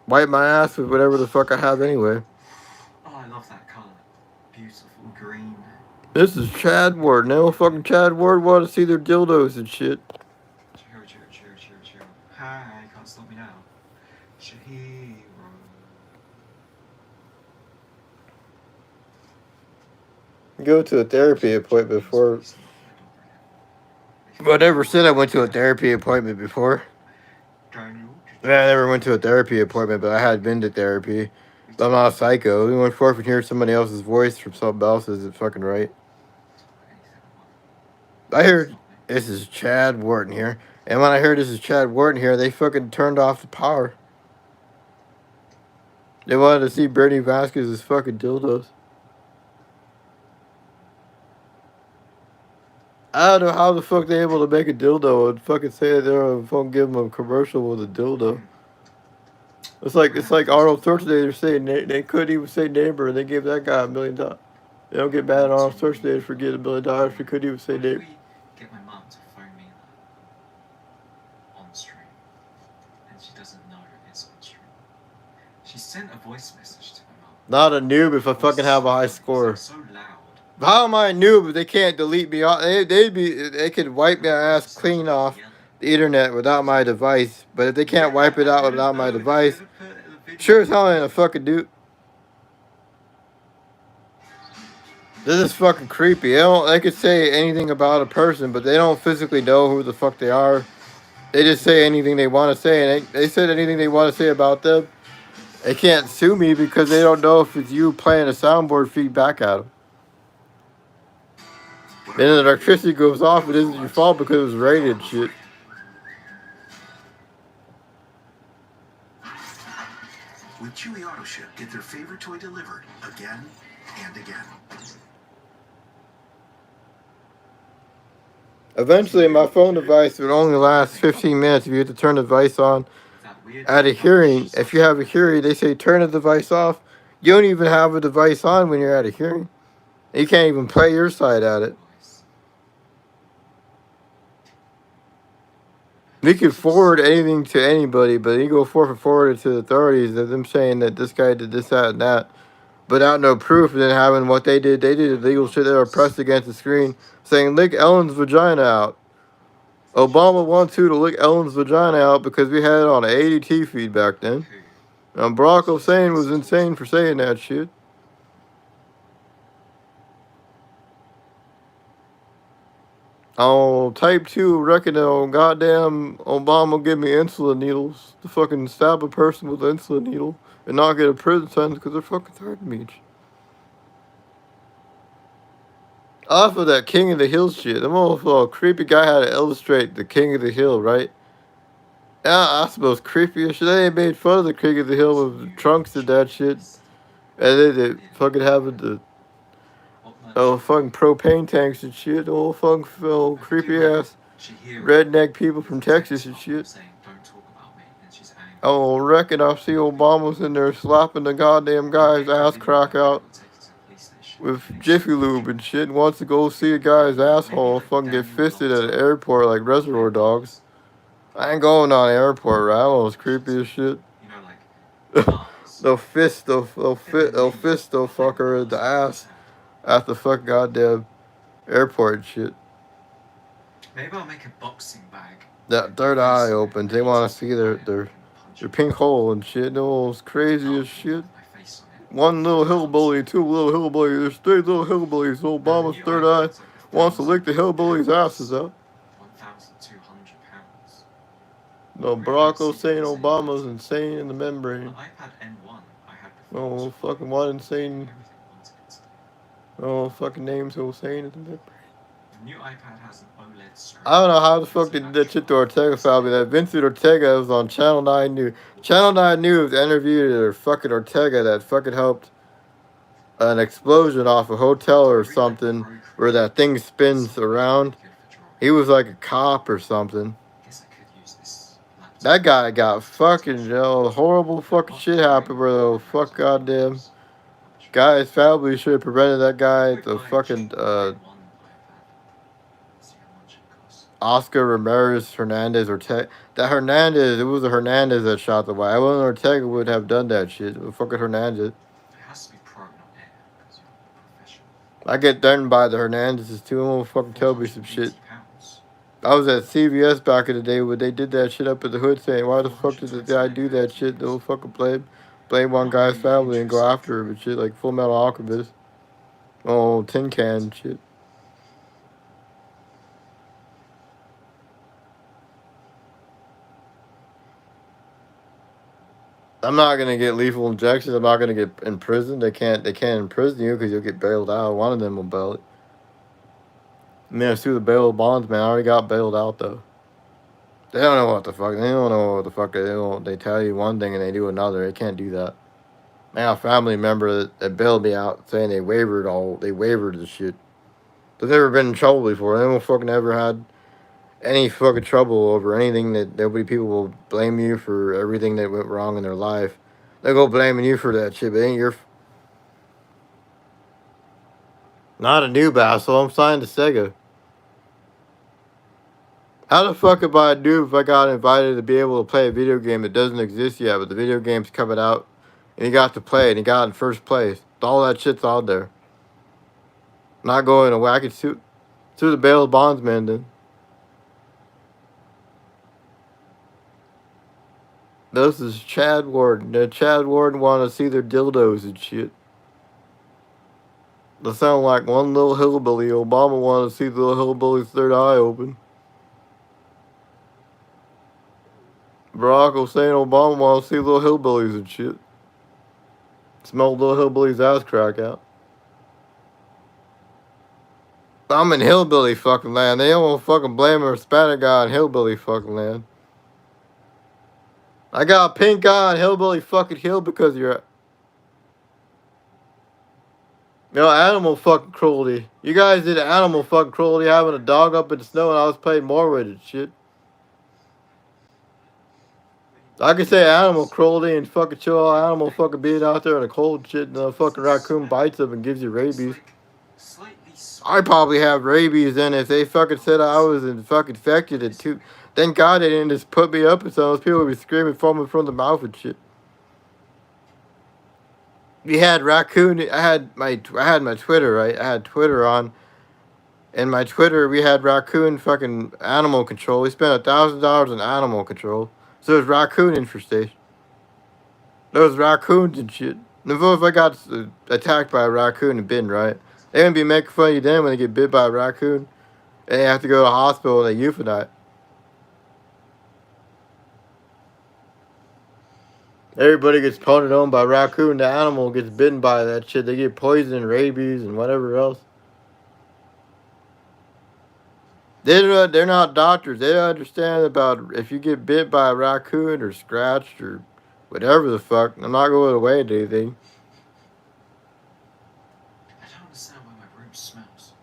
wipe my ass with whatever the fuck I have anyway. Oh, I love that colour. Beautiful green. This is Chad Ward. Now fucking Chad Ward want to see their dildos and shit. Chill. Hi, can't stop me now. Shahiro. Go to a therapy appointment before. But I never said I went to a therapy appointment before. I never went to a therapy appointment, but I had been to therapy. But I'm not a psycho. We went forth and hear somebody else's voice from something else. Is it fucking right? I heard this is Chad Wharton here. And when I heard this is Chad Wharton here, they fucking turned off the power. They wanted to see Bernie Vasquez's fucking dildos. I don't know how the fuck they able to make a dildo and fucking say that they're gonna fucking give them a commercial with a dildo. It's like Arnold Schwarzenegger saying they couldn't even say neighbor and they gave that guy $1 million. They don't get mad at Arnold Schwarzenegger for getting $1 million if he couldn't even say neighbor. Get my mum to phone me on stream, and she doesn't know it's on stream. She sent a voice message to my mum. Not a noob if I fucking have a high score. So loud. How am I a noob if they can't delete me? They could wipe my ass clean off the internet without my device. But if they can't wipe it out without my device, sure as hell I ain't a fucking dude. This is fucking creepy. They could say anything about a person, but they don't physically know who the fuck they are. They just say anything they want to say, and they said anything they want to say about them. They can't sue me because they don't know if it's you playing a soundboard feed back at them. And then the electricity goes off, it isn't your fault because it was rated shit. With Chewy Auto Ship, get their favorite toy delivered again and again. Eventually, my phone device would only last 15 minutes if you had to turn the device on. At a hearing, if you have a hearing, they say turn the device off. You don't even have a device on when you're at a hearing. You can't even play your side at it. We could forward anything to anybody, but you go forward and forward it to the authorities of them saying that this guy did this, that, and that. without no proof, and then having what they did illegal shit. They were pressed against the screen saying, lick Ellen's vagina out. Obama wants you to lick Ellen's vagina out because we had it on an ADT feed back then. And Barack Hussein was insane for saying that shit. Oh, type 2 reckon goddamn Obama give me insulin needles to fucking stab a person with an insulin needle and not get a prison sentence because they're fucking threatening me. Off of that King of the Hill shit, the motherfucker creepy guy had to illustrate the King of the Hill, right? Yeah, that's the most creepiest shit. They ain't made fun of the King of the Hill with Trunks did that shit. And they fucking having the fucking propane tanks and shit. All fucking creepy ass redneck people from Texas and shit. Oh, reckon I see Obama's in there slapping the goddamn guy's ass crack out with Jiffy Lube and shit, and wants to go see a guy's asshole fucking get fisted at an airport like Reservoir Dogs. I ain't going on an airport, right? That was creepy as shit. They'll fist the fucker in the ass at the fucking goddamn airport and shit. Maybe I'll make a boxing bag. That third eye opens. They want to see their pink hole and shit. Those crazy as shit. One little hillbilly, two little hillbillies. There's three little hillbillies. Obama's third eye wants to lick the hillbillies' asses out. £1,200. No, Barack Hussein Obama's insane in the membrane. The iPad N1 I had before. Oh, fucking what insane. Oh, fucking name's Hussein in the membrane. The new iPad has an OLED screen. I don't know how the fuck they did that shit to Ortega family. That Vincent Ortega was on Channel 9 News. Channel 9 News interviewed fucking Ortega that fucking helped an explosion off a hotel or something where that thing spins around. He was like a cop or something. That guy got fucking, horrible fucking shit happened where the fuck goddamn guy's family should have prevented that guy, the fucking, Oscar Ramirez Hernandez Ortega. That Hernandez, it was a Hernandez that shot the wife. I wasn't Ortega would have done that shit. It was fucking Hernandez. It has to be private on air because you're a professional. I get done by the Hernandezes too. I'm gonna fucking tell me some shit. I was at CVS back in the day when they did that shit up at the hood saying, why the fuck did the guy do that shit? They'll fucking blame one guy's family and go after him and shit like Full Metal Alchemist. Oh, tin can shit. I'm not gonna get lethal injections. I'm not gonna get in prison. They can't imprison you because you'll get bailed out. One of them will bail it. I mean, it's through the bail bondsman. I already got bailed out though. They don't know what the fuck. They don't know what the fuck they don't. They tell you one thing and they do another. They can't do that. I got a family member that bailed me out saying they wavered the shit. They've never been in trouble before. They don't fucking ever had any fucking trouble over anything that people will blame you for everything that went wrong in their life. They go blaming you for that shit, but it ain't your. Not a new asshole. I'm signed to Sega. How the fuck would I do if I got invited to be able to play a video game that doesn't exist yet, but the video game's coming out, and he got to play it, and he got in first place? All that shit's out there. Not going away. I could sue the bail bondsman then. This is Chad Warden. Chad Warden want to see their dildos and shit. They sound like one little hillbilly. Obama want to see the little hillbilly's third eye open. Barack Hussein Obama want to see little hillbillies and shit. Smell little hillbilly's ass crack out. I'm in hillbilly fucking land. They don't fucking blame a Hispanic guy in hillbilly fucking land. I got a pink eye on hillbilly fucking hill because you're... animal fucking cruelty. You guys did animal fucking cruelty having a dog up in the snow and I was playing more with it shit. I could say animal cruelty and fucking chill out animal fucking being out there in the cold shit and the fucking raccoon bites him and gives you rabies. I probably have rabies then if they fucking said I was fucking infected it too. Thank God they didn't just put me up and so those people would be screaming, foaming from the mouth and shit. We had raccoon. I had my Twitter, right. I had Twitter on, and my Twitter we had raccoon fucking animal control. We spent $1,000 on animal control. So there's raccoon infestation. Those raccoons and shit. And if I got attacked by a raccoon and bitten, right? They're gonna be making fun of you then when they get bit by a raccoon, and they have to go to the hospital and they euthanize. Everybody gets punted on by a raccoon. The animal gets bitten by that shit. They get poison, rabies, and whatever else. They're not doctors. They don't understand about if you get bit by a raccoon or scratched or whatever the fuck. I'm not going away to anything. I don't understand why my room smells.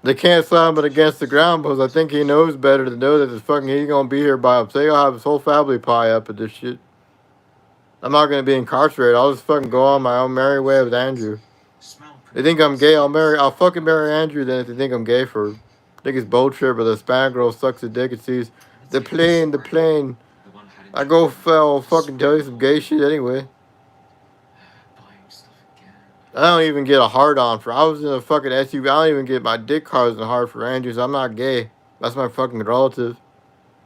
They can't slam it against the ground because I think he knows better to know that this fucking he's gonna be here by himself. He'll have his whole family pie up at this shit. I'm not gonna be incarcerated. I'll just fucking go on my own merry way with Andrew. They think I'm gay. I'll fucking marry Andrew then if they think I'm gay for. I think it's bullshit, but the Hispanic girl sucks a dick and sees the plane. I go fell fucking tell you some gay shit anyway. Buying stuff again. I don't even get a hard on for. I was in a fucking SUV. I don't even get my dick hard and hard for Andrews. I'm not gay. That's my fucking relative.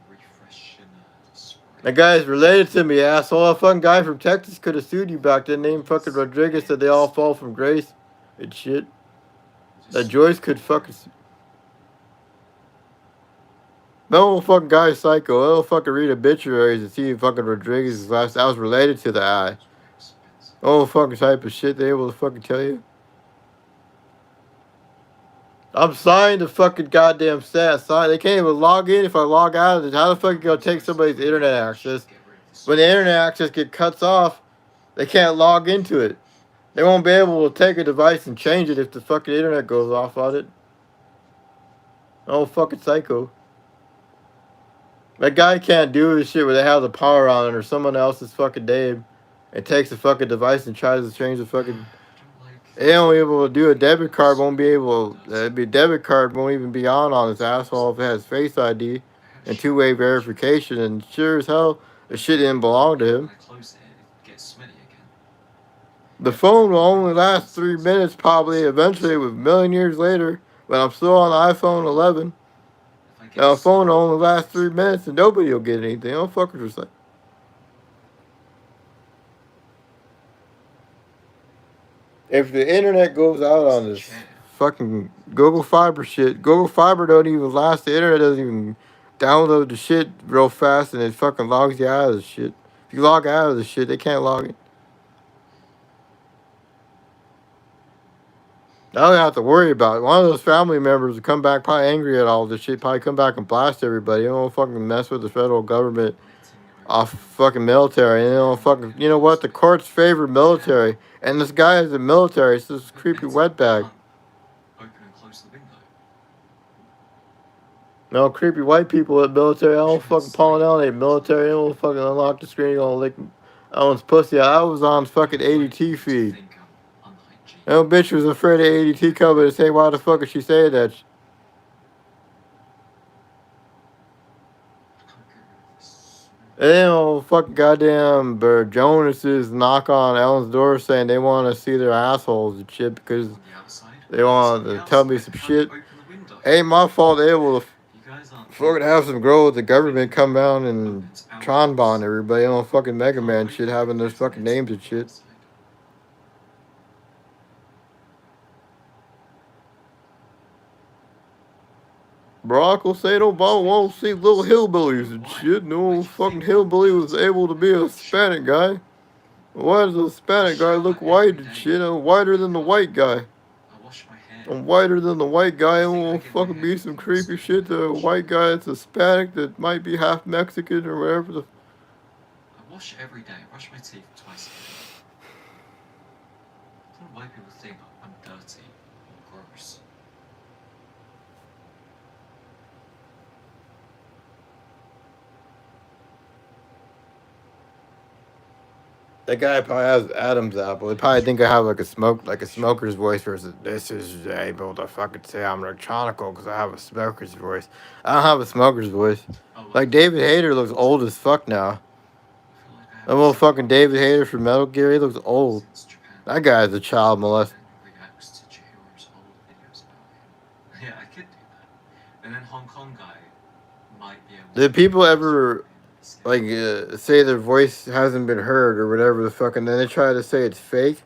Refreshing spray. That guy's related to me, asshole. A fucking guy from Texas could have sued you back then. Named fucking Rodriguez said they all fall from grace and shit. That Joyce could fucking. No fucking guy's psycho. I'll fucking read obituaries and see fucking Rodriguez's last. I was related to the eye. Expensive. Oh fucking type of shit they able to fucking tell you. I'm signed the fucking goddamn stat. Sign. They can't even log in if I log out of it. How the fuck you gonna take somebody's internet access? When the internet access get cuts off, they can't log into it. They won't be able to take a device and change it if the fucking internet goes off on it. Oh fucking psycho. That guy can't do this shit where they have the power on it or someone else's fucking name and takes the fucking device and tries to change the fucking. They don't be able to do a debit card. Won't be able. Be a debit card won't even be on this asshole if it has Face ID and two-way verification. And sure as hell, the shit didn't belong to him. When I close it gets smelly again. The phone will only last 3 minutes, probably. Eventually, with a million years later, when I'm still on the iPhone 11, If I get now the phone will stuck, only last 3 minutes and nobody will get anything. Don't fuckers are saying. If the internet goes out on this fucking Google Fiber shit, Google Fiber don't even last. The internet doesn't even download the shit real fast, and it fucking logs you out of the shit. If you log out of the shit, they can't log in. I don't have to worry about it. One of those family members will come back probably angry at all this shit. Probably come back and blast everybody. They don't fucking mess with the federal government off fucking military. And they don't fucking. You know what? The courts favor military. And this guy is a military. It's this creepy wetbag. Open and close the window. No creepy white people at military. I don't fucking pollinate military. They don't fucking unlock the screen. They don't lick Owen's pussy. I was on fucking ADT feed. Think I'm unhygienic. That bitch was afraid of ADT coming to say, why the fuck is she saying that? I can't get rid of this smell. And then fucking goddamn Jonases knock on Ellen's door saying they want to see their assholes and shit because On the outside. they want On the to tell me outside, some how shit. do you open the window? Ain't my fault they able to You guys aren't fucking have some girl with the government come down and Tron bond everybody on fucking Mega Man shit having those fucking names and shit. Barack will say Obama won't see little hillbillies and shit. No fucking hillbilly was able to be a Hispanic guy. Why does a Hispanic guy look white and shit? I'm whiter than the white guy. I wash my hair. I'm whiter than the white guy. It won't fucking be some creepy shit to a white guy that's Hispanic that might be half Mexican or whatever the. I wash every day. I brush my teeth twice a day. I don't know why people think I'm dirty or gross. That guy probably has Adam's apple. They probably think I have like a smoker's voice versus this is able to fucking say I'm electronical because I have a smoker's voice. I don't have a smoker's voice. Oh, well, Like David Hayter looks old as fuck now. I feel like I That motherfucking David Hayter from Metal Gear, he looks old. Since Japan That guy's a child molester. reacts to Chihiro's old videos about him. Yeah, I could do that. And then Hong Kong guy might be able to. Did people ever like say their voice hasn't been heard or whatever the fuck, and then they try to say it's fake?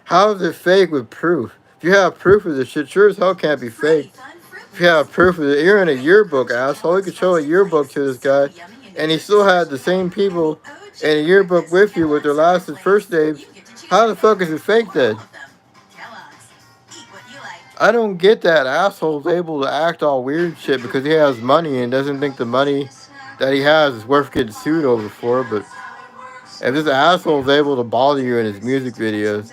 How is it fake with proof? If you have proof of this shit, sure as hell can't be fake. If you have proof of it, you're in a yearbook, asshole. You could show a yearbook to this guy, and he still had the same people in a yearbook with you with their last and first names. How the fuck is it fake then? I don't get that asshole's able to act all weird shit because he has money and doesn't think the money that he has is worth getting sued over for. But if this asshole's able to bother you in his music videos,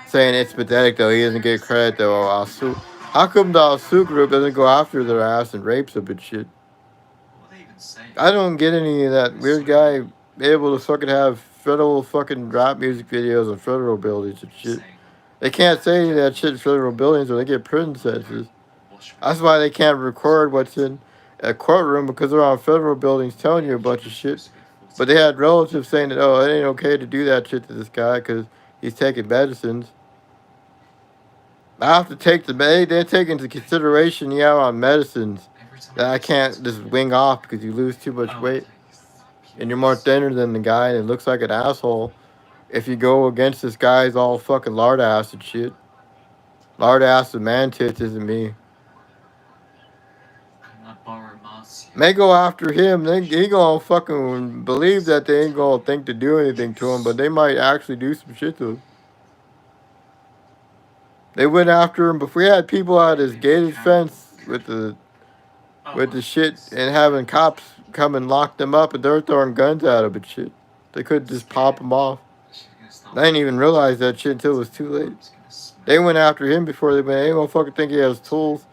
saying it's pathetic though, he doesn't get credit though, I'll sue. How come the Sue group doesn't go after their ass and rapes them and shit? What they even say? I don't get any of that weird guy able to fucking have federal fucking rap music videos on federal buildings and shit. They can't say that shit in federal buildings or they get prison sentences. That's why they can't record what's in a courtroom because they're on federal buildings telling you a bunch of shit. But they had relatives saying that, oh, it ain't okay to do that shit to this guy because he's taking medicines. I have to take they take into consideration you have on medicines that I can't just wing off because you lose too much weight and you're more thinner than the guy and it looks like an asshole if you go against this guy's all fucking lard ass and shit. Lard ass and man tits isn't me. They go after him, he gonna fucking believe that they ain't gonna think to do anything to him, but they might actually do some shit to him. They went after him, but if we had people at his gated fence with the shit and having cops come and lock them up and they're throwing guns at him and shit. They could just pop him off. They didn't even realize that shit until it was too late. They went after him before they went, they don't fucking think he has tools.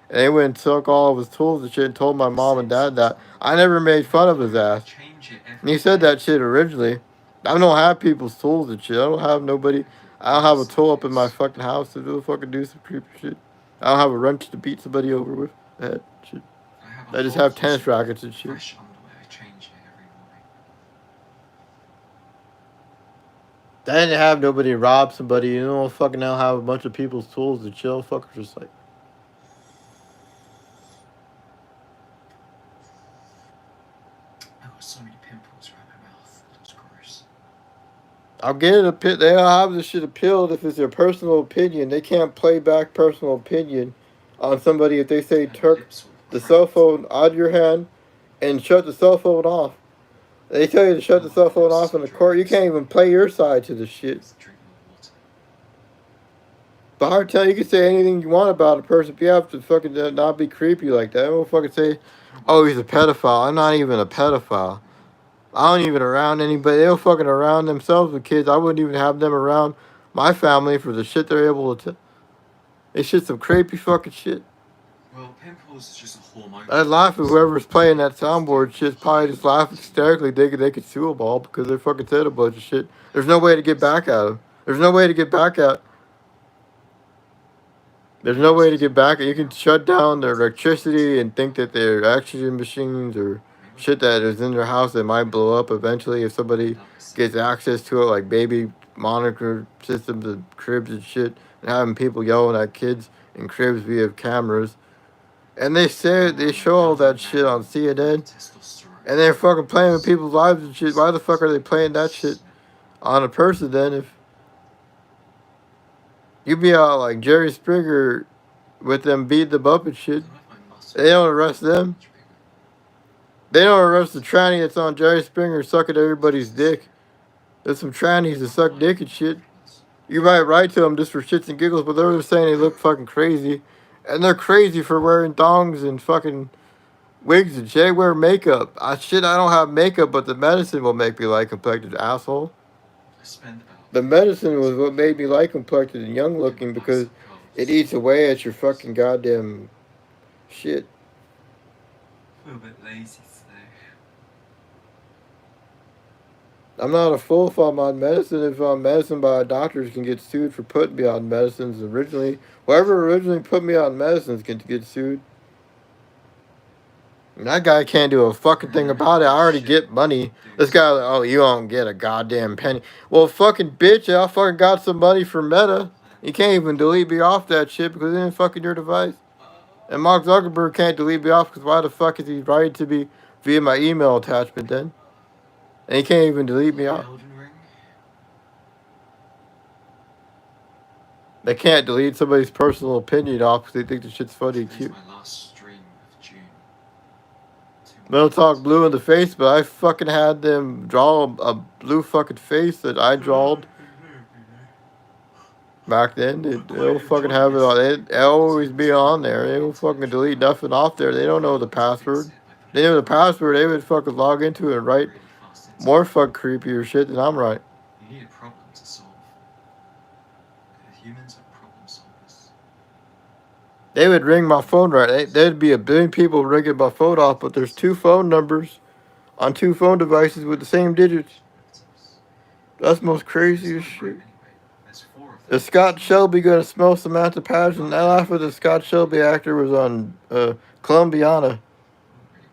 And they went and took all of his tools and shit and told my mom and dad that. I never made fun of his ass. And he said that shit originally. I don't have people's tools and shit. I don't have nobody. I don't have a tool up in my fucking house to do some creepy shit. I don't have a wrench to beat somebody over with. That shit. I just have tennis rackets and shit. They didn't have nobody rob somebody. You know, fucking now have a bunch of people's tools to chill. Fuckers just like. I've got so many pimples around my mouth. That's gross. I'll get it. They'll have this shit appealed if it's their personal opinion. They can't play back personal opinion on somebody if they say turn the cell phone out of your hand and shut the cell phone off. They tell you to shut the cell phone off in the court. You can't even play your side to the shit. But I tell you, you can say anything you want about a person, but you have to fucking not be creepy like that. I won't fucking say, oh, he's a pedophile. I'm not even a pedophile. I don't even around anybody. They don't fucking around themselves with kids. I wouldn't even have them around my family for the shit they're able to. It's just some creepy fucking shit. Well, pimples is just a hormone. I'd laugh if whoever's playing that soundboard shit's probably just laughing hysterically, thinking they could sue them all because they fucking said a bunch of shit. There's no way to get back at them. There's no way to get back at. There's no way to get back. You can shut down their electricity and think that they're oxygen machines or shit that is in their house that might blow up eventually if somebody gets access to it, like baby monitor systems and cribs and shit, and having people yelling at kids in cribs via cameras. And they show all that shit on CNN, and they're fucking playing with people's lives and shit. Why the fuck are they playing that shit on a person then? If you be out like Jerry Springer with them beat them up and shit, they don't arrest them. They don't arrest the tranny that's on Jerry Springer sucking everybody's dick. There's some trannies that suck dick and shit. You might write to them just for shits and giggles, but they're just saying they look fucking crazy. And they're crazy for wearing thongs and fucking wigs and shit. They wear makeup. I don't have makeup, but the medicine will make me light complected, asshole. The medicine was what made me light complected and young looking because it eats away at your fucking goddamn shit. A little bit lazy today. I'm not a fool if I'm on medicine. If I'm on medicine by doctors can get sued for putting me on medicines originally. Whoever originally put me on medicines can get sued. And that guy can't do a fucking thing about it. I already get money. This guy, oh, you don't get a goddamn penny. Well, fucking bitch, I fucking got some money for Meta. You can't even delete me off that shit because it ain't fucking your device. And Mark Zuckerberg can't delete me off because why the fuck is he writing to me via my email attachment then? And he can't even delete me off. Elden Ring? They can't delete somebody's personal opinion off because they think the shit's funny and Today's cute. my last stream of June. 2 They'll months. talk blue in the face, but I fucking had them draw a blue fucking face that I drawed back then. They'll fucking have it on. They'll always be on there. They don't fucking delete nothing off there. They don't know the password. They know the password. They would fucking log into it and write Really fast internet. more fuck creepier shit than I'm writing. You need a problem to solve. Humans are problem solvers. They would ring my phone right. There'd be a billion people ringing my phone off, but there's two phone numbers on two phone devices with the same digits. That's the most craziest shit. There's 4 of them. Is Scott Shelby gonna smell Samantha Patterson? That laugh with the Scott Shelby actor was on Columbiana.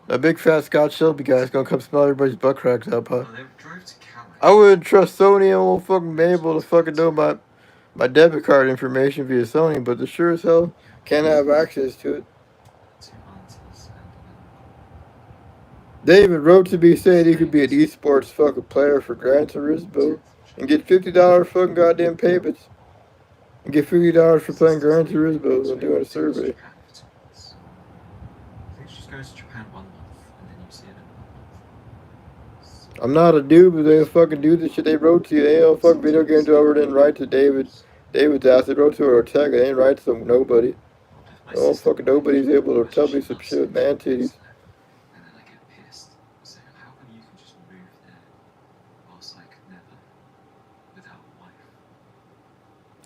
That big fat Scott Shelby guy's gonna come smell everybody's butt cracks up, huh? Oh, they drove to Cali. I wouldn't trust Sony and won't fucking be able to fucking know my debit card information via Sony, but they sure as hell can't have access to it. 2 aunties and David wrote to me saying he could be an esports fucking player for Gran Turismo and get $50 fucking goddamn payments. And get $50 for playing Gran Turismo and doing a survey. Japan for 2 months. I think she's going to Japan 1 month and then New Zealand 1 month. I'm not a dude, but they fucking do the shit they wrote to you. They don't fucking video game developer didn't write to David's ass. They wrote to Ortega. They didn't write to nobody. Oh, fucking nobody's able to tell me some shit with man titties. And then I get pissed. So how come you can just move there whilst I could never without a wife?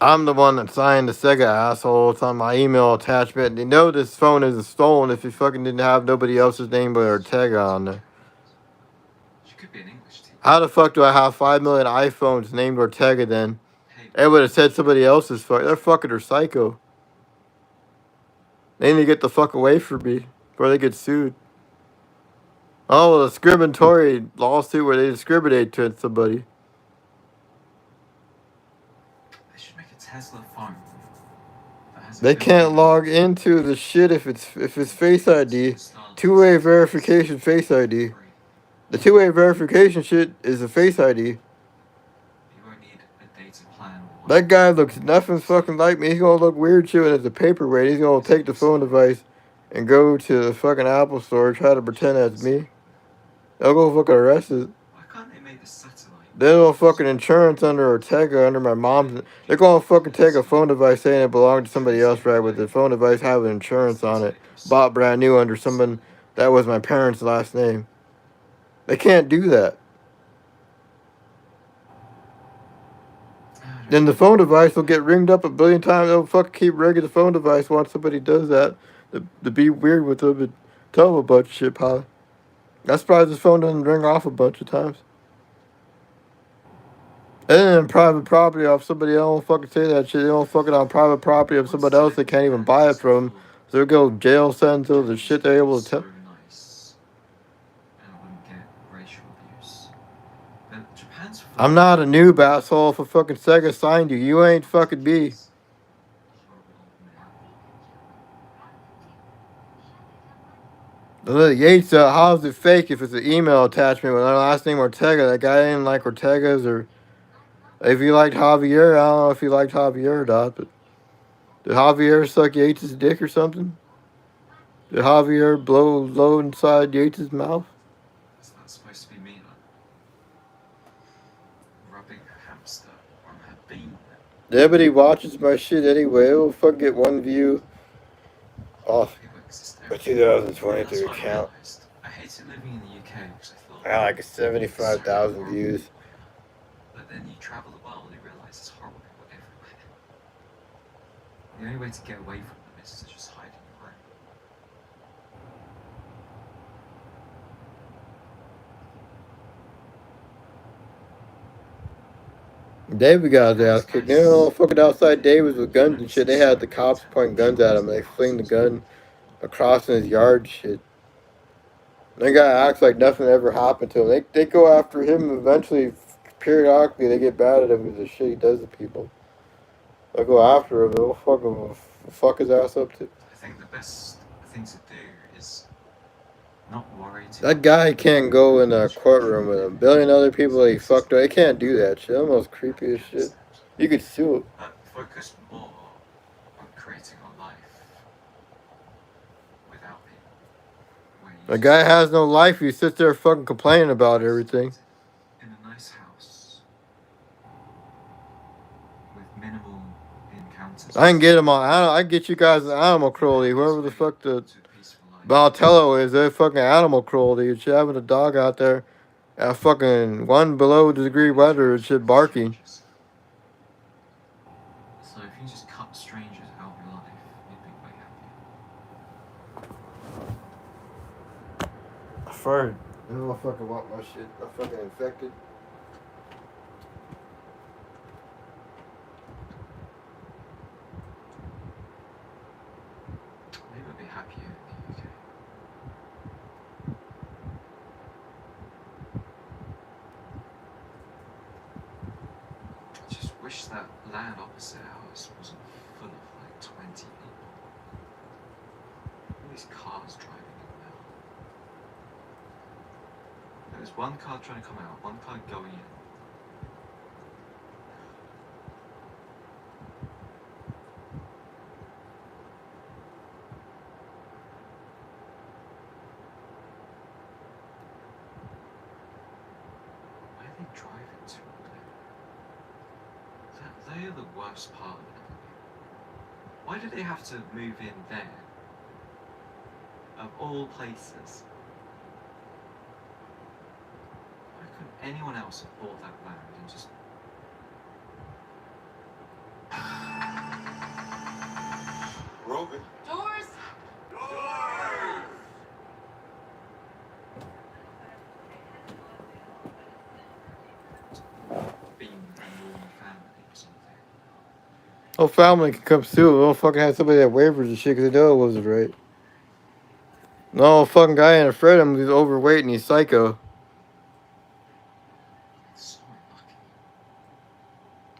I'm the one that signed the Sega asshole. It's on my email attachment. You know this phone isn't stolen if you fucking didn't have nobody else's name but Ortega on there. She could be an English teacher. How the fuck do I have 5 million iPhones named Ortega then? Hey, They would have said somebody else's fuck. They're fucking are psycho. They need to get the fuck away from me before they get sued. Oh, well, a discriminatory lawsuit where they discriminate to somebody. they should make a Tesla phone. That has a They can't built-in log into the shit if it's Face ID. Two-way verification Face ID. free. The two-way verification shit is a Face ID. You won't need a data plan. Or That guy looks nothing fucking like me. He's gonna look weird shit when it's a paperweight. He's gonna take the phone device and go to the fucking Apple store and try to pretend that's me. They'll go fucking arrested. Why can't they make the satellite? They're gonna fucking insurance under Ortega, under my mom's. They're gonna fucking take a phone device saying it belonged to somebody else, right? With the phone device having insurance on it, bought brand new under someone that was my parents' last name. They can't do that. Then the phone device will get ringed up a billion times. They'll fucking keep ringing the phone device once somebody does that. To be weird with them and tell them a bunch of shit, probably. I'm surprised this phone doesn't ring off a bunch of times. And then private property off somebody else. Don't fucking say that shit. They don't fucking on private property of somebody else they can't even buy it from. So they'll go jail sentences and shit they're able to tell. So nice. And I wouldn't get racial abuse. But Japan's I'm not a noob, asshole. For fucking Sega signed you. You ain't fucking me. The Yates, how's it fake if it's an email attachment with our last name Ortega? That guy didn't like Ortega's, or if you liked Javier, I don't know if you liked Javier or not, but did Javier suck Yates' dick or something? Did Javier blow low inside Yates' mouth? Is that supposed to be me, like, rubbing a hamster on her bean? Everybody watches my shit anyway. It'll fucking get one view off my 2023 account. I hated living in the UK because I thought I got like 75,000 views. But then you travel the world and you realise there's horrible people everywhere. The only way to get away from them is to just hide in your room. David got his ass kicked. They all fucking outside David's with guns and shit. They had the cops pointing guns at him. They fling the gun across in his yard and shit. That guy acts like nothing ever happened to him. They go after him eventually, periodically, they get bad at him because the shit he does to people. They'll go after him, they'll fuck his ass up too. I think the best thing to do is not worry too That much guy about can't go in a courtroom with a billion other people that he fucked up. He can't do that shit. That's the most creepy as shit. You could sue him. but focus more on creating a life without people. Where you The just guy has no life. He sits there fucking complaining about everything. in a nice house with minimal encounters. I can get him on. I can get you guys an animal cruelty. Whoever the fuck the to a peaceful life. Valtello is, they're fucking animal cruelty. You should having a dog out there at fucking 1 below degree weather and shit barking. So if you just cut strangers out of your life, you'd be way happier. I farted. I don't fucking want my shit. I'm fucking infected. Maybe I'd be happier in the UK. I just wish that land opposite ours wasn't full of like 20 people. All these cars driving in now. There's one car trying to come out, one car going in. Where are they driving to all day? They are the worst part of it. Why did they have to move in there? Of all places. Why couldn't anyone else have bought that land and just... Rogan. Doors! being a normal family or something? Whole family can come sue. They'll fucking have somebody that waivers and shit because they know it wasn't right. No fucking guy ain't afraid of him. He's overweight and he's psycho. It's so unlucky.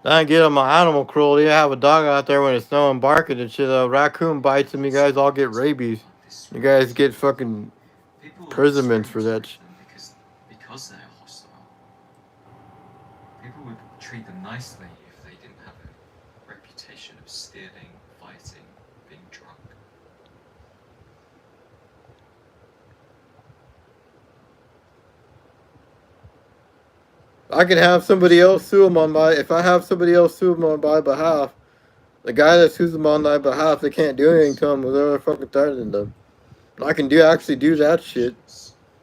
I get him my animal cruelty. I have a dog out there when it's snowing barking and shit. A raccoon bites him. You guys all get rabies. You guys get fucking People would imprisonments for that stereotype them because they're hostile. People would treat them nicely if they didn't have a reputation of stealing, fighting, being drunk. I can have somebody else sue him on my. If I have somebody else sue him on my behalf, the guy that sues him on my behalf, they can't do anything to him without fucking threatening them. I can actually do that shit.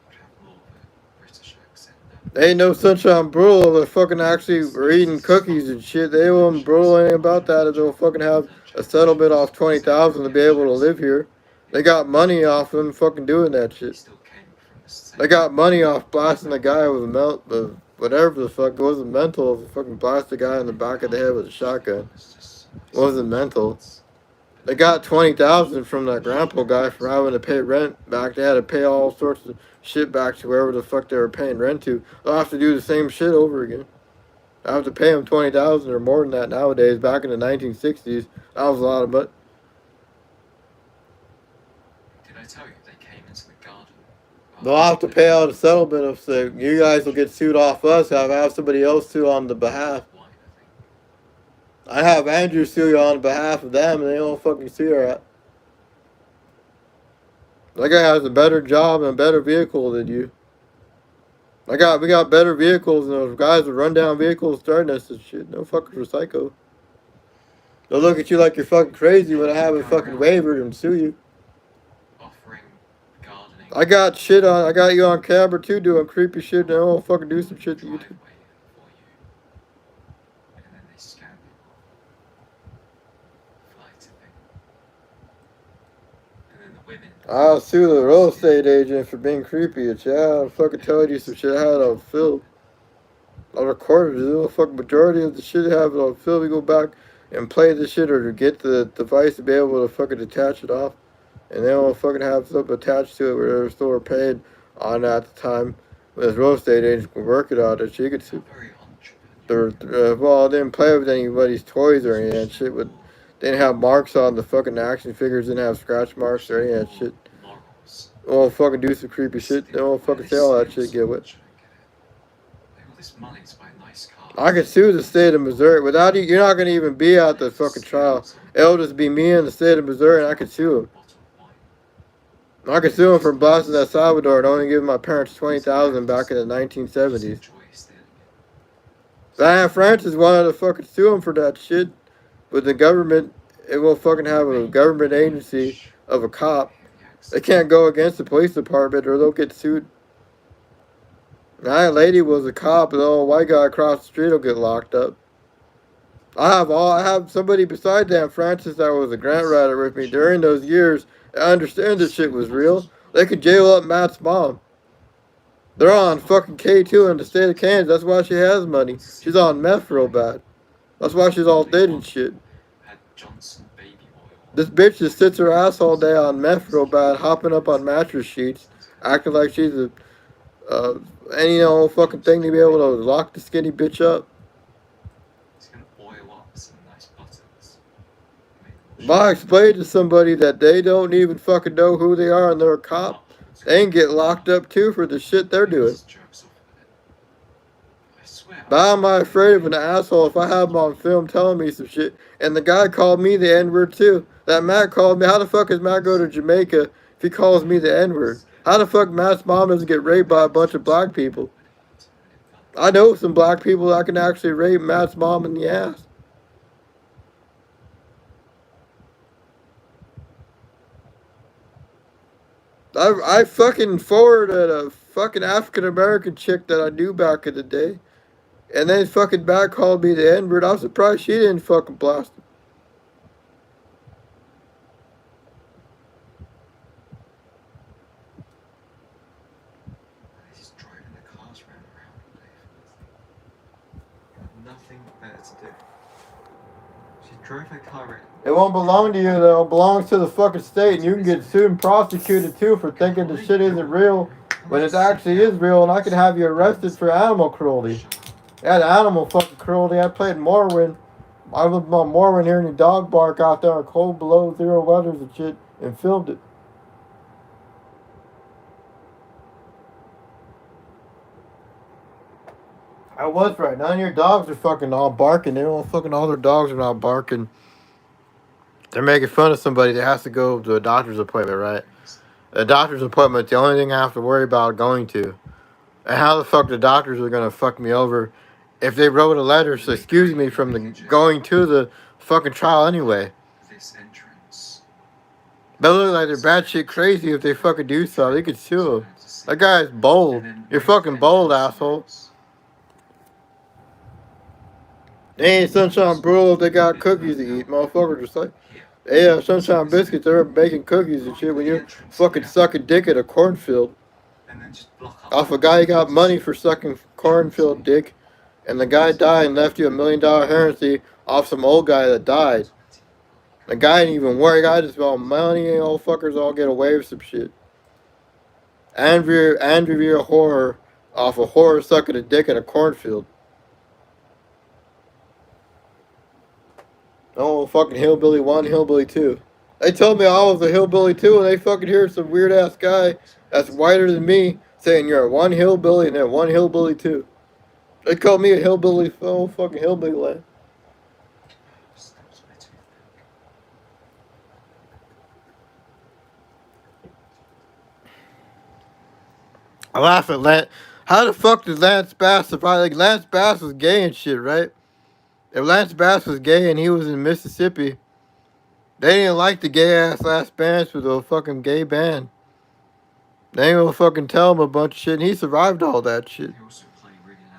Would have more of a British accent now. They ain't no sunshine brutal. They're fucking actually were eating cookies and shit. They won't brutal anything about that. If they'll fucking have a settlement off 20,000 to be able to live here. They got money off them fucking doing that He shit. still came from the same. They got money off blasting the guy with whatever the fuck. It wasn't mental. It fucking blast the guy in the back of the head with a shotgun. It wasn't mental. They got 20,000 from that grandpa guy for having to pay rent back. They had to pay all sorts of shit back to wherever the fuck they were paying rent to. They'll have to do the same shit over again. I have to pay them 20,000 or more than that nowadays. Back in the 1960s, that was a lot of money. Did I tell you they came into the garden? They'll have to pay out a settlement of say you guys will get sued off us. Have somebody else sue on the behalf. Wine, I think. I have Andrew sue you on behalf of them, and they don't fucking sue her at. That guy has a better job and a better vehicle than you. We got better vehicles than those guys with rundown vehicles starting us and shit. No fuckers are psycho. They'll look at you like you're fucking crazy when I haven't fucking wavered and sue you. Offering gardening. I got you on camera too doing creepy shit, and I won't fucking do some shit to you too. driveway for you. And then they scam you. Fly tipping. And then the women. I'll sue the real estate agent for being creepy. It's I fucking told you some shit I had on film. I recorded it. The fucking majority of the shit I have it on film. We go back and play the shit or to get the device to be able to fucking detach it off. And they don't fucking have something attached to it where they're still paying on that at the time. When his real estate agent could work it out, that she could sue. Not very entrepreneurial. Well, they didn't play with anybody's toys or any of that shit. They didn't have marks on the fucking action figures. Didn't have scratch marks or any of that shit. Morals. They won't fucking do some creepy shit. They won't fucking say all that shit. Get with. All this money to buy nice cars. I could sue the state of Missouri without you. You're not gonna even be at the fucking trial. It'll just be me and the state of Missouri, and I could sue him. I could sue him for blasting El Salvador and only giving my parents $20,000 back in the 1970s. Diane Francis wanted to fucking sue him for that shit, but the government, it will fucking have a government agency of a cop. They can't go against the police department or they'll get sued. That lady was a cop, and the old white guy across the street will get locked up. I have somebody beside Dan Francis that was a grant writer with me during those years. I understand this shit was real. They could jail up Matt's mom. They're on fucking K2 in the state of Kansas. That's why she has money. She's on meth real bad. That's why she's all dead and shit. This bitch just sits her ass all day on meth real bad, hopping up on mattress sheets, acting like she's any old fucking thing to be able to lock the skinny bitch up. If I explain to somebody that they don't even fucking know who they are and they're a cop, they can get locked up too for the shit they're doing. But I'm not afraid of an asshole if I have him on film telling me some shit. And the guy called me the N-word too. That Matt called me. How the fuck does Matt go to Jamaica if he calls me the N-word? How the fuck Matt's mom doesn't get raped by a bunch of black people? I know some black people that can actually rape Matt's mom in the ass. I fucking forwarded a fucking African American chick that I knew back in the day. And then fucking back called me the N-word. I was surprised she didn't fucking blast him. He's driving the cars round nothing better to do. She drove her car around. It won't belong to you though. It belongs to the fucking state, and you can get sued and prosecuted too for thinking the shit isn't real when it actually is real, and I can have you arrested for animal cruelty. Yeah, the animal fucking cruelty. I played Morrowind. I was on Morrowind hearing the dog bark out there in cold below zero weathers and shit, and filmed it. I was right. None of your dogs are fucking all barking. They don't fucking all their dogs are not barking. They're making fun of somebody that has to go to a doctor's appointment, right? A doctor's appointment, the only thing I have to worry about going to. And how the fuck the doctors are gonna fuck me over if they wrote a letter to excuse me from going to the fucking trial anyway? This entrance. They look like they're batshit crazy if they fucking do so. They could sue him. That guy's bold. You're fucking bold, asshole. They ain't Sunshine Brew if they got cookies to eat. Motherfuckers just like, they have Sunshine Biscuits, they're making cookies and shit when you're fucking sucking dick at a cornfield. Off a guy who got money for sucking cornfield dick, and the guy died and left you $1 million inheritance off some old guy that died. The guy didn't even worry, the guy just all money and old fuckers all get away with some shit. Andrea horror off a horror sucking a dick in a cornfield. Oh, fucking Hillbilly 1, Hillbilly 2. They told me I was a Hillbilly 2, and they fucking hear some weird ass guy that's whiter than me saying you're a 1 Hillbilly and then 1 Hillbilly 2. They called me a Hillbilly, oh, fucking Hillbilly land. I laugh at Lance. How the fuck did Lance Bass survive? Like, Lance Bass was gay and shit, right? If Lance Bass was gay and he was in Mississippi, they didn't like the gay ass last bands with a fucking gay band. They ain't gonna fucking tell him a bunch of shit, and he survived all that shit.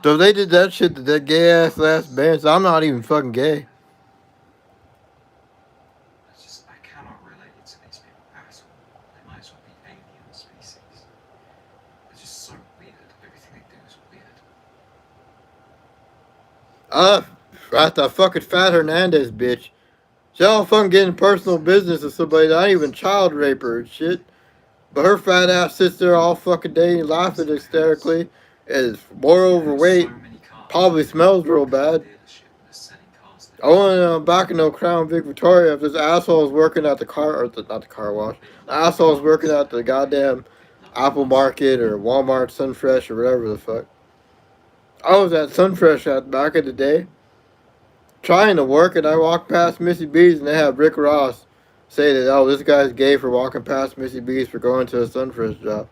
So if they did that shit to that gay ass last band, so I'm not even fucking gay. I cannot relate to these people at all. They might as well be alien species. They're just so weird. Everything they do is weird. Right, the fucking Fat Hernandez bitch. She don't fucking get in personal business with somebody that ain't even child raper and shit. But her fat ass sits there all fucking day laughing hysterically, is more overweight, probably smells real bad. I went back in no Crown Vic Victoria. If this asshole was working at the car, or not the car wash, the asshole was working at the goddamn Apple Market or Walmart, Sunfresh or whatever the fuck. I was at Sunfresh back in the day, trying to work, and I walked past Missy B's, and they have Rick Ross say that, oh, this guy's gay for walking past Missy B's for going to a Sunfresh job.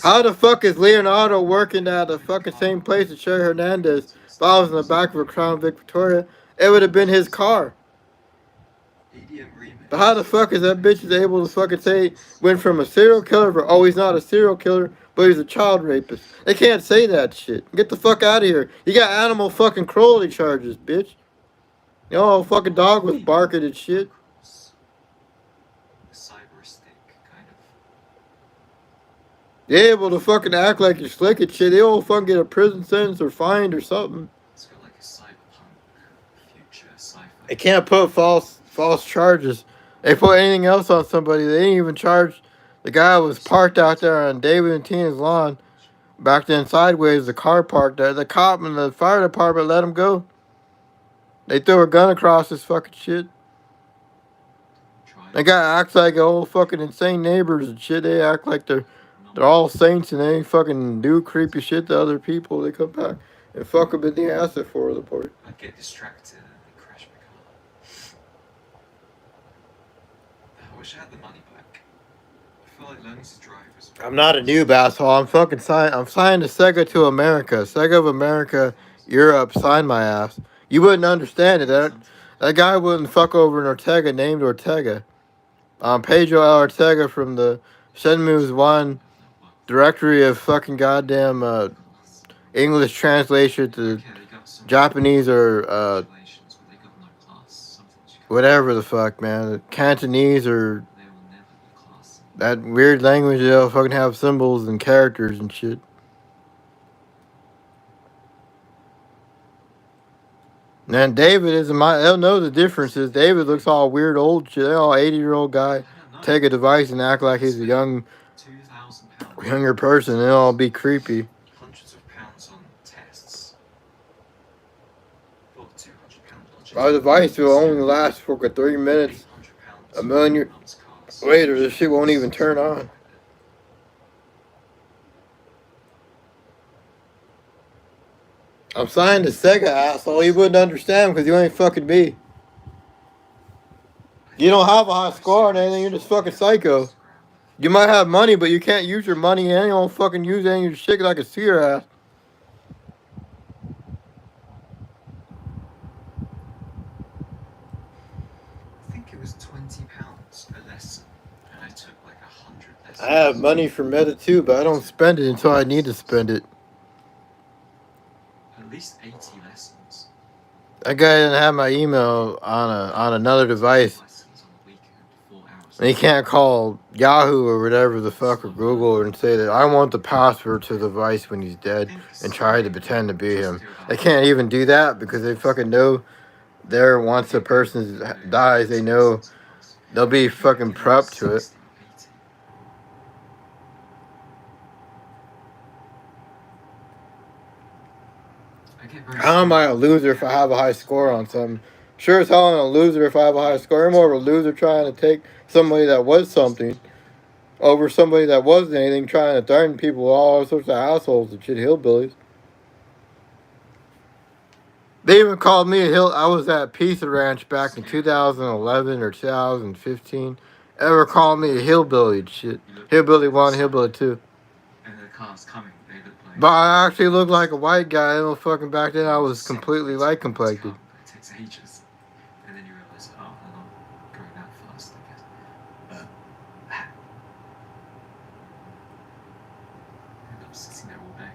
How the fuck is Leonardo working at the fucking same place as Sherry Hernandez? If I was in the back of a Crown Vic Victoria, it would have been his car. But how the fuck is that bitch is able to fucking say went from a serial killer for, oh, he's not a serial killer, but he's a child rapist? They can't say that shit. Get the fuck out of here. You got animal fucking cruelty charges, bitch. You know, fucking dog was barking and shit. They able to fucking act like you're slick and shit. They all fucking get a prison sentence or fined or something. They can't put false charges. They put anything else on somebody. They didn't even charge the guy who was parked out there on David and Tina's lawn. Back then, sideways, the car parked there. The cop and the fire department let him go. They threw a gun across his fucking shit. They guy acts like old fucking insane neighbors and shit. They act like they're all saints and they ain't fucking do creepy shit to other people. They come back and fuck them in the ass at 4 in the morning. I'd get distracted and crash my car. I wish I had the money back. I feel like learning to drive is... I'm not a noob, asshole. I'm fucking I'm signed to Sega to America. Sega of America, Europe, signed my ass. You wouldn't understand it. That guy wouldn't fuck over an Ortega named Ortega. Pedro Ortega from the Shenmue's 1 directory of fucking goddamn English translation to Japanese or whatever the fuck, man. Cantonese or that weird language they'll fucking have symbols and characters and shit. And then David isn't they'll know the differences. David looks all weird old shit. They're all 80-year-old guy take a device and act like he's a younger person. They'll all be creepy. Hundreds of pounds on tests. My device will only last for 3 minutes. A million years later, this shit won't even turn on. I'm signed to Sega, asshole. You wouldn't understand because you ain't fucking me. You don't have a high score on anything. You're just fucking psycho. You might have money, but you can't use your money and you don't fucking use any of your shit like a see your ass. I think it was £20 a lesson, and I took like 100 lessons. I have money for Meta too, but I don't spend it until I need to spend it. At least 80 lessons. That guy didn't have my email on another device. And he can't call Yahoo or whatever the fuck or Google and say that I want the password to the device when he's dead and try to pretend to be him. They can't even do that because they fucking know there once a person dies, they know they'll be fucking prepped to it. How am I a loser if I have a high score on something? Sure as hell I'm a loser if I have a high score. I'm more of a loser trying to take somebody that was something over somebody that wasn't anything, trying to threaten people, all sorts of assholes and shit, hillbillies. They even called me a hill. I was at Pizza Ranch back in 2011 or 2015. Ever called me a hillbilly and shit. Hillbilly 1, hillbilly 2. And the car's coming. They look like... But I actually looked like a white guy. I don't fucking back then I was completely light complected. It takes ages. And then you realize, oh, they're not going that fast, I guess. And I'm sitting there all day.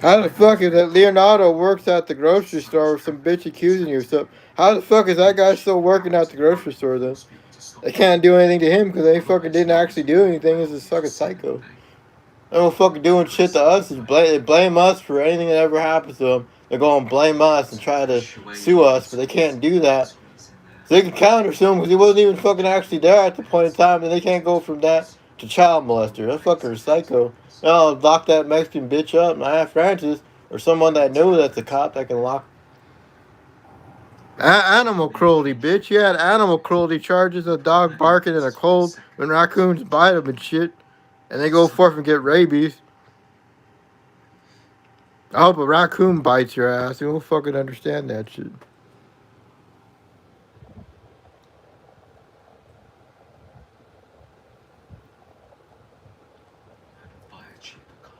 How the fuck is that Leonardo works at the grocery store with some bitch accusing you of something? How the fuck is that guy still working at the grocery store then? They can't do anything to him because they fucking didn't actually do anything. He's a fucking psycho. They don't fucking doing shit to us. They blame us for anything that ever happens to them. They're going to blame us and try to sue us, but they can't do that So they can counter him because he wasn't even fucking actually there at the point in time, and they can't go from that to child molester. That's fucking psycho. No, lock that Mexican bitch up, and I have Francis or someone that knows that's a cop that can lock. Animal cruelty, bitch. You had animal cruelty charges, a dog barking in a cold when raccoons bite them and shit, and they go forth and get rabies. I hope a raccoon bites your ass. You won't fucking understand that shit. Buy a cheaper car.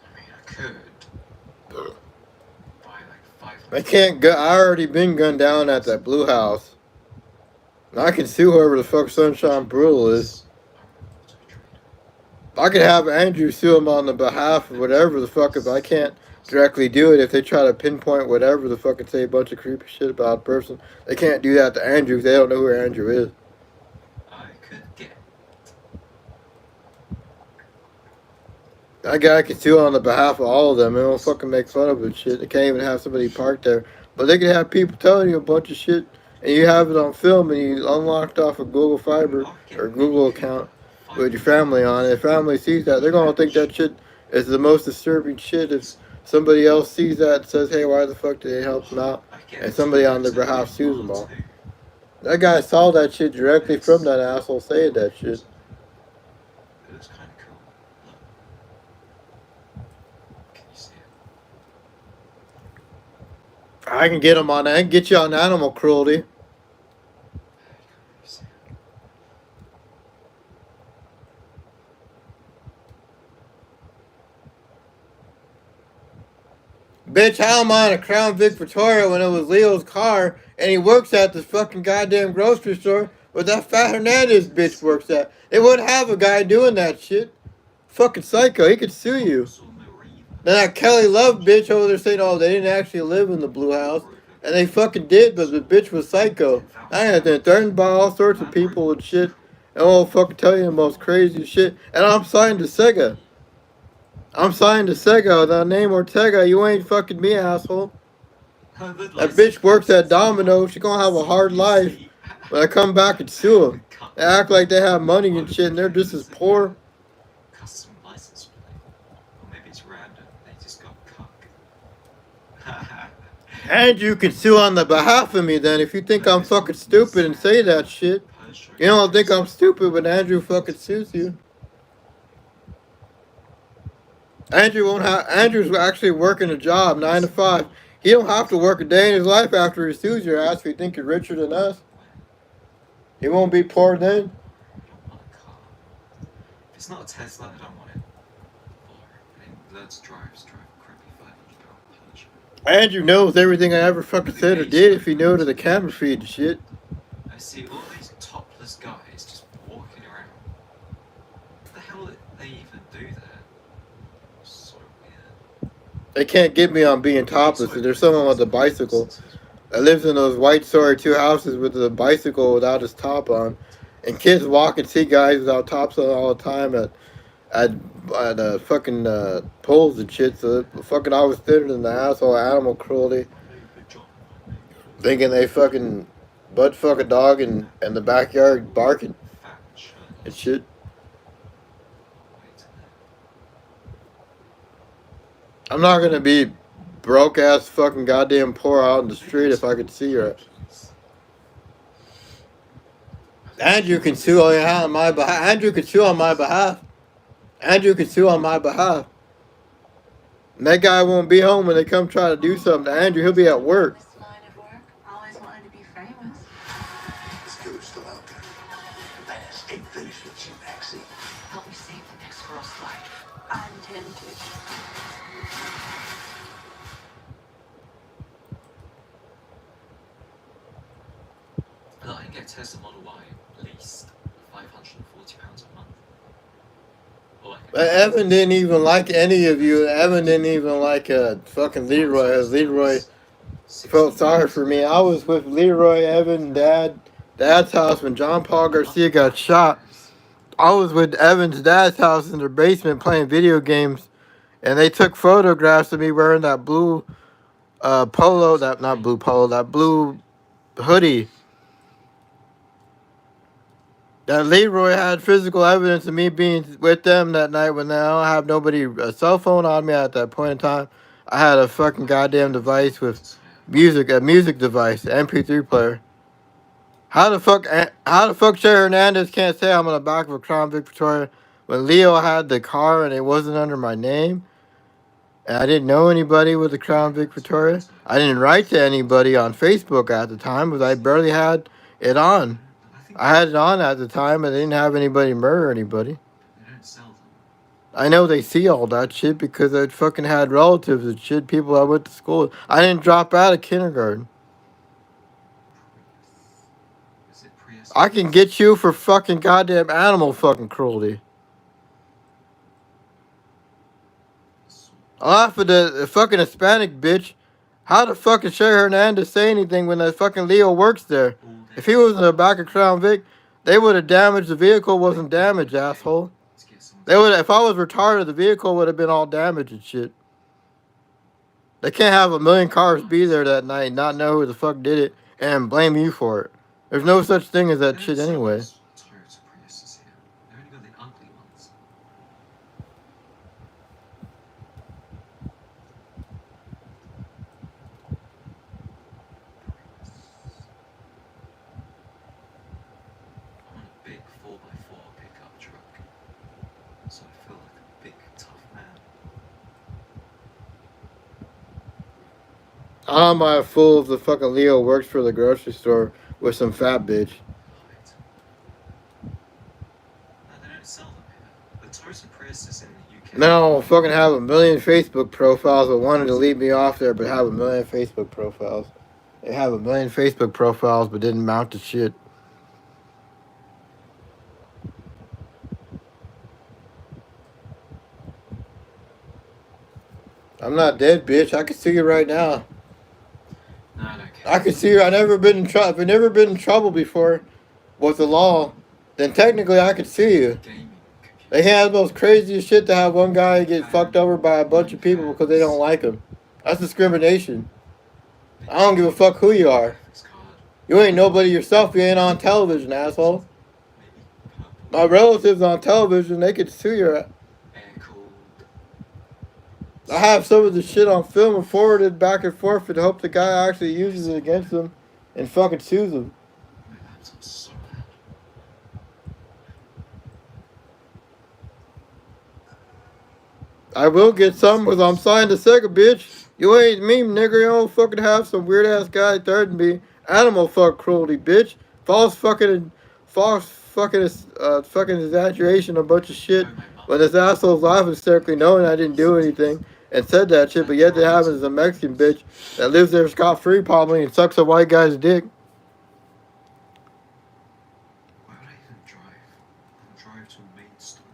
I mean, I could buy like 500. I can't go. I already been gunned down at that blue house. And I can sue whoever the fuck Sunshine Brule is. I could have Andrew sue him on the behalf of whatever the fuck if I can't directly do it. If they try to pinpoint whatever the fuck and say a bunch of creepy shit about a person, they can't do that to Andrew because they don't know who Andrew is. I could get. That guy can sue on the behalf of all of them. They don't fucking make fun of it shit. They can't even have somebody parked there. But they can have people telling you a bunch of shit and you have it on film and you unlocked off a Google Fiber or Google account with your family on it. If family sees that, they're gonna think that shit is the most disturbing shit. If somebody else sees that and says, hey, why the fuck did they help them out? And somebody on their behalf sues them all. That guy saw that shit directly from that asshole saying that shit. It looks kind of cool. Look. Can you see it? I can get him on that. I can get you on animal cruelty. You can't really see it. Bitch, how am I on a Crown Vic Victoria when it was Leo's car and he works at this fucking goddamn grocery store where that Fat Hernandez bitch works at? They wouldn't have a guy doing that shit. Fucking psycho, he could sue you. Then that Kelly Love bitch over there saying, oh, they didn't actually live in the blue house. And they fucking did, but the bitch was psycho. I had to threatened by all sorts of people and shit. And I'll fucking tell you the most crazy shit. And I'm signed to Sega. I'm signed to Sega. The name Ortega. You ain't fucking me, asshole. That bitch works at Domino. She gonna have a hard life when I come back and sue them. They act like they have money and shit, and they're just as poor. Custom license plate. Or maybe it's random. They just got cuck. And you can sue on the behalf of me then if you think I'm fucking stupid and say that shit. You don't think I'm stupid when Andrew fucking sues you. Andrew won't have. Andrew's actually working a job 9 to 5. He don't have to work a day in his life after he sues your ass if you think you're richer than us. He won't be poor then. I don't want a car. If it's not a Tesla, I don't want it. Or I think learn to drive a crappy £500 Peugeot. Andrew knows everything I ever fucking said or did if he knew to the camera feed and shit. I see all these topless guys just walking around. What the hell did they even do there? So weird. They can't get me on being topless. There's someone with a bicycle that lives in those white story 2 houses with a bicycle without his top on. And kids walk and see guys without tops on all the time at fucking poles and shit. So fucking I was thinner than the asshole animal cruelty. Thinking they fucking butt fuck a dog in the backyard barking Fat shirt. and shit. I'm not gonna be broke ass fucking goddamn poor out in the street if I could see her. Andrew can sue on my behalf. Andrew can sue on my behalf. Andrew can sue on my behalf. And that guy won't be home when they come try to do something to Andrew. He'll be at work. Line of work, always wanted to be famous. This killer's still out there. Venice ain't finished with you, Maxie. Help me save the next girl's life. I intend to. Look, I can get a Tesla Model Y at least £540 a month. Or I can But Evan didn't even like any of you. Evan didn't even like fucking Leroy. Leroy felt sorry for me. I was with Leroy, Evan, Dad's house when John Paul Garcia got shot. I was with Evan's dad's house in their basement playing video games, and they took photographs of me wearing that blue polo, that not blue polo, that blue hoodie. That Leroy had physical evidence of me being with them that night when I don't have nobody a cell phone on me at that point in time. I had a fucking goddamn device with music, a music device, MP3 player. How the fuck Shay Hernandez can't say I'm on the back of a Crown Vic Victoria when Leo had the car and it wasn't under my name? And I didn't know anybody with a Crown Vic Victoria. I didn't write to anybody on Facebook at the time because I barely had it on. I had it on at the time and they didn't have anybody murder anybody. They don't sell them. I know they see all that shit because I fucking had relatives and shit, people I went to school with. I didn't drop out of kindergarten. Is it Prius? I can get you for fucking goddamn animal fucking cruelty. I laugh at the fucking Hispanic bitch. How the fuck is Shay Hernandez say anything when that fucking Leo works there? If he was in the back of Crown Vic, they would have damaged the vehicle. Wasn't damaged, asshole. They would. If I was retarded, the vehicle would have been all damaged and shit. They can't have a million cars be there that night and not know who the fuck did it and blame you for it. There's no such thing as that shit anyway. Toyota Priuses here. They only got the ugly ones. I want a big 4x4 pickup truck, so I feel like a big tough man. I'm my fool if the fucking Leo works for the grocery store with some fat bitch. Right. No, they don't sell them here. The Toyota Prius is in the UK. No, fucking have a million Facebook profiles but wanted to leave me off there but have a million Facebook profiles. They have a million Facebook profiles but didn't mount to shit. I'm not dead, bitch. I can see you right now. No, I don't care. I can see you. I've never been in trouble. If I've never been in trouble before with the law, then technically I could see you. Gaming They computer. have the most craziest shit to have one guy get fucked over by a bunch of people because they don't like him. That's discrimination. I don't give a fuck who you are. Graphics card. You ain't nobody yourself. You ain't on television, asshole. Maybe purple. My relatives on television, they could sue your. Air cooled. I have some of the shit on film and forwarded back and forth and hope the guy actually uses it against them and fucking sues them. My laptop's so loud. I will get some because I'm signed to Sega, bitch. You ain't me, nigga. You don't fucking have some weird ass guy threatening me. Animal fuck cruelty, bitch. False fucking exaggeration, a bunch of shit. When this asshole's life hysterically knowing I didn't do anything and said that shit, but yet it happens is a Mexican bitch that lives there scot free probably and sucks a white guy's dick. Why would I even drive? I'll drive to Maidstone.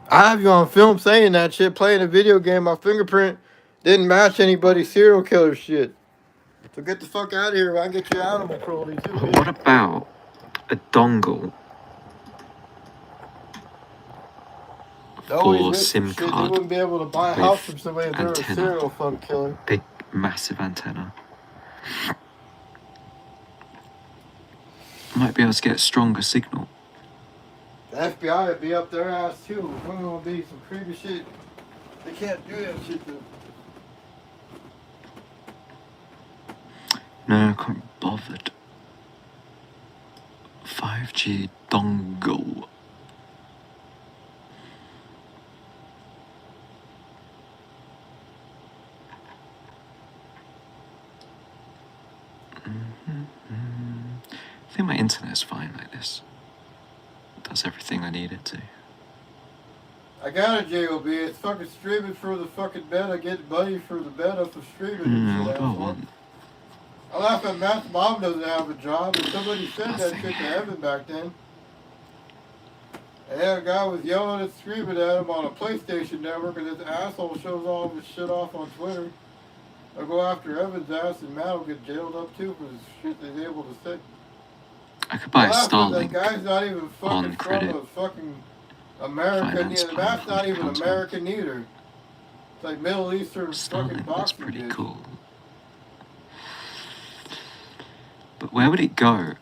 I have you on film saying that shit, playing a video game. My fingerprint didn't match anybody's serial killer shit. So get the fuck out of here. I can get you animal cruelty too. But what about a dongle for SIM Shit, you card? wouldn't be able to buy a with house from somebody if they were a antenna. serial fuck killer. Big, massive antenna. Might be able to get a stronger signal. The FBI would be up their ass too. It's gonna be some creepy shit. They can't do that shit though. No, I can't be bothered. 5G dongle. I think my internet's fine like this. It does everything I need it to. I got it, JOB. It's fucking streaming through the fucking bed. I get money through the bed off of streaming and What shit. do I Asshole. want? I laugh at Matt's mom doesn't have a job, and somebody said that shit to Evan back then. And a guy was yelling and screaming at him on a PlayStation network, and this asshole shows all of his shit off on Twitter. I'll go after Evan's ass, and Matt will get jailed up too for the shit he's able to say. I could buy a That Starlink guy's not even fucking on from credit. a fucking American. Finance Matt's not even plan, American either. It's like Middle Eastern Stalin fucking was boxing pretty bitch. cool. But where would it go?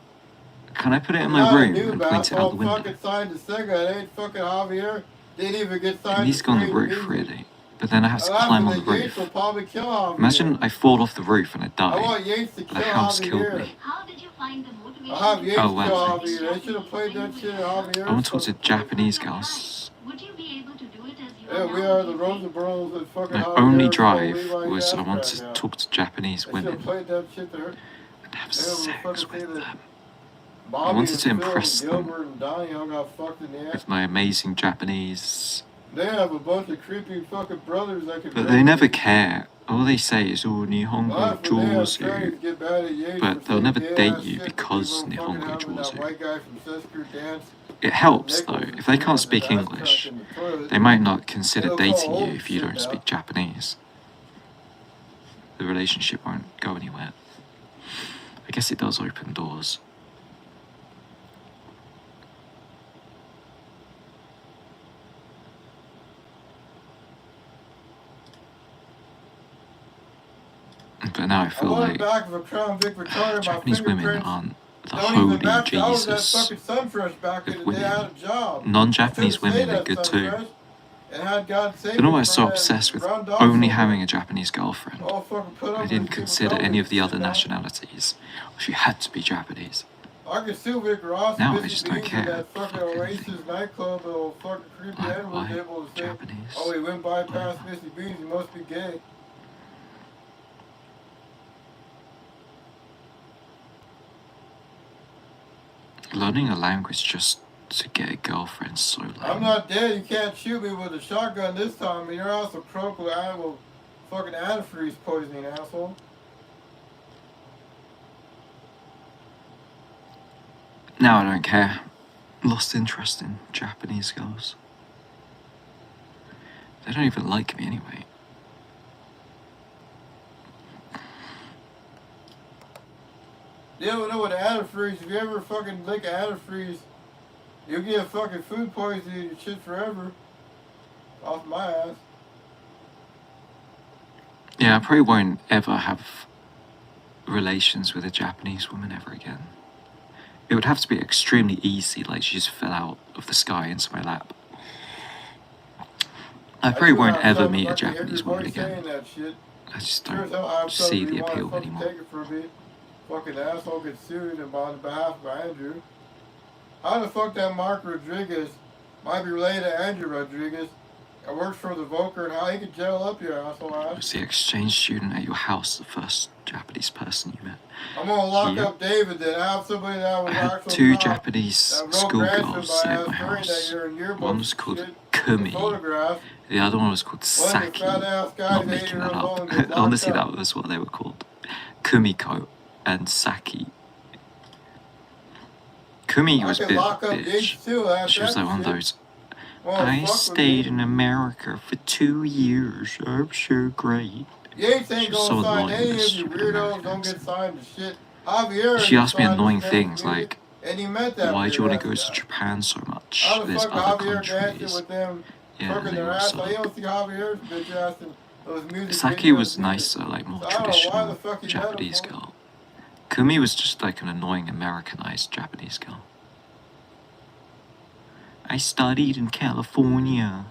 Can I put it in my room and point it out the window? Fucking signed the Sega. It ain't fucking Javier. Didn't even get It signed needs to go on the roof, really. But then I have to climb on the Yates will roof. probably kill Javier. Imagine I fall off the roof and I I die. want Yates to The kill house killed Javier. me. How did you find the motivation? I'll have Yates Oh, kill wow, thanks. Javier. They should have played that shit at Javier. I want to talk to Japanese girls. Would you be able to do it as you Yeah, we are the Rosenbergs and fucking My Javier only stole drive Levi's was I ass want crack to out. talk to Japanese They should have women played that shit there. and have They were sex fucking with saying them. that I Bobby wanted and to Phil impress and them Gilbert and Donnie all got fucked in the ass. with my amazing Japanese. They have a bunch of creepy fucking brothers that can. But they never care. All they say is, oh, Nihongo Jozu. But they'll never date you because Nihongo Jozu. It helps though. If they can't speak English, they might not consider dating you if you don't speak Japanese. The relationship won't go anywhere. I guess it does open doors. But now I feel like Japanese women aren't the holy Jesus of women. Non-Japanese women are good too. But I'm so obsessed with only having a Japanese girlfriend. I didn't consider any of the other nationalities. If you had to be Japanese. Now I just don't care. Fuck anything. Like, why Japanese? Oh, he went bypass Missy Beans. He must be gay. Learning a language just to get a girlfriend is so lame. I'm not dead. You can't shoot me with a shotgun this time. And you're also croaked with fucking antifreeze poisoning, asshole. Now I don't care. Lost interest in Japanese girls. They don't even like me anyway. You don't know what antifreeze. If you ever fucking lick antifreeze, you'll get fucking food poisoning and shit forever. Off my ass. Yeah, I probably won't ever have relations with a Japanese woman ever again. It would have to be extremely easy, like she just fell out of the sky into my lap. I probably won't ever meet a Japanese woman again. I just don't see the appeal anymore. Fucking asshole gets sued on behalf of Andrew. How the fuck that Mark Rodriguez might be related to Andrew Rodriguez and works for the Volker and how he could jail up your asshole ass? Was the exchange student at your house the first Japanese person you met? I'm gonna lock up David then. I have somebody that was I had actual 2 cop Japanese schoolgirls stay at my house. One was called Kumi. The other one was called Saki. Not making that up. Honestly, that was what they were called. Kumiko and Saki. Kumi was a bit of a bitch. She was like one of those, I stayed in America for 2 years. I'm so great. She was so annoying with this stupid American accent. She asked me annoying things like, why do you want to go to Japan so much? There's other countries. Yeah, they were so... Saki was nicer, like more traditional Japanese girl. Kumi was just like an annoying Americanized Japanese girl. I studied in California.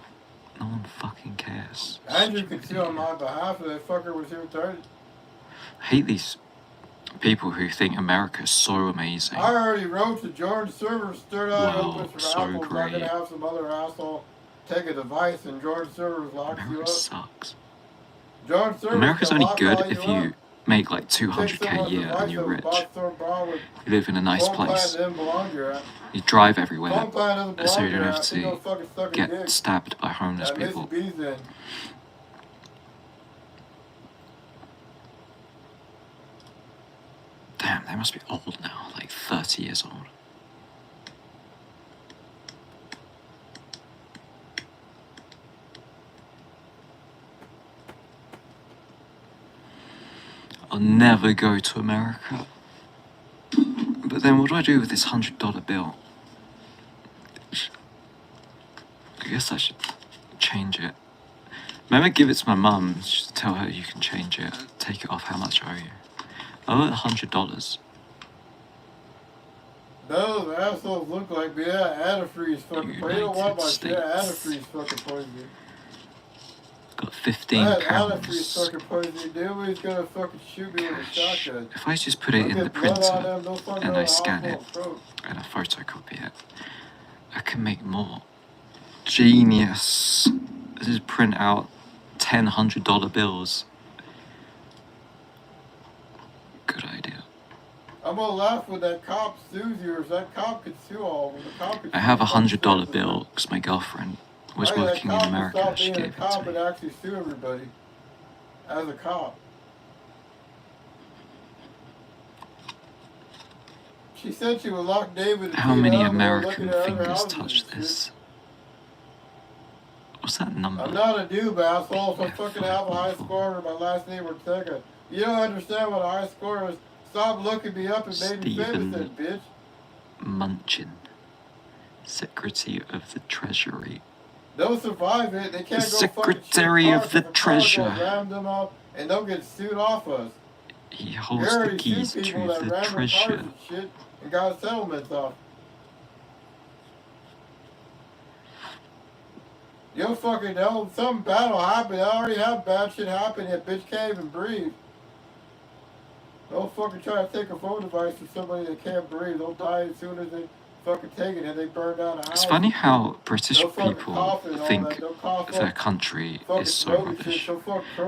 No one fucking cares. Andrew could sue on my behalf if that fucker was here retarded. I hate these people who think America is so amazing. I already wrote to George Servers, stirred out open for so apples. great. I'm gonna have some other asshole take a device and George Servers locks you America up. sucks. George Servers America's can only lock good all if you you up. make like Take 200k a someone's year device and you're that was rich. bought so broad with You live in a nice phone plan place. didn't belong to your ass. You drive everywhere Phone plan doesn't belong so you to don't your have ass. You don't to fucking suck a get dick. stabbed by homeless Missy people. B's in. Damn, they must be old now, like 30 years old. I'll never go to America. But then what do I do with this $100 bill? I guess I should change it Maybe I give it to my mum, just tell her you can change it, take it off how much I owe you. I owe it $100. Those assholes look like me. Yeah, antifreeze fucking poison. You don't want my shit. States. Antifreeze fucking poison. Got £15. Antifreeze fucking poison. Nobody's gonna fucking shoot me with a shotgun. If I just put it in the printer and I scan it and I photocopy it, I can make more. Genius. This is print out $100 bills. Good idea. I'm gonna laugh when that cop sues you, or that cop could sue all of them. The cop could I have $100 bill because my girlfriend was working in America. She gave it to me. And actually sue everybody as a cop. She said she would lock David. How many American fingers touch this? What's that number? I'm not a noob, asshole, so I fucking have a high score and my last name Ortega. You don't understand what a high score is. Stop looking me up and make me famous then, bitch. Munchin, Secretary of the Treasury. They'll survive it. They can't go Secretary of the Treasury. Ram them up and they'll get sued off us. He holds the keys to the treasure. And got settlements off. You'll fucking know some bad will happen. I already have bad shit happen. That bitch can't even breathe. Don't fucking try to take a phone device from somebody that can't breathe. They'll die as soon as they fucking take it and they burn down a house. It's funny how British people think their country is so rubbish.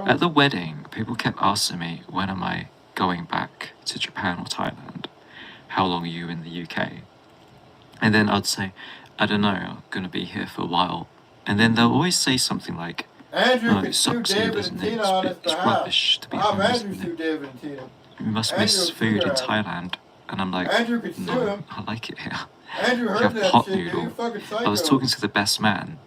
At the wedding, people kept asking me, when am I going back to Japan or Thailand? How long are you in the UK? And then I'd say, I don't know, I'm going to be here for a while. And then they'll always say something like, no, it sucks here, doesn't it? It's rubbish to be honest. You must miss food in Thailand. And I'm like, no, I like it here. You have pot noodle. I was talking to the best man,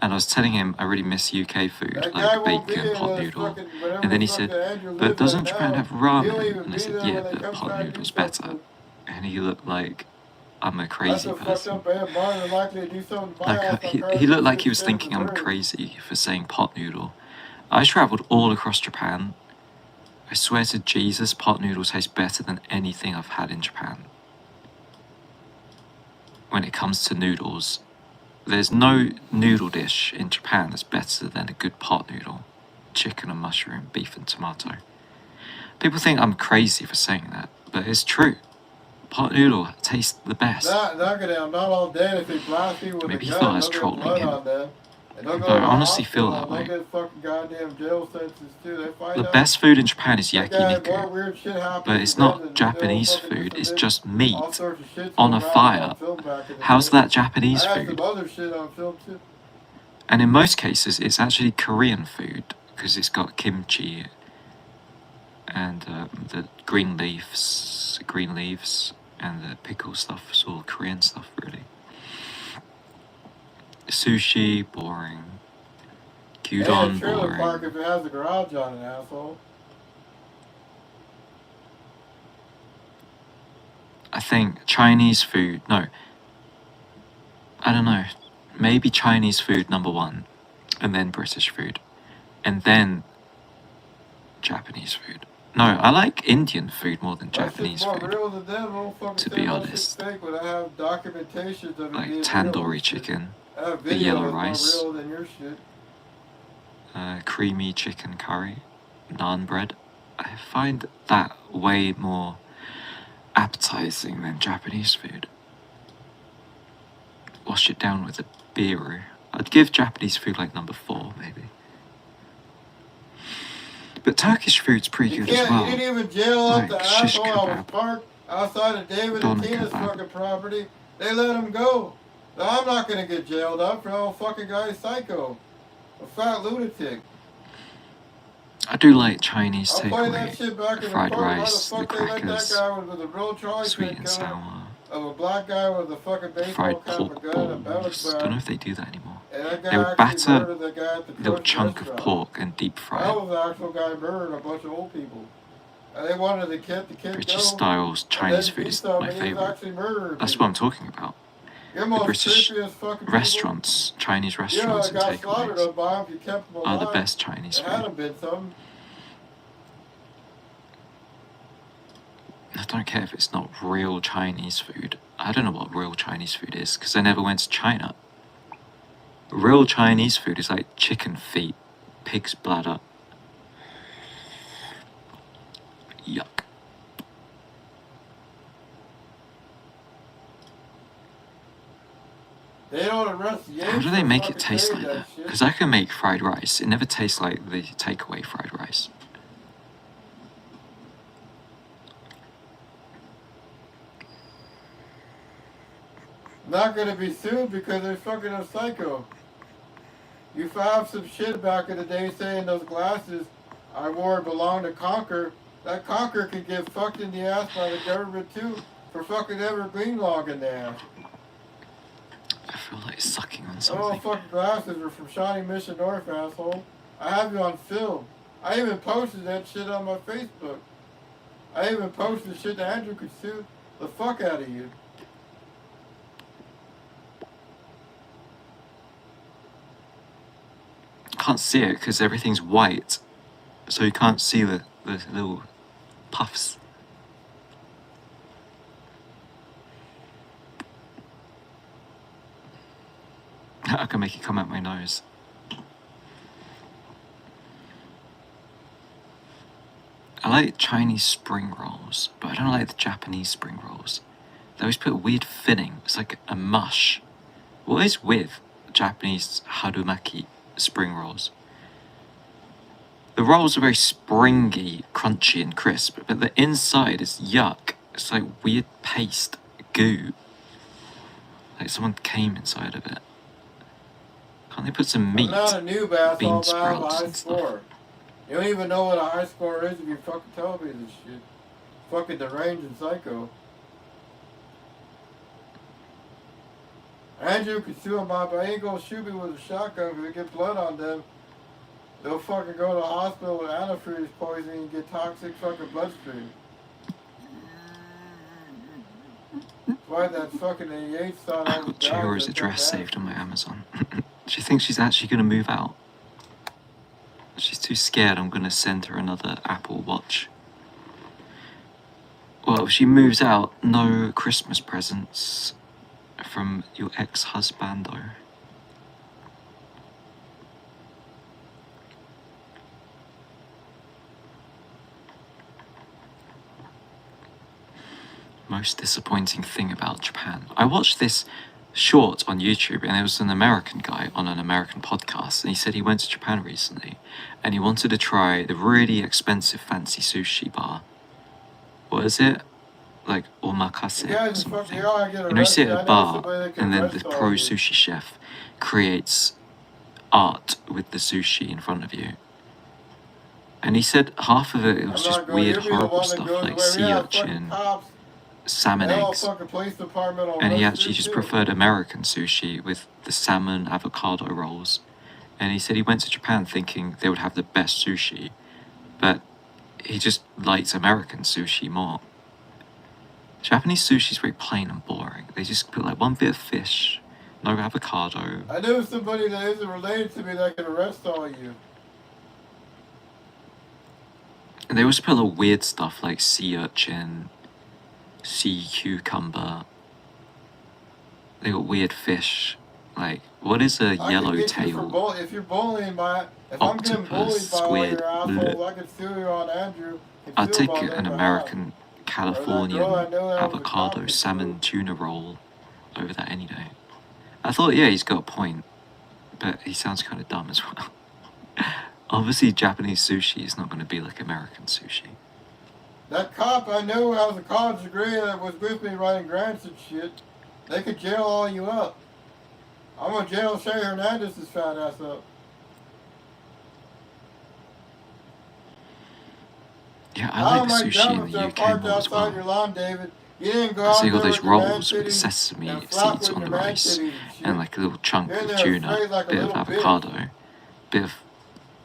and I was telling him I really miss UK food, like bacon, pot noodle. And then he said, but doesn't Japan have ramen? And I said, yeah, but pot noodle's better. And he looked like I'm a crazy person. Like, he looked like he was thinking I'm crazy for saying pot noodle. I travelled all across Japan. I swear to Jesus, pot noodle tastes better than anything I've had in Japan. When it comes to noodles, there's no noodle dish in Japan that's better than a good pot noodle. Chicken and mushroom, beef and tomato. People think I'm crazy for saying that, but it's true. Pot noodle tastes the best. Maybe he thought I was trolling him. But I honestly feel that way. The best food in Japan is yakiniku, but it's not Japanese food, it's just meat on a fire. How's that Japanese food? And in most cases, it's actually Korean food, because it's got kimchi and the green leaves, and the pickle stuff. It's all Korean stuff, really. Sushi, boring. Gyudon, boring. Park if it has a garage on it, asshole. I think Chinese food, no. I don't know. Maybe Chinese food number one, and then British food, and then Japanese food. No, I like Indian food more than Japanese food, to be honest. Like tandoori chicken, the yellow rice, creamy chicken curry, naan bread. I find that way more appetizing than Japanese food. Wash it down with a beeru. I'd give Japanese food like number 4, maybe. But Turkish food's pretty good as well. You didn't even jail up the asshole I was parked outside of David and Tina's fucking property. They let him go. Now, I'm not gonna get jailed up for all fucking guy's psycho. A fat lunatic. I do like Chinese takeaway. The fried rice, the crackers, sweet and sour. Of a black guy with a fucking fried pork balls. Don't know if they do that anymore. They would batter a little chunk of pork and deep fry it. That was the actual guy murdering a bunch of old people. And they wanted the kid British styles Chinese food is my favourite. That's what I'm talking about. You're the most British creepy as fucking people. restaurants, Chinese You know, restaurants it and got slaughtered takeaways up by him if you kept him are alive. the best Chinese It food. hadn't been something. I don't care if it's not real Chinese food. I don't know what real Chinese food is because I never went to China. Real Chinese food is like chicken feet, pig's bladder. Yuck. They don't arrest the How do they make it taste like that? Because I can make fried rice. It never tastes like the takeaway fried rice. Not gonna be sued because they're fucking a psycho. You found some shit back in the day saying those glasses I wore belonged to Conquer. That Conquer could get fucked in the ass by the government too for fucking evergreen logging the ass. I feel like sucking on Oh, something. fucking glasses are from Shawnee Mission North, asshole. I have you on film. I even posted that shit on my Facebook. I even posted shit that Andrew could sue the fuck out of you. Can't see it because everything's white, so you can't see the little puffs. I can make it come out my nose. I like Chinese spring rolls, but I don't like the Japanese spring rolls. They always put a weird filling. It's like a mush. What is with Japanese harumaki spring rolls? The rolls are very springy, crunchy and crisp, but the inside is yuck. It's like weird paste, goo. Like someone came inside of it. Can't they put some meat, I'm not a noob, asshole, bean but I have a sprouts high and stuff? score. You don't even know what a high score is if you fucking tell me this shit. Fucking deranged and psycho. Andrew can sue him, but I ain't gonna shoot me with a shotgun if they get blood on them. They'll fucking go to the hospital with antifreeze poisoning and get toxic fucking bloodstream. That's why that fucking Yates thought I I was got down Chihoro's to address that. saved on my Amazon. She thinks she's actually going to move out. She's too scared I'm going to send her another Apple Watch. Well, if she moves out, no Christmas presents from your ex-husbando. Most disappointing thing about Japan. I watched this short on YouTube, and there was an American guy on an American podcast, and he said he went to Japan recently, and he wanted to try the really expensive fancy sushi bar. What is it? Like omakase You or guys are something. fucking, y'all get You know, you sit arrested. at I a know bar, somebody that can and then arrest the all pro you. sushi chef creates art with the sushi in front of you. And he said half of it was I'm just not going. weird, You'll be the horrible one that stuff goes like away. We sea have fucking urchin, cops. salmon The whole eggs. fucking police department will And he arrest actually you just too. preferred American sushi with the salmon avocado rolls. And he said he went to Japan thinking they would have the best sushi, but he just liked American sushi more. Japanese sushi is very plain and boring. They just put like one bit of fish, no avocado. I know somebody that isn't related to me that can arrest all you. And they always put a lot of weird stuff like sea urchin, sea cucumber. They got weird fish. Like, what is a I can yellow get you for tail? if you're bullying by, if I'm getting bullied Octopus, by all squid, your assholes, I can sue you on Andrew. I'd take an American Californian girl I know that was a avocado cop salmon too. tuna roll over that any day. I thought, yeah, he's got a point, but he sounds kind of dumb as well. Obviously, Japanese sushi is not going to be like American sushi. That cop I know has a college degree that was with me writing grants and shit. They could jail all you up. I'm gonna jail Shay Hernandez's fat ass up. Yeah, I like the sushi in the UK parked more as outside your well. lawn, David. You didn't go Because out they there got those with your man rolls with titties sesame and flap seeds with on your the man rice, titties and shit. and like a little chunk You're in of there tuna, afraid like a bit of little bitch. avocado, bit of,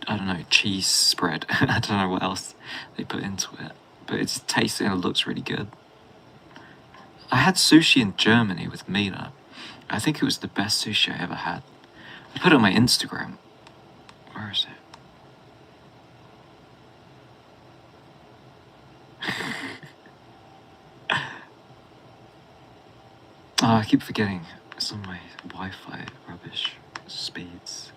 I don't know, cheese spread. I don't know what else they put into it. But it just tastes and it looks really good. I had sushi in Germany with Mina, I think it was the best sushi I ever had. I put it on my Instagram. Where is it? Oh, I keep forgetting. It's on my Wi-Fi rubbish speeds.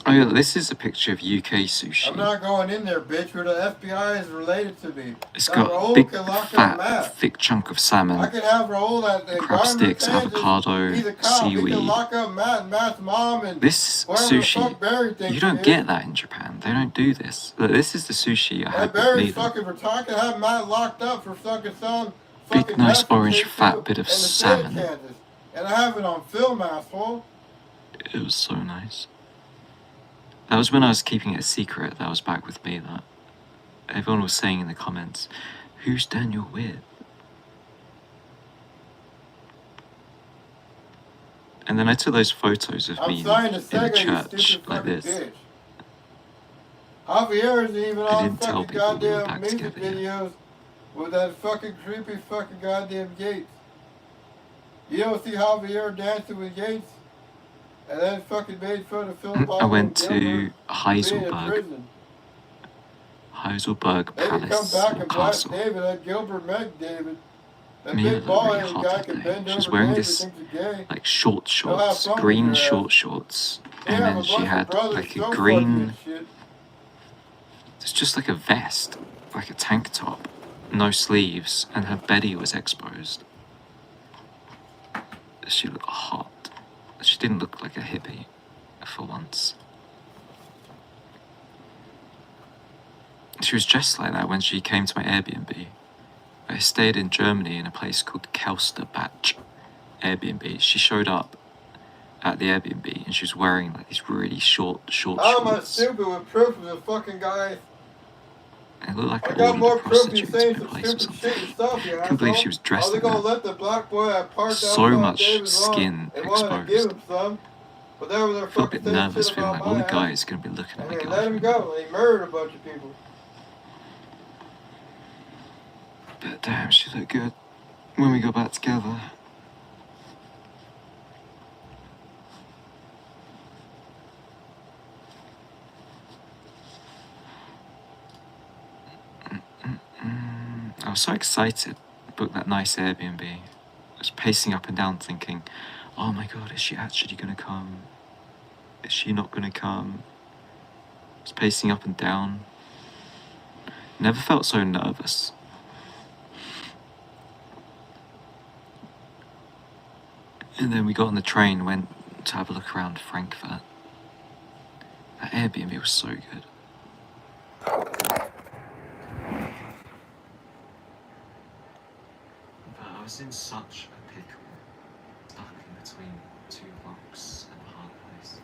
Oh yeah, this is a picture of UK sushi. I'm not going in there, bitch, where the FBI is related to me. It's Now, got a Raul big, can lock up fat, Matt. thick chunk of salmon, I can have Raul at the crab environment sticks, Kansas. avocado, He's a cop. He can seaweed. lock up Matt and Matt's mom and This whoever the sushi, fuck Barry thinks you don't he get is. that in Japan. They don't do this. Look, this is the sushi I That had with Barry's Mila. fucking retarded. I can have Matt locked up for sucking some Big, fucking nice, meth and orange, shit, fat too, bit of in the state of salmon. Kansas. And I have it on film, asshole. It was so nice. That was when I was keeping it a secret. That was back with Mila. Everyone was saying in the comments, "Who's Daniel with?" And then I took those photos of me in the church like this. Bitch. Javier isn't even I on didn't tell fucking people we were goddamn back music together yet. videos with that fucking creepy fucking goddamn Gates. You don't see Javier dancing with Gates? And then fucking made fun of Phil I went to Heidelberg They Palace come back or and blast Castle. David, that Gilbert Meg David. That Mila big looked ball really headed hot guy that can day. bend She was over wearing David, this thinks he's gay. like short They'll have shorts, fun with green your ass. short shorts, They and have then a she bunch of had brothers like a so green. fucking shit. It's just like a vest, like a tank top, no sleeves, and her belly was exposed. She looked hot. She didn't look like a hippie, for once. She was dressed like that when she came to my Airbnb. I stayed in Germany in a place called Kelsterbach Airbnb. She showed up at the Airbnb and she was wearing like these really short How am I shorts. stupid with proof of the fucking guy? And it looked like I I got ordered more a proof you prostitute saying into my some place or stupid something. shit yourself, you I couldn't believe asshole. she was dressed Are they like gonna that. let the black boy I parked So outside much David's lawn skin and wanted to give exposed. him some? But they were there I felt a fucking bit saying nervous shit feeling about like all my the ass. guys are going to be looking at And my they let him girlfriend. go. They murdered a bunch of people. But damn, she looked good when we got back together. I was so excited to book that nice Airbnb. I was pacing up and down thinking, oh my god, is she actually going to come? Is she not going to come? I was pacing up and down. Never felt so nervous. And then we got on the train, went to have a look around Frankfurt. That Airbnb was so good. But I was in such a pickle, stuck in between two rocks and a hard place.